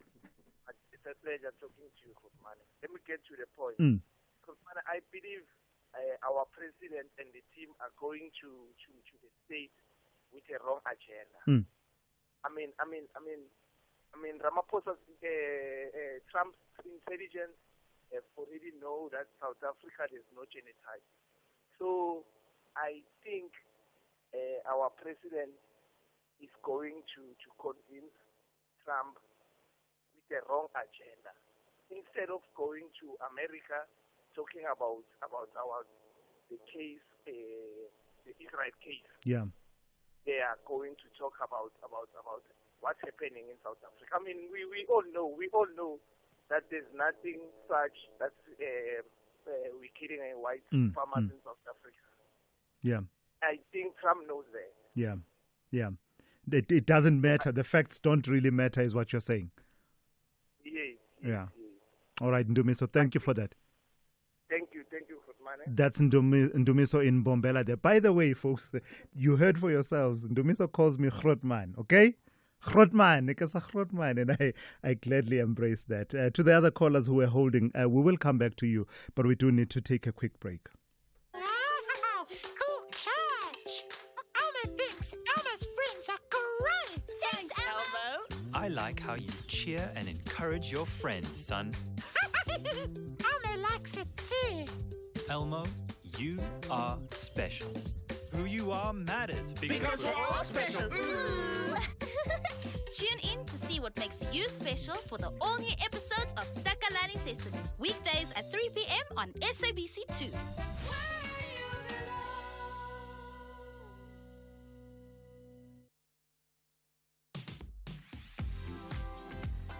It's a pleasure talking to you, Khotmane. Let me get to the point. Khotmane, I believe our president and the team are going to the state with a wrong agenda. I mean, Ramaphosa's Trump's intelligence have already know that South Africa is not genocide. So I think our president is going to convince Trump with the wrong agenda. Instead of going to America talking about the case, the Israel case. Yeah. They are going to talk about what's happening in South Africa. I mean, we all know that there's nothing such that we're killing white farmers in South Africa. Yeah. I think Trump knows that. Yeah. Yeah. It doesn't matter. The facts don't really matter, is what you're saying. Yes. Yeah. All right, Ndumiso, thank you for that. Thank you, Khotmane. That's Ndumiso in Mbombela there. By the way, folks, you heard for yourselves, Ndumiso calls me Grootman, okay? Grootman, and I gladly embrace that. To the other callers who are holding, we will come back to you, but we do need to take a quick break. Wow, cool catch! Elmo thinks Elmo's friends are great! Thanks, Elmo! I like how you cheer and encourage your friends, son. Elmo likes it too. Elmo, you are special. Who you are matters Because we're all special. Tune in to see what makes you special for the all-new episodes of Takalani Sesame, weekdays at 3 p.m. on SABC2.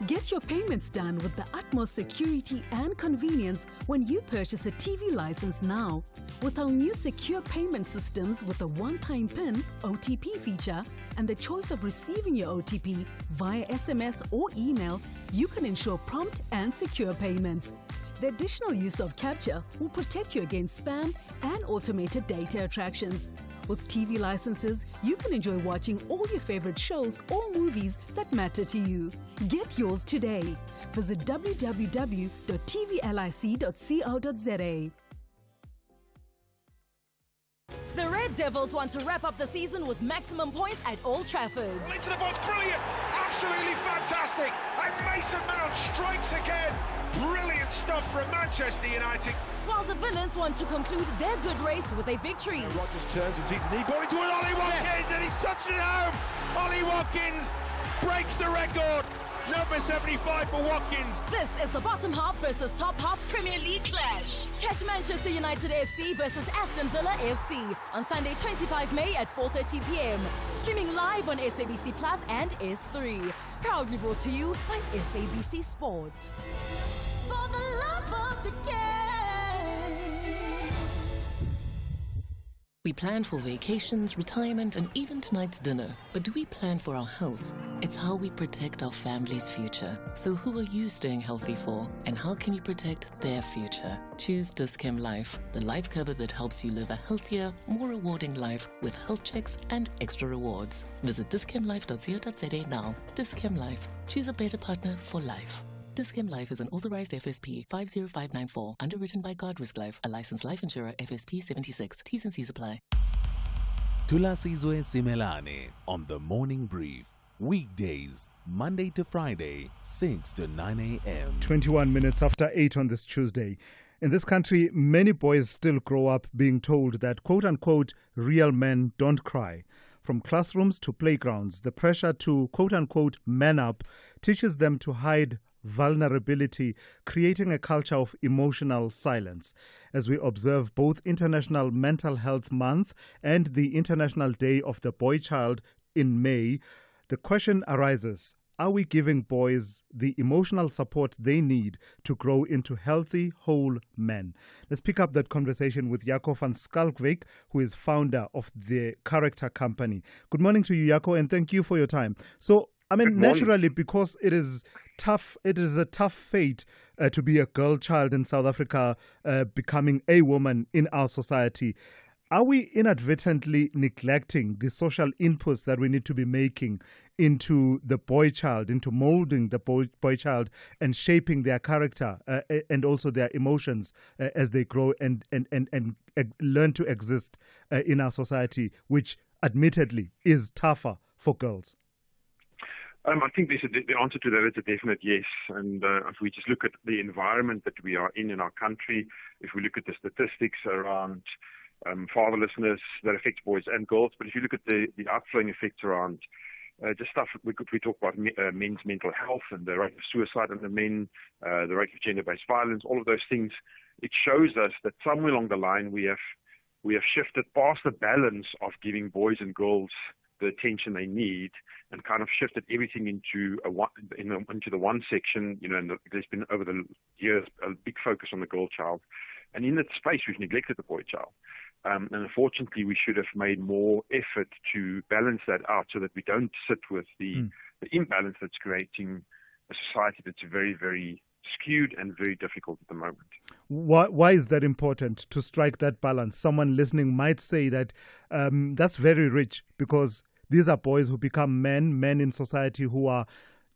Get your payments done with the utmost security and convenience when you purchase a TV license now. With our new secure payment systems with a one-time PIN, OTP feature, and the choice of receiving your OTP via SMS or email, you can ensure prompt and secure payments. The additional use of capture will protect you against spam and automated data attractions. With TV licenses, you can enjoy watching all your favorite shows or movies that matter to you. Get yours today. Visit www.tvlic.co.za. The Red Devils want to wrap up the season with maximum points at Old Trafford. Into the box, brilliant, absolutely fantastic. And Mason Mount strikes again. Brilliant stuff from Manchester United. While the Villains want to conclude their good race with a victory. Rodgers turns and sees a knee ball into Ollie Watkins, and he's touched it home. Ollie Watkins breaks the record. Number 75 for Watkins. This is the bottom half versus top half Premier League clash. Catch Manchester United FC versus Aston Villa FC on Sunday 25 May at 4:30 p.m. Streaming live on SABC Plus and S3. Proudly brought to you by SABC Sport. For the love of the game. We plan for vacations, retirement, and even tonight's dinner. But do we plan for our health? It's how we protect our family's future. So who are you staying healthy for? And how can you protect their future? Choose Dis-Chem Life, the life cover that helps you live a healthier, more rewarding life with health checks and extra rewards. Visit dischemlife.co.za now. Dis-Chem Life. Choose a better partner for life. Dis-Chem Life is an authorized FSP 50594, underwritten by Guard Risk Life, a licensed life insurer FSP 76. T's and C's apply. Thulasizwe Simelane on the Morning Brief. Weekdays, Monday to Friday, 6 to 9 a.m. 21 minutes after 8 on this Tuesday. In this country, many boys still grow up being told that, quote-unquote, real men don't cry. From classrooms to playgrounds, the pressure to quote-unquote man up teaches them to hide vulnerability, creating a culture of emotional silence. As we observe both International Mental Health Month and the International Day of the Boy Child in May, the question arises, are we giving boys the emotional support they need to grow into healthy, whole men? Let's pick up that conversation with Jaco van Schalkwyk, who is founder of the Character Company. Good morning to you, Jaco, and thank you for your time. So, I mean, naturally, because it is a tough fate to be a girl child in South Africa, becoming a woman in our society. Are we inadvertently neglecting the social inputs that we need to be making into the boy child, into molding the boy child and shaping their character and also their emotions as they grow and learn to exist in our society, which admittedly is tougher for girls? I think the answer to that is a definite yes. And if we just look at the environment that we are in our country, if we look at the statistics around fatherlessness that affects boys and girls, but if you look at the outflowing effects around just stuff, we talk about men's mental health and the rate of suicide under men, the rate of gender-based violence, all of those things, it shows us that somewhere along the line we have shifted past the balance of giving boys and girls the attention they need and kind of shifted everything into the one section, and there's been over the years a big focus on the girl child. And in that space, we've neglected the boy child. And unfortunately, we should have made more effort to balance that out so that we don't sit with the imbalance that's creating a society that's very, very skewed and very difficult at the moment. Why is that important to strike that balance? Someone listening might say that that's very rich because these are boys who become men in society who are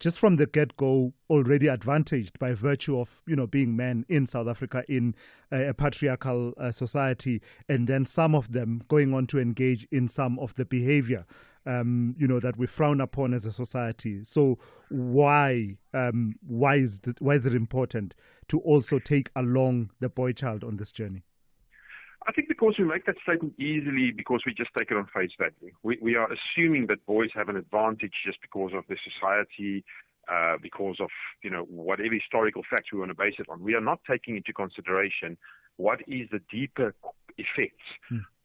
just from the get-go already advantaged by virtue of, being men in South Africa in a patriarchal society, and then some of them going on to engage in some of the behavior, that we frown upon as a society. So why is it important to also take along the boy child on this journey? I think because we make that statement easily because we just take it on face value. We are assuming that boys have an advantage just because of the society, because of, whatever historical facts we want to base it on. We are not taking into consideration what is the deeper effects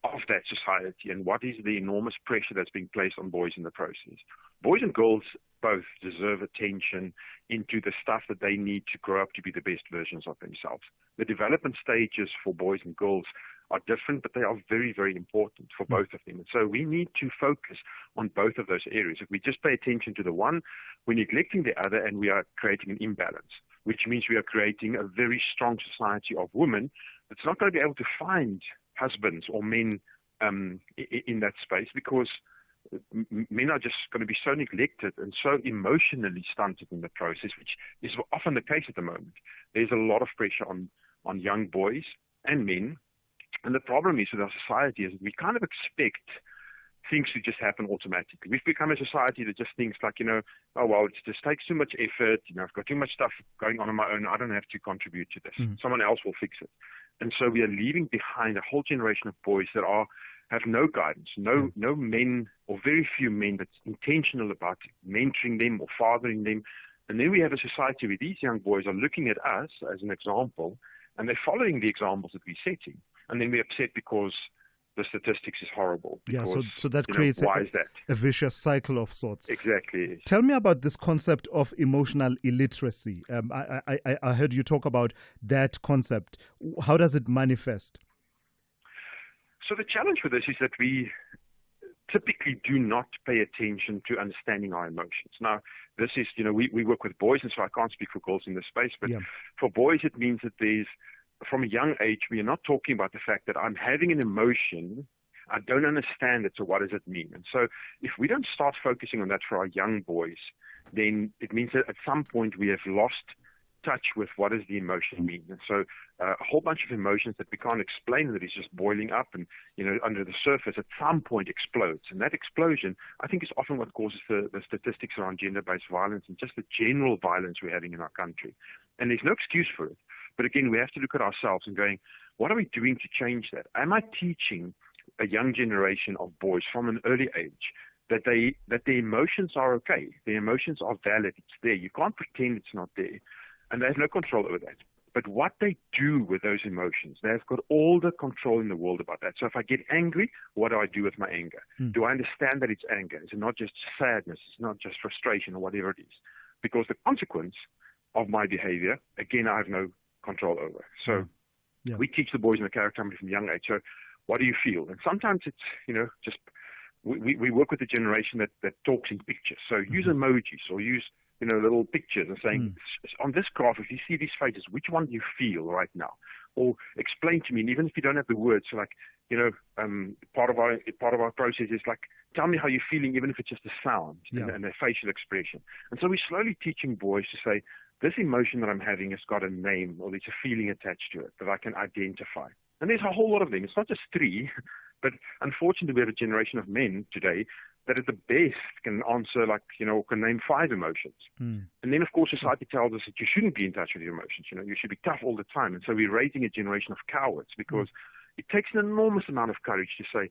of that society and what is the enormous pressure that's being placed on boys in the process. Boys and girls both deserve attention into the stuff that they need to grow up to be the best versions of themselves. The development stages for boys and girls are different, but they are very, very important for both of them. And so we need to focus on both of those areas. If we just pay attention to the one, we're neglecting the other, and we are creating an imbalance, which means we are creating a very strong society of women that's not going to be able to find husbands or men in that space because men are just going to be so neglected and so emotionally stunted in the process, which is often the case at the moment. There's a lot of pressure on young boys and men. And the problem is with our society is we kind of expect things to just happen automatically. We've become a society that just thinks like, oh, well, it just takes too much effort. I've got too much stuff going on my own. I don't have to contribute to this. Someone else will fix it. And so we are leaving behind a whole generation of boys that have no guidance, no men or very few men that's intentional about mentoring them or fathering them. And then we have a society where these young boys are looking at us as an example, and they're following the examples that we're setting. And then we're upset because the statistics is horrible. Because, so that creates why is that? A vicious cycle of sorts. Exactly. Tell me about this concept of emotional illiteracy. I heard you talk about that concept. How does it manifest? So the challenge with this is that we typically do not pay attention to understanding our emotions. Now, this is, we work with boys, and so I can't speak for girls in this space, but for boys it means that from a young age, we are not talking about the fact that I'm having an emotion, I don't understand it, so what does it mean? And so if we don't start focusing on that for our young boys, then it means that at some point we have lost touch with what does the emotion mean. And so a whole bunch of emotions that we can't explain, that is just boiling up and, under the surface at some point explodes. And that explosion, I think, is often what causes the statistics around gender-based violence and just the general violence we're having in our country. And there's no excuse for it. But again, we have to look at ourselves and going, what are we doing to change that? Am I teaching a young generation of boys from an early age that the emotions are okay. The emotions are valid. It's there. You can't pretend it's not there. And they have no control over that. But what they do with those emotions, they've got all the control in the world about that. So if I get angry, what do I do with my anger? Do I understand that it's anger? It's not just sadness. It's not just frustration or whatever it is. Because the consequence of my behavior, again, I have no control over. So we teach the boys in the character from a young age. So what do you feel? And sometimes it's, just we work with a generation that talks in pictures. So use emojis or use little pictures and saying, on this graph, if you see these faces, which one do you feel right now? Or explain to me, and even if you don't have the words, so like, part of our process is like, tell me how you're feeling, even if it's just a sound and a facial expression. And so we're slowly teaching boys to say, this emotion that I'm having has got a name, or there's a feeling attached to it that I can identify. And there's a whole lot of them. It's not just 3, but unfortunately we have a generation of men today that at the best can answer can name 5 emotions. And then, of course, society tells us that you shouldn't be in touch with your emotions. You should be tough all the time. And so we're raising a generation of cowards because it takes an enormous amount of courage to say,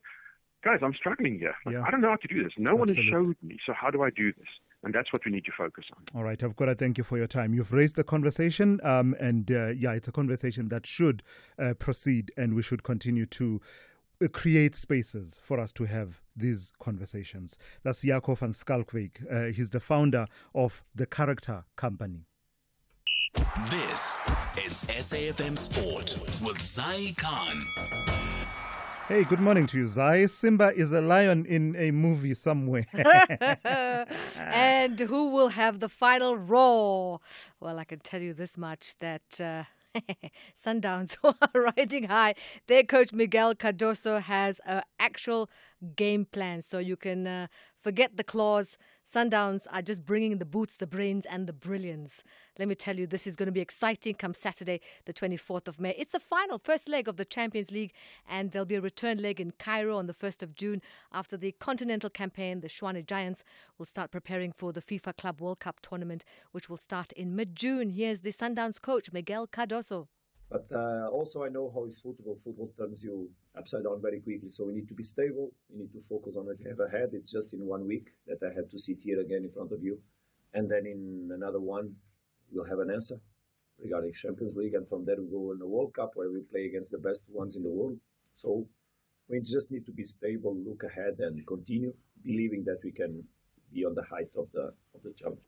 guys, I'm struggling here. I don't know how to do this. No one has showed me. So how do I do this? And that's what we need to focus on. All right, I've got to thank you for your time. You've raised the conversation, it's a conversation that should proceed, and we should continue to create spaces for us to have these conversations. That's Jaco van Schalkwyk. He's the founder of the Character Company. This is SAFM Sport with Zai Khan. Hey, good morning to you, Zai. Simba is a lion in a movie somewhere. And who will have the final roar? Well, I can tell you this much, that Sundowns are riding high. Their coach Miguel Cardoso has an actual game plan. So you can forget the clause. Sundowns are just bringing the boots, the brains and the brilliance. Let me tell you, this is going to be exciting come Saturday, the 24th of May. It's the first leg of the Champions League, and there'll be a return leg in Cairo on the 1st of June. After the continental campaign, the Tshwane Giants will start preparing for the FIFA Club World Cup tournament, which will start in mid-June. Here's the Sundowns coach, Miguel Cardoso. But also I know how it's football. Football turns you upside down very quickly. So we need to be stable. We need to focus on what we have ahead. It's just in 1 week that I have to sit here again in front of you. And then in another one, we'll have an answer regarding Champions League. And from there we go in the World Cup where we play against the best ones in the world. So we just need to be stable, look ahead and continue believing that we can be on the height of the challenge.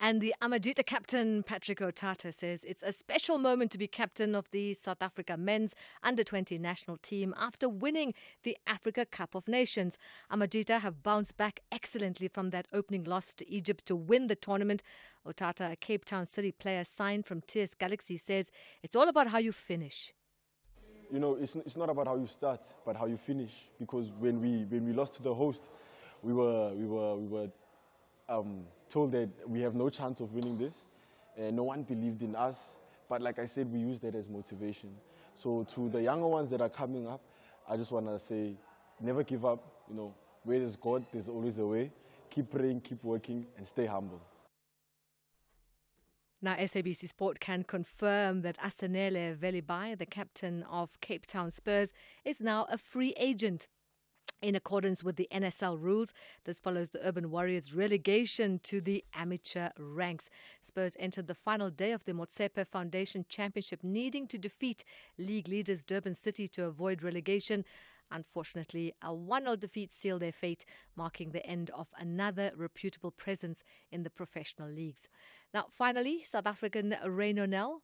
And the Amadita captain, Patrick Otata, says it's a special moment to be captain of the South Africa men's under-20 national team after winning the Africa Cup of Nations. Amadita have bounced back excellently from that opening loss to Egypt to win the tournament. Otata, a Cape Town City player signed from TS Galaxy, says it's all about how you finish. It's not about how you start, but how you finish. Because when we lost to the host, we were told that we have no chance of winning this. No one believed in us. But like I said, we use that as motivation. So to the younger ones that are coming up, I just want to say, never give up. Where there's God, there's always a way. Keep praying, keep working, and stay humble. Now, SABC Sport can confirm that Asanele Velibai, the captain of Cape Town Spurs, is now a free agent. In accordance with the NSL rules, this follows the Urban Warriors' relegation to the amateur ranks. Spurs entered the final day of the Motsepe Foundation Championship, needing to defeat league leaders Durban City to avoid relegation. Unfortunately, a 1-0 defeat sealed their fate, marking the end of another reputable presence in the professional leagues. Now, finally, South African Raynonel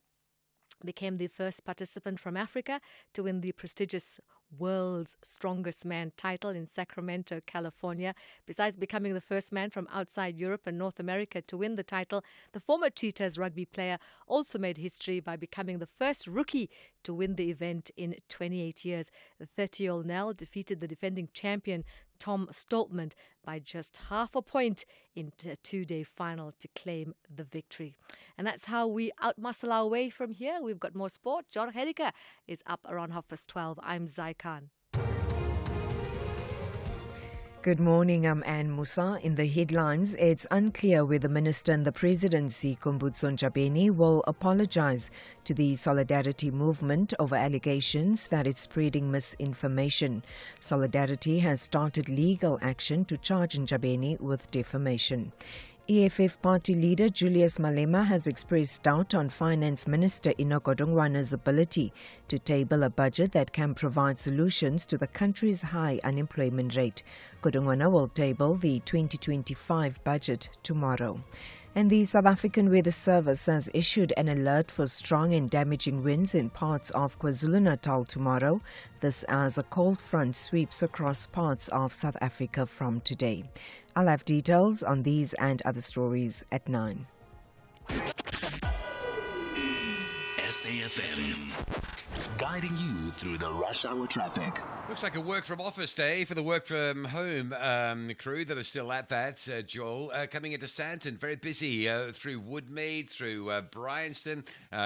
became the first participant from Africa to win the prestigious World's Strongest Man title in Sacramento, California. Besides becoming the first man from outside Europe and North America to win the title, the former Cheetahs rugby player also made history by becoming the first rookie to win the event in 28 years. The 30-year-old Nell defeated the defending champion Tom Stoltman by just half a point in a 2-day final to claim the victory. And that's how we outmuscle our way from here. We've got more sport. John Hediker is up around 12:30. I'm Zai Khan. Good morning, I'm Anne Musa. In the headlines, it's unclear whether Minister in the Presidency, Kumbutso Ntshabeni, will apologize to the Solidarity movement over allegations that it's spreading misinformation. Solidarity has started legal action to charge Ntshabeni with defamation. EFF party leader Julius Malema has expressed doubt on Finance Minister Enoch Godongwana's ability to table a budget that can provide solutions to the country's high unemployment rate. Godongwana will table the 2025 budget tomorrow. And the South African Weather Service has issued an alert for strong and damaging winds in parts of KwaZulu-Natal tomorrow. This as a cold front sweeps across parts of South Africa from today. I'll have details on these and other stories at 9. SAFM, guiding you through the rush hour traffic. Looks like a work from office day for the work from home crew that are still at that. Joel, coming into Sandton, very busy through Woodmead, through Bryanston,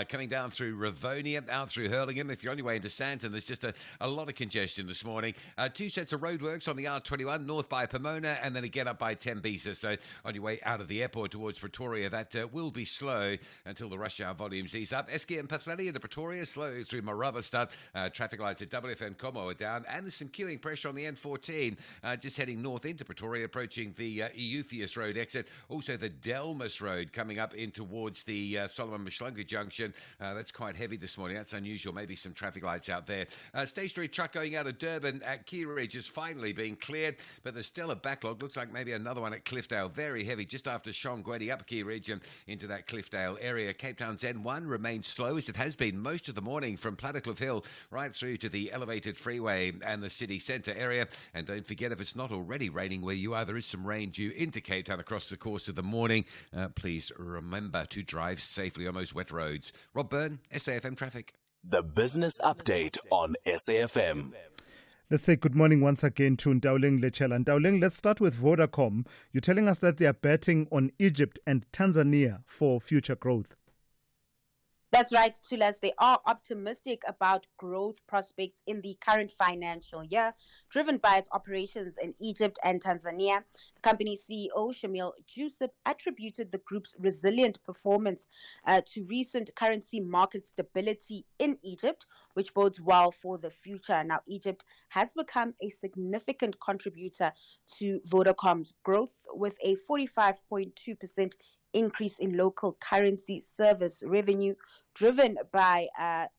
coming down through Rivonia, out through Hurlingham. If you're on your way into Sandton, there's just a lot of congestion this morning. 2 sets of roadworks on the R21, north by Pomona, and then again up by Tembisa. So on your way out of the airport towards Pretoria, that will be slow until the rush hour volumes ease up. Esky and Pathleli into Pretoria, slow through Marabastad. Traffic lights at WFN Como are down. And there's some queuing pressure on the N14, just heading north into Pretoria, approaching the Eupheus Road exit. Also the Delmas Road coming up in towards the Solomon Mshlungu Junction. That's quite heavy this morning. That's unusual. Maybe some traffic lights out there. Stationary truck going out of Durban at Key Ridge is finally being cleared, but there's still a backlog. Looks like maybe another one at Cliffdale. Very heavy, just after Shongwedi up Key Ridge and into that Cliffdale area. Cape Town's N1 remains slow, as it has been most of the morning from Plattekloof Hill right through to the elevated freeway and the city centre area. And don't forget, if it's not already raining where you are, there is some rain due into Cape Town across the course of the morning. Please remember to drive safely on those wet roads. Rob Byrne, SAFM Traffic. The business update on SAFM. Let's say good morning once again to Ndauling Lechela. Ndauling, let's start with Vodacom. You're telling us that they are betting on Egypt and Tanzania for future growth. That's right, Thulas. They are optimistic about growth prospects in the current financial year, driven by its operations in Egypt and Tanzania. The company's CEO, Shamil Jusuf, attributed the group's resilient performance to recent currency market stability in Egypt, which bodes well for the future. Now, Egypt has become a significant contributor to Vodacom's growth, with a 45.2% increase in local currency service revenue, driven by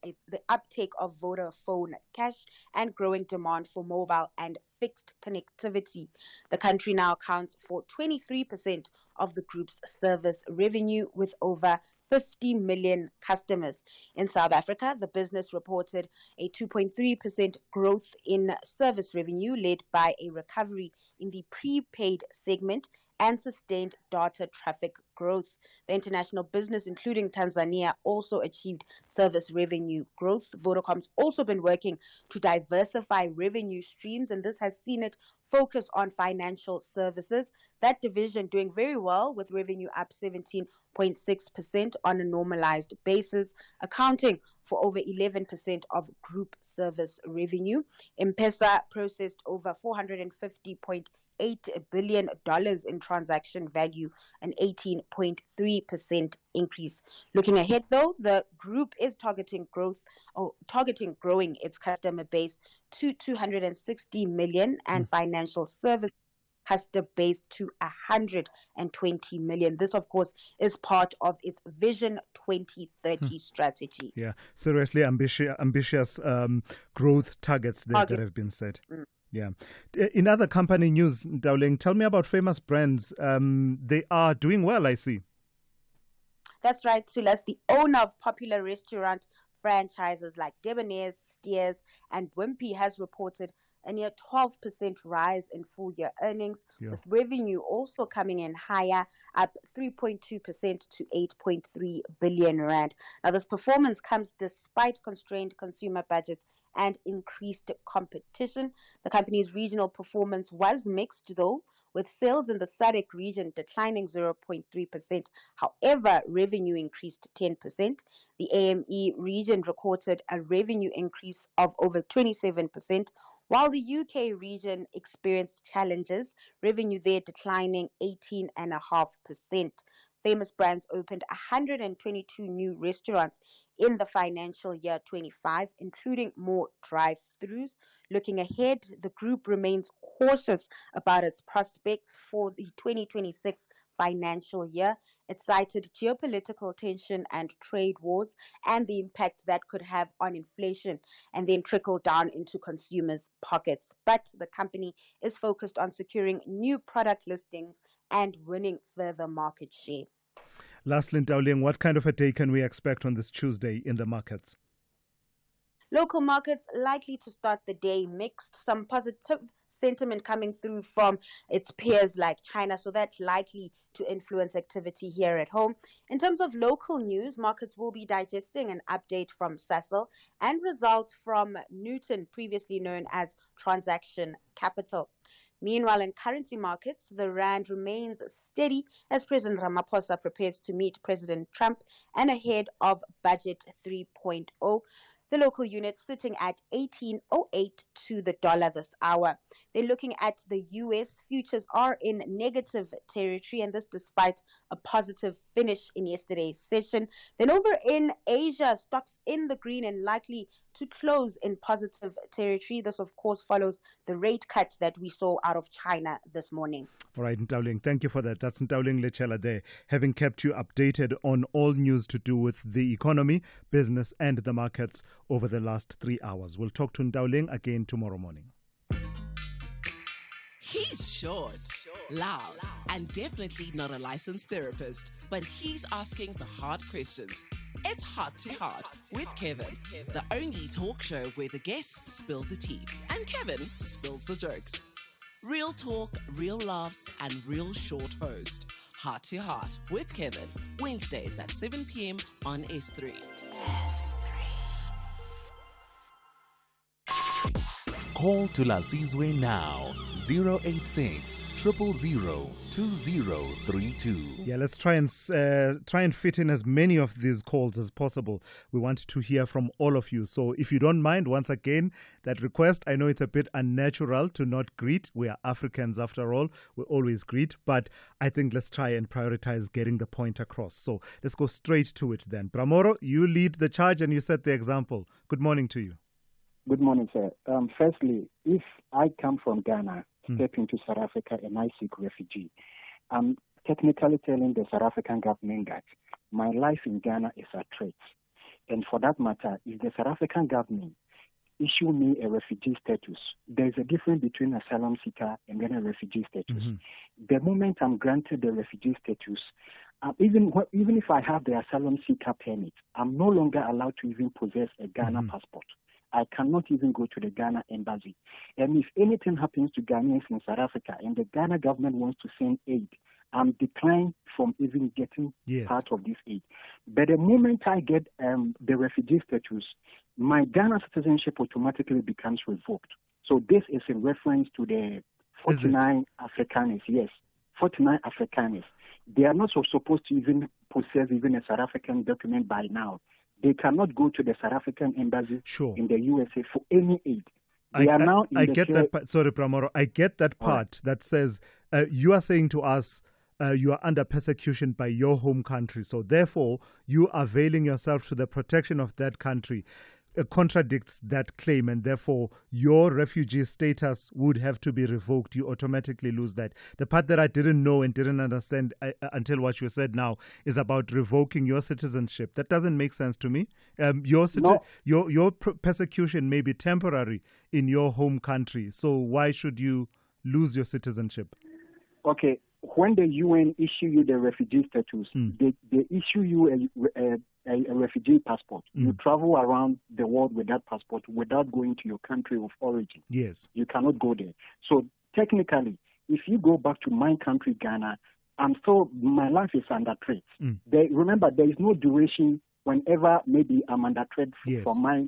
the uptake of Vodafone Cash and growing demand for mobile and fixed connectivity. The country now accounts for 23% of the group's service revenue, with over 50 million customers. In South Africa, the business reported a 2.3% growth in service revenue, led by a recovery in the prepaid segment and sustained data traffic growth. The international business, including Tanzania, also achieved service revenue growth. Vodacom's also been working to diversify revenue streams, and this has seen it focus on financial services. That division doing very well, with revenue up 17.6% on a normalized basis, accounting for over 11% of group service revenue. M-Pesa processed over $450.8 billion in transaction value, an 18.3% increase. Looking ahead, though, the group is targeting growing its customer base to 260 million and financial service customer base to 120 million. This, of course, is part of its Vision 2030 strategy. Yeah, seriously ambitious growth targets that have been set. Yeah. In other company news, Dowling, tell me about Famous Brands. They are doing well, I see. That's right, Thulas. The owner of popular restaurant franchises like Debonair's, Steers, and Wimpy has reported a near 12% rise in full-year earnings, with revenue also coming in higher, up 3.2% to 8.3 billion rand. Now, this performance comes despite constrained consumer budgets and increased competition. The company's regional performance was mixed, though, with sales in the SADC region declining 0.3%. However, revenue increased 10%. The AME region recorded a revenue increase of over 27%, While the UK region experienced challenges, revenue there declining 18.5%. Famous Brands opened 122 new restaurants in the financial year 25, including more drive-thrus. Looking ahead, the group remains cautious about its prospects for the 2026 financial year. It cited geopolitical tension and trade wars and the impact that could have on inflation and then trickle down into consumers' pockets. But the company is focused on securing new product listings and winning further market share. Lastly, Dowling, what kind of a day can we expect on this Tuesday in the markets? Local markets likely to start the day mixed. Some positive sentiment coming through from its peers like China, so that's likely to influence activity here at home. In terms of local news, markets will be digesting an update from Sasol and results from Newton, previously known as Transaction Capital. Meanwhile, in currency markets, the rand remains steady as President Ramaphosa prepares to meet President Trump and ahead of Budget 3.0. The local unit sitting at 18.08 to the dollar this hour. Then looking at the U.S., futures are in negative territory, and this despite a positive finish in yesterday's session. Then over in Asia, stocks in the green and likely to close in positive territory. This, of course, follows the rate cut that we saw out of China this morning. All right, Ntauling, thank you for that. That's Ntauling Lechela there, having kept you updated on all news to do with the economy, business and the markets over the last 3 hours. We'll talk to Ntauling again tomorrow morning. He's short, loud, and definitely not a licensed therapist, but he's asking the hard questions. It's Heart to Heart with Kevin, the only talk show where the guests spill the tea and Kevin spills the jokes. Real talk, real laughs, and real short host. Heart to Heart with Kevin, Wednesdays at 7 p.m. on S3. Call Thulasizwe now, 086 000 2032. Yeah, let's try and fit in as many of these calls as possible. We want to hear from all of you. So if you don't mind, once again, that request, I know it's a bit unnatural to not greet. We are Africans after all. We always greet. But I think let's try and prioritize getting the point across. So let's go straight to it then. Bramoro, you lead the charge and you set the example. Good morning to you. Good morning, sir. Firstly, if I come from Ghana, step into South Africa and I seek refugee, I'm technically telling the South African government that my life in Ghana is at threat. And for that matter, if the South African government issue me a refugee status, there's a difference between asylum seeker and then a refugee status. The moment I'm granted the refugee status, even if I have the asylum seeker permit, I'm no longer allowed to even possess a Ghana passport. I cannot even go to the Ghana embassy. And if anything happens to Ghanaians in South Africa and the Ghana government wants to send aid, I'm declined from even getting part of this aid. But the moment I get the refugee status, my Ghana citizenship automatically becomes revoked. So this is in reference to the 49 Afrikaners. Yes, 49 Afrikaners. They are not so supposed to even possess even a South African document by now. They cannot go to the South African embassy in the USA for any aid. They are now in I get that part. Sorry, Pramoro. I get that part that says you are saying to us you are under persecution by your home country. So therefore, you availing yourself to the protection of that country contradicts that claim, and therefore your refugee status would have to be revoked. You automatically lose that. The part that I didn't know and didn't understand until what you said now is about revoking your citizenship. That doesn't make sense to me. Your persecution may be temporary in your home country, so why should you lose your citizenship? Okay. When the UN issue you the refugee status, they issue you a refugee passport. You travel around the world with that passport without going to your country of origin. Yes. You cannot go there. So technically, if you go back to my country, Ghana, my life is under threat. Remember, there is no duration whenever maybe I'm under threat from my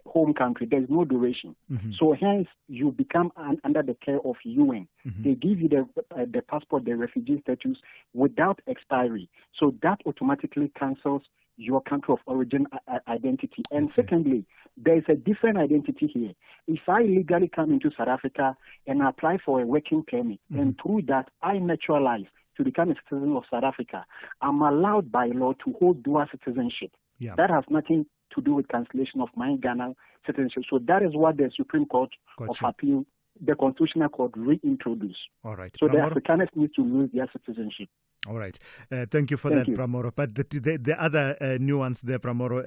home country, there's no duration. So hence, you become under the care of UN. They give you the passport, the refugee status without expiry. So that automatically cancels your country of origin identity. And secondly, there's a different identity here. If I legally come into South Africa and apply for a working permit, and through that I naturalize to become a citizen of South Africa, I'm allowed by law to hold dual citizenship. That has nothing to do with cancellation of my Ghana citizenship. So that is what the Supreme Court of Appeal, the Constitutional Court, reintroduced. All right. So the Afrikaners need to lose their citizenship. All right. Thank you for that, Pramoro. But the other nuance there, Pramoro,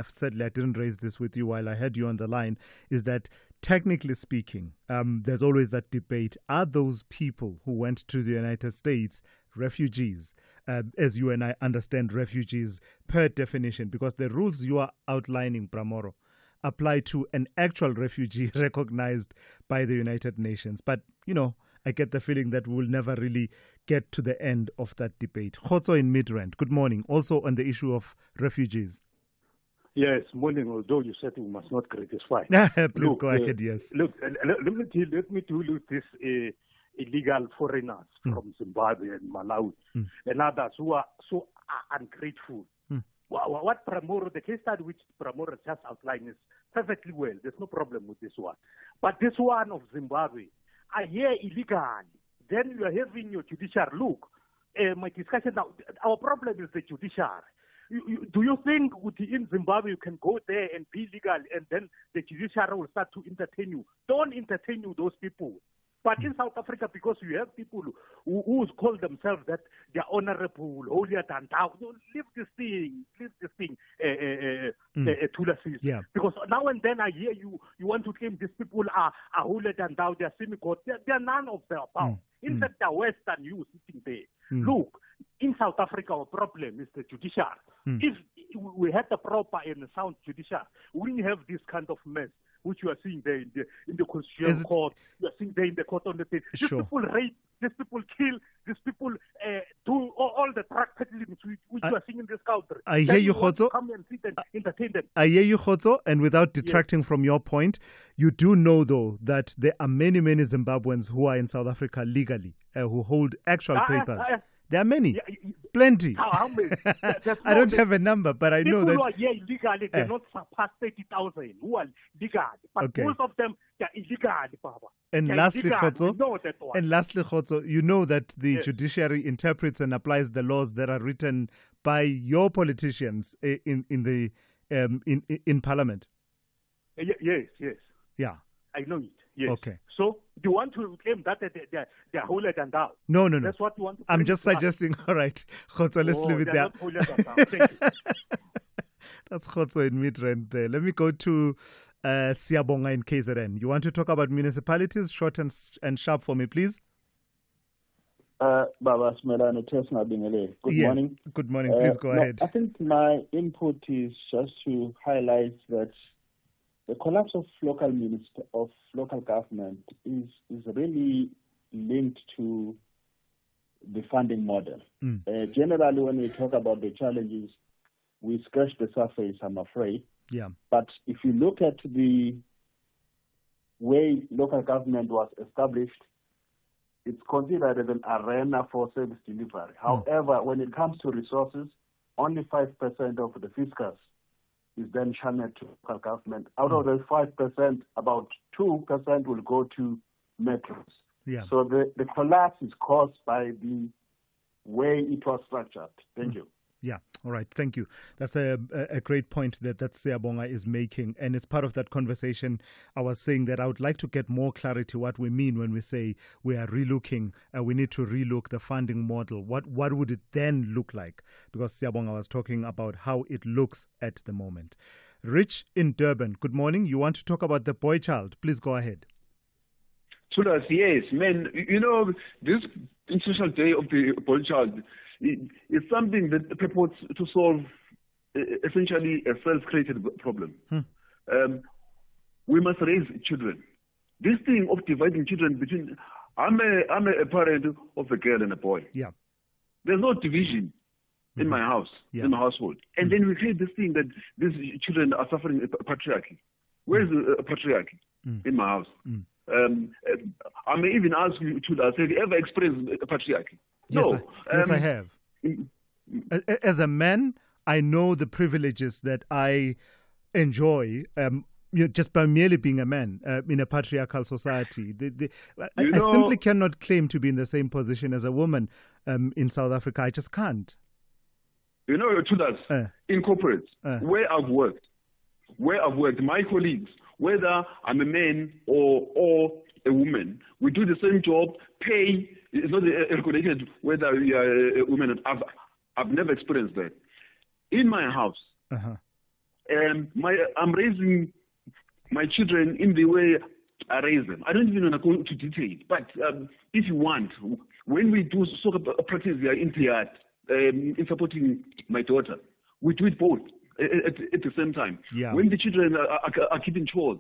sadly I didn't raise this with you while I had you on the line, is that technically speaking, there's always that debate. Are those people who went to the United States refugees, as you and I understand refugees per definition? Because the rules you are outlining, Pramoro, apply to an actual refugee recognized by the United Nations. But, I get the feeling that we'll never really get to the end of that debate. Khotso in Midrand, good morning. Also on the issue of refugees. Yes, morning, although you said we must not criticize. Please go ahead, yes. Look, let me do this illegal foreigners from Zimbabwe and Malawi and others who are so ungrateful. What Pramoro, the case study which Pramoro just outlined is perfectly well. There's no problem with this one. But this one of Zimbabwe, I hear illegally. Then you are having your judiciary. Look, my discussion now, our problem is the judiciary. Do you think in Zimbabwe you can go there and be legal and then the judiciary will start to entertain you? Don't entertain those people. But in South Africa, because you have people who call themselves that they are honorable, holier than thou, leave this thing, Thulasizwe. Yeah. Because now and then I hear you want to claim these people are holier than thou, they are semi-god. They are none of their power. In fact, they are worse than you sitting there. Look, in South Africa, our problem is the judiciary. If we had the proper and sound judiciary, we wouldn't have this kind of mess which you are seeing there in the Constitutional Court, you are seeing there in the court on the thing. These people rape, these people kill, these people do all the drug peddling which you are seeing in this country. I hear you, Khotso. Come and sit and entertain them. I hear you, Khotso, and without detracting from your point, you do know, though, that there are many, many Zimbabweans who are in South Africa legally, who hold actual papers. There are many, plenty. How many? I don't have a number, but I know that... People who are here illegally, they're not surpassed 30,000 who are legal. But most of them, they're illegal, Baba. And lastly, Khotso, you know that the judiciary interprets and applies the laws that are written by your politicians in Parliament. Yes. Yeah. I know it. Yes. Okay. So you want to claim that they're holier than thou? No. That's what you want to claim. I'm just suggesting. All right, Khotso, let's leave it there. Not holier than thou. Thank you. That's Khotso in Midrand there. Let me go to Siyabonga in KZN. You want to talk about municipalities? Short and sharp for me, please. Baba Simelane, good morning. Good morning. Please go ahead. I think my input is just to highlight that the collapse of local government is really linked to the funding model. Generally, when we talk about the challenges, we scratch the surface, I'm afraid. Yeah. But if you look at the way local government was established, it's considered as an arena for service delivery. However, when it comes to resources, only 5% of the fiscus is then channeled to local government. Out of the 5%, about 2% will go to metros. Yeah. So the collapse is caused by the way it was structured. Thank you. Yeah. All right. Thank you. That's a great point that Siyabonga is making. And it's part of that conversation. I was saying that I would like to get more clarity what we mean when we say we are relooking, we need to relook the funding model. What would it then look like? Because Siyabonga was talking about how it looks at the moment. Rich in Durban, good morning. You want to talk about the boy child? Please go ahead. Thulas, yes, man. You know, this International Day of the Boy Child is something that purports to solve essentially a self-created problem. We must raise children. This thing of dividing children between, I'm a parent of a girl and a boy. Yeah. There's no division. in my house, in my household. And then we create this thing that these children are suffering patriarchy. Where's the patriarchy in my house? I may even ask you, Tulas, have you ever experienced patriarchy? Yes, No. Yes, I have. As a man, I know the privileges that I enjoy just by merely being a man in a patriarchal society. I simply cannot claim to be in the same position as a woman in South Africa. I just can't. You know, Tulas, in corporates, where I've worked, my colleagues, whether I'm a man or a woman, we do the same job, pay is not regulated whether you are a woman. I've never experienced that. In my house, I'm raising my children in the way I raise them. I don't even want to go into detail, but if you want, when we do soccer practice here in Tiat, in supporting my daughter, we do it both at the same time. When the children are keeping chores,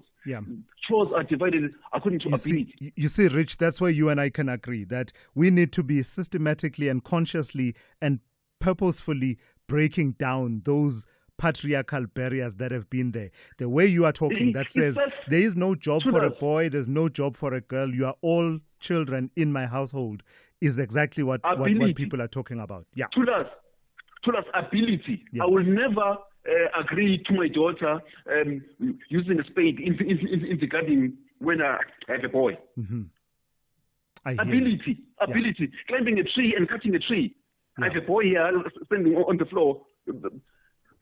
chores are divided according to ability. You see, Rich, that's where you and I can agree that we need to be systematically and consciously and purposefully breaking down those patriarchal barriers that have been there. The way you are talking, that says there is no job for a boy, there's no job for a girl, you are all children in my household, is exactly what people are talking about. Tulas ability. I will never agree to my daughter using a spade in the garden when I have a boy. Ability. Climbing a tree and cutting a tree. I have a boy here standing on the floor.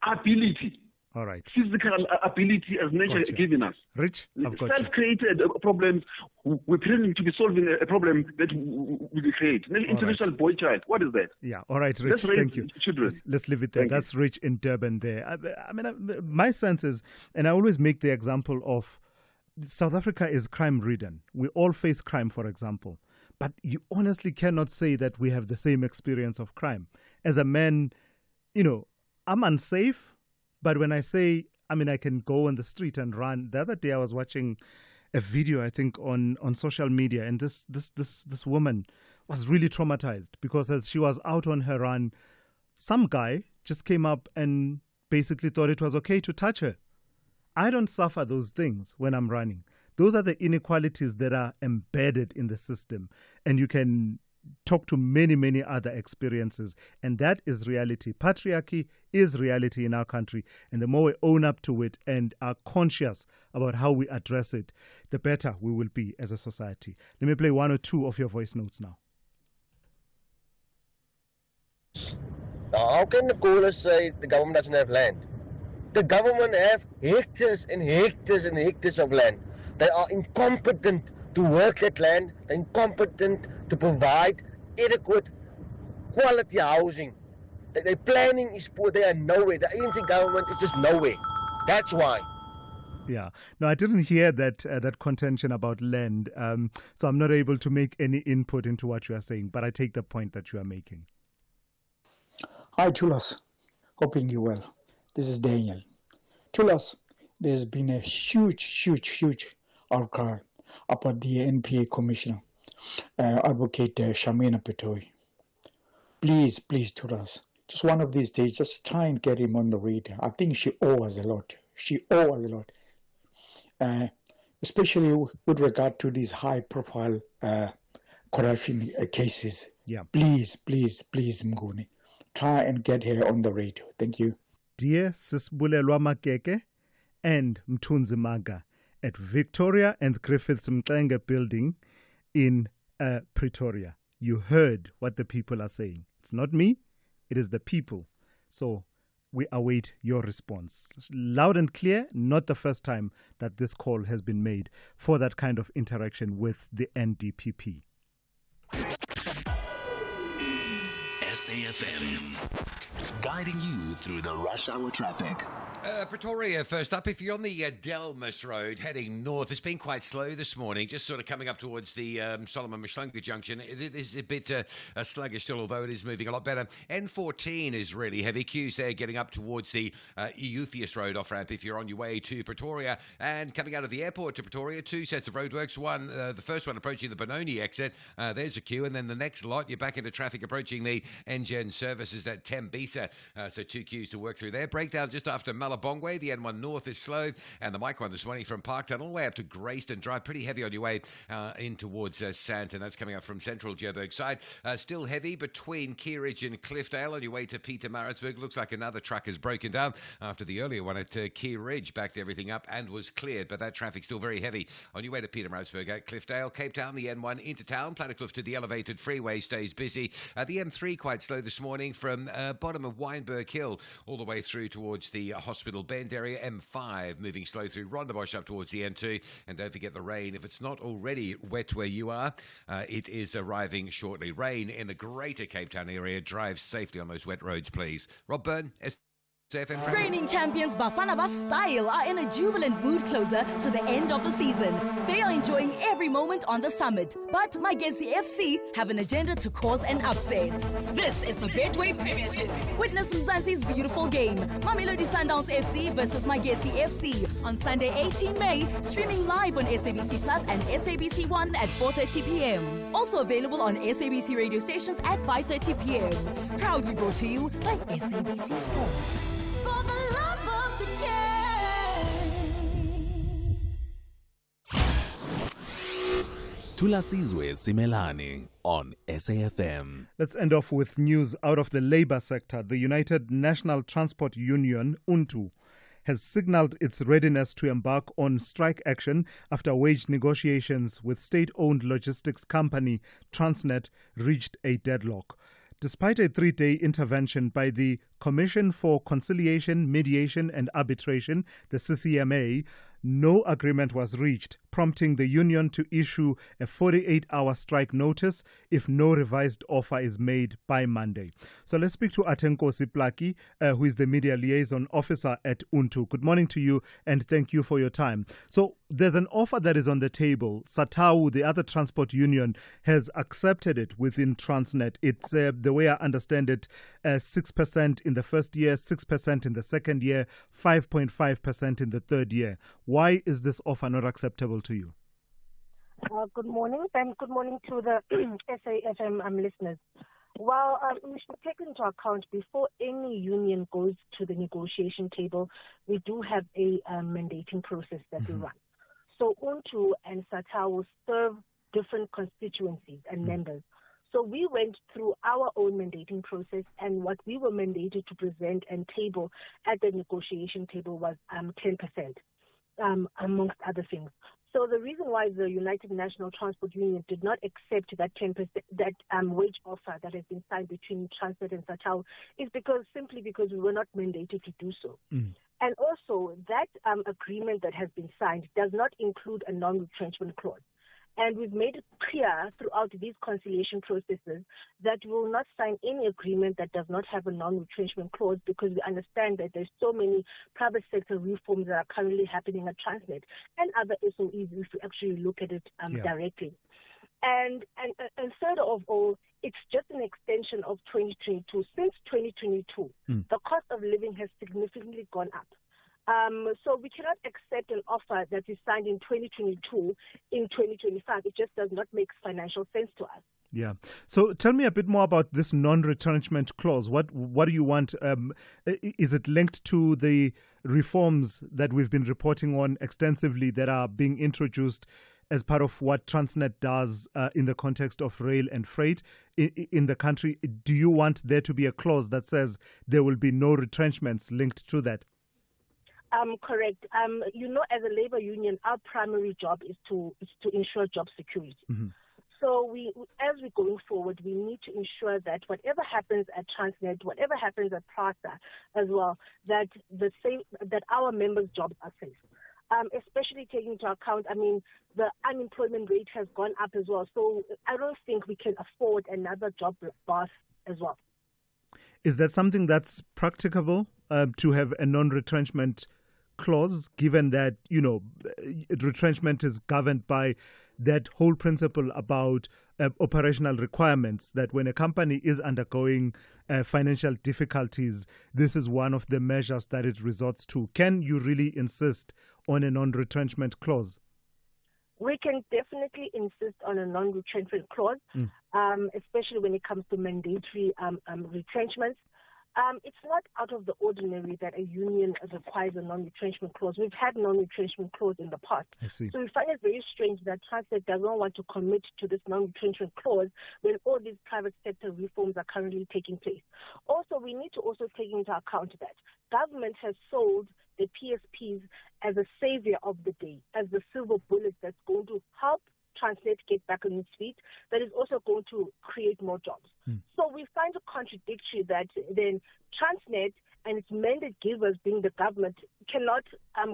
Ability. All right. Physical ability as nature given us. Rich, I've got self-created problems. We're pretending to be solving a problem that we create. International boy child. What is that? Yeah. All right, Rich. Thank you. Children. Let's leave it there. That's Rich in Durban there. I mean, my sense is, and I always make the example of South Africa is crime-ridden. We all face crime, for example. But you honestly cannot say that we have the same experience of crime. As a man, I'm unsafe, but when I say, I can go on the street and run. The other day I was watching a video, I think, on social media, and this woman was really traumatized because as she was out on her run, some guy just came up and basically thought it was okay to touch her. I don't suffer those things when I'm running. Those are the inequalities that are embedded in the system, and you can talk to many, many other experiences, and that is reality. Patriarchy is reality in our country, and the more we own up to it and are conscious about how we address it, the better we will be as a society. Let me play one or two of your voice notes now. Now, how can the callers say the government doesn't have land? The government have hectares and hectares and hectares of land. They are incompetent to work at land, incompetent to provide adequate quality housing. Their planning is poor. They are nowhere. The ANC government is just nowhere. That's why. Yeah. No, I didn't hear that contention about land, so I'm not able to make any input into what you are saying, but I take the point that you are making. Hi, Tulas. Hoping you're well. This is Daniel. Tulas, there's been a huge outcry about the NPA Commissioner, Advocate Shamina Petoi. Please, Tulas, just one of these days, just try and get him on the radar. I think she owes us a lot. Especially with regard to these high-profile corruption cases. Yeah. Please, Mnguni, try and get her on the radio. Thank you. Dear Sisbulelwa Makeke and Mthunzi Maga at Victoria and Griffiths Mxenge building in Pretoria. You heard what the people are saying. It's not me, it is the people. So we await your response. Loud and clear, not the first time that this call has been made for that kind of interaction with the NDPP. SAFM, guiding you through the rush hour traffic. Pretoria first up. If you're on the Delmas Road heading north, it's been quite slow this morning, just sort of coming up towards the Solomon Mhlongo junction. It is a bit sluggish still, although it is moving a lot better. N14 is really heavy. Queues there getting up towards the Euthius Road off-ramp if you're on your way to Pretoria. And coming out of the airport to Pretoria, two sets of roadworks. One, the first one approaching the Benoni exit. There's a queue. And then the next lot, you're back into traffic approaching the Engen services at Tembisa. So two queues to work through there. Breakdown just after Malabongwe. The N1 North is slow, and the Mike one this morning from Parktown all the way up to Grayston Drive. Pretty heavy on your way in towards Sandton. That's coming up from Central Joburg side. Still heavy between Keeridge and Cliffdale on your way to Pietermaritzburg. Looks like another truck has broken down after the earlier one at Keeridge backed everything up and was cleared, but that traffic still very heavy on your way to Pietermaritzburg at Cliffdale. Cape Town, the N1 into town. Plattekloof to the elevated freeway stays busy. The M3 quite slow this morning from bottom of Wynberg Hill all the way through towards the Hospital Bend area. M5 moving slow through Rondebosch up towards the N2. And don't forget the rain. If it's not already wet where you are, it is arriving shortly. Rain in the greater Cape Town area. Drive safely on those wet roads, please. Rob Byrne, SFM. Reigning champions Bafana Style are in a jubilant mood closer to the end of the season. They are enjoying every moment on the summit, but Magesi FC have an agenda to cause an upset. This is the Betway Premiership. Witness Mzansi's beautiful game, Mamelodi Sundowns FC versus Magesi FC on Sunday 18 May, streaming live on SABC Plus and SABC 1 at 4:30 p.m. Also available on SABC radio stations at 5:30 p.m. Proudly brought to you by SABC Sport. For the love of the game. Thulasizwe Simelane on SAFM. Let's end off with news out of the labour sector. The United National Transport Union, UNTU, has signalled its readiness to embark on strike action after wage negotiations with state-owned logistics company Transnet reached a deadlock. Despite a 3-day intervention by the Commission for Conciliation, Mediation and Arbitration, the CCMA, no agreement was reached, prompting the union to issue a 48-hour strike notice if no revised offer is made by Monday. So let's speak to Atenkosi Plaki, who is the media liaison officer at UNTU. Good morning to you and thank you for your time. So there's an offer that is on the table. SATAU, the other transport union, has accepted it within Transnet. It's, the way I understand it, 6% in the first year, 6% in the second year, 5.5% in the third year. Why is this offer not acceptable to you? Good morning, and good morning to the SAFM listeners. Well, we should take into account before any union goes to the negotiation table, we do have a mandating process that we run. So UNTU and SATAU serve different constituencies and members. So we went through our own mandating process, and what we were mandated to present and table at the negotiation table was 10%, amongst other things. So the reason why the United National Transport Union did not accept that 10%, that wage offer that has been signed between Transnet and SATAU is simply because we were not mandated to do so. And also that agreement that has been signed does not include a non-retrenchment clause. And we've made it clear throughout these conciliation processes that we will not sign any agreement that does not have a non-retrenchment clause, because we understand that there's so many private sector reforms that are currently happening at Transnet and other SOEs if we actually look at it directly. And third of all, it's just an extension of 2022. Since 2022, the cost of living has significantly gone up. So we cannot accept an offer that is signed in 2022 in 2025. It just does not make financial sense to us. Yeah. So tell me a bit more about this non-retrenchment clause. What do you want? Is it linked to the reforms that we've been reporting on extensively that are being introduced as part of what Transnet does in the context of rail and freight in the country? Do you want there to be a clause that says there will be no retrenchments linked to that? Correct. As a labor union, our primary job is to ensure job security. So as we're going forward, we need to ensure that whatever happens at Transnet, whatever happens at PRASA as well, that our members' jobs are safe. Especially taking into account, the unemployment rate has gone up as well. So I don't think we can afford another job loss as well. Is that something that's practicable to have a non-retrenchment clause, given that, retrenchment is governed by that whole principle about operational requirements, that when a company is undergoing financial difficulties, this is one of the measures that it resorts to? Can you really insist on a non-retrenchment clause? We can definitely insist on a non-retrenchment clause, especially when it comes to mandatory retrenchments. It's not out of the ordinary that a union requires a non-retrenchment clause. We've had non-retrenchment clause in the past. I see. So we find it very strange that Transnet doesn't want to commit to this non-retrenchment clause when all these private sector reforms are currently taking place. Also, we need to also take into account that government has sold the PSPs as a savior of the day, as the silver bullet that's going to help Transnet get back on its feet, that is also going to create more jobs. So we find it contradictory that then Transnet and its mandate givers, being the government, cannot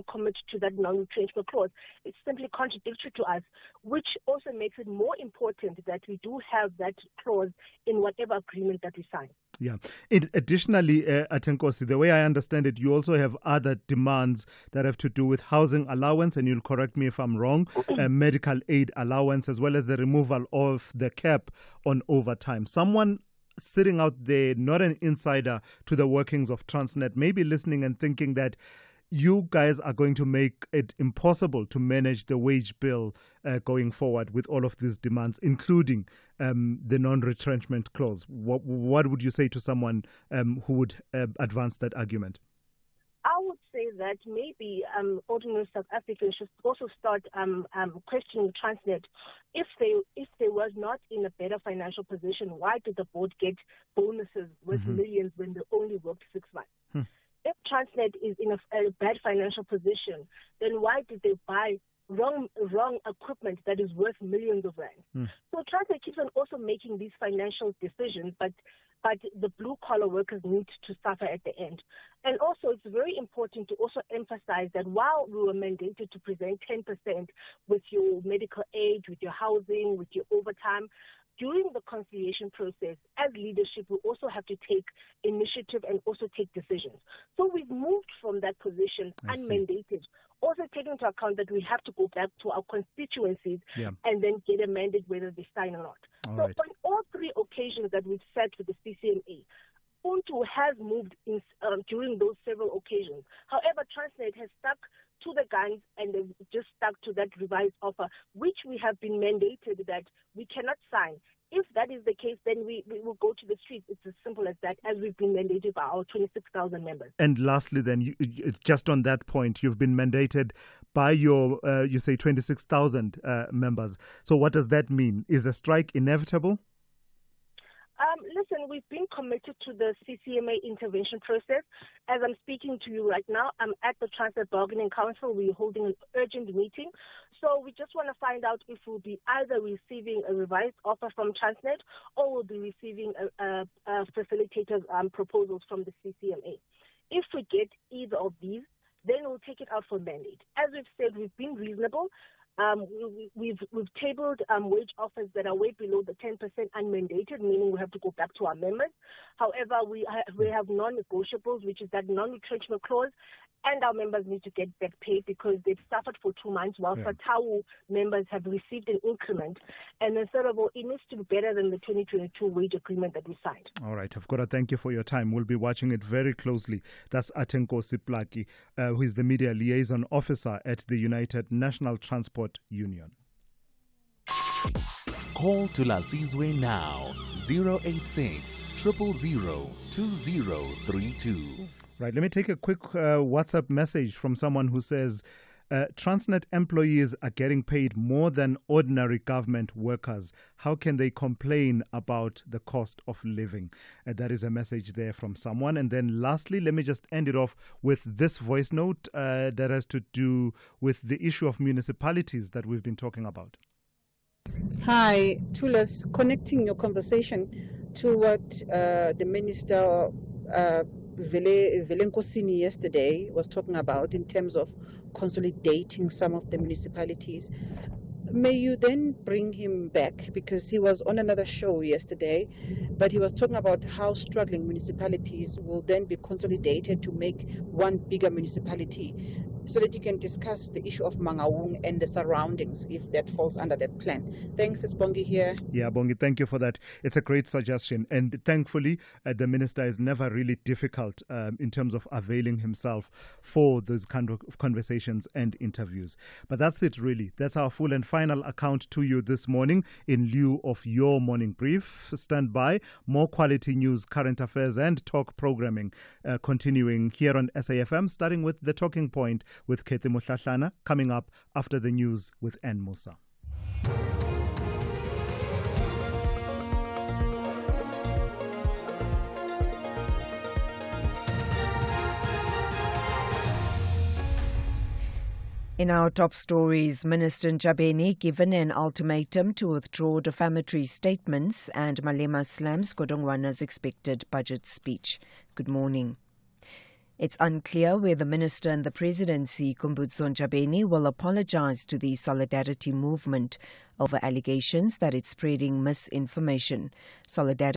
commit to that non-retrenchment clause. It's simply contradictory to us, which also makes it more important that we do have that clause in whatever agreement that we sign. Yeah. Additionally, Atenkosi, the way I understand it, you also have other demands that have to do with housing allowance, and you'll correct me if I'm wrong, medical aid allowance, as well as the removal of the cap on overtime. Someone sitting out there, not an insider to the workings of Transnet, maybe listening and thinking that you guys are going to make it impossible to manage the wage bill going forward with all of these demands, including the non-retrenchment clause. What would you say to someone who would advance that argument? I would say that maybe ordinary South Africans should also start questioning Transnet. If they was not in a better financial position, why did the board get bonuses worth millions when they only worked 6 months? If Transnet is in a bad financial position, then why did they buy wrong equipment that is worth millions of rand? So Transnet keeps on also making these financial decisions, but the blue-collar workers need to suffer at the end. And also, it's very important to also emphasize that while we were mandated to present 10% with your medical aid, with your housing, with your overtime, during the conciliation process, as leadership, we also have to take initiative and also take decisions. So we've moved from that position unmandated, also taking into account that we have to go back to our constituencies and then get a mandate whether they sign or not. On all 3 occasions that we've sat with the CCMA, Ubuntu has moved in, during those several occasions. However, Transnet has stuck to the guns and they've just stuck to that revised offer, which we have been mandated that we cannot sign. If that is the case, then we will go to the streets. It's as simple as that, as we've been mandated by our 26,000 members. And lastly, then, you, just on that point, you've been mandated by your, you say, 26,000 members. So what does that mean? Is a strike inevitable? Listen, we've been committed to the CCMA intervention process. As I'm speaking to you right now, I'm at the Transnet Bargaining Council. We're holding an urgent meeting. So we just want to find out if we'll be either receiving a revised offer from Transnet or we'll be receiving facilitators' proposals from the CCMA. If we get either of these, then we'll take it out for mandate. As we've said, we've been reasonable. We've tabled wage offers that are way below the 10% unmandated, meaning we have to go back to our members. However, we have non-negotiables, which is that non-retrenchment clause, and our members need to get back paid because they've suffered for 2 months, while Fatau members have received an increment. And instead of all, it needs to be better than the 2022 wage agreement that we signed. All right, I've got to thank you for your time. We'll be watching it very closely. That's Atenkosi Simelane, who is the media liaison officer at the United National Transport Union. Call Thulasizwe now, 086 000 2032. Right, let me take a quick WhatsApp message from someone who says, Transnet employees are getting paid more than ordinary government workers. How can they complain about the cost of living? That is a message there from someone. And then lastly, let me just end it off with this voice note that has to do with the issue of municipalities that we've been talking about. Hi, Thulas, connecting your conversation to what the Minister Velenkosini yesterday was talking about in terms of consolidating some of the municipalities. may you then bring him back, because he was on another show yesterday, but he was talking about how struggling municipalities will then be consolidated to make one bigger municipality, so that you can discuss the issue of Mangaung and the surroundings if that falls under that plan. Thanks, it's Bongi here. Yeah, Bongi, thank you for that. It's a great suggestion. And thankfully, the minister is never really difficult in terms of availing himself for those kind of conversations and interviews. But that's it, really. That's our full and final account to you this morning in lieu of your morning brief. Stand by. More quality news, current affairs and talk programming continuing here on SAFM, starting with The Talking Point with Kethi Mohlahlana, coming up after the news with Ann Musa. In our top stories, Minister Ntshabeni given an ultimatum to withdraw defamatory statements and Malema slams Godongwana's expected budget speech. Good morning. It's unclear whether the Minister and the Presidency, Kumbutso Ntshabeni, will apologize to the Solidarity Movement over allegations that it's spreading misinformation. Solidarity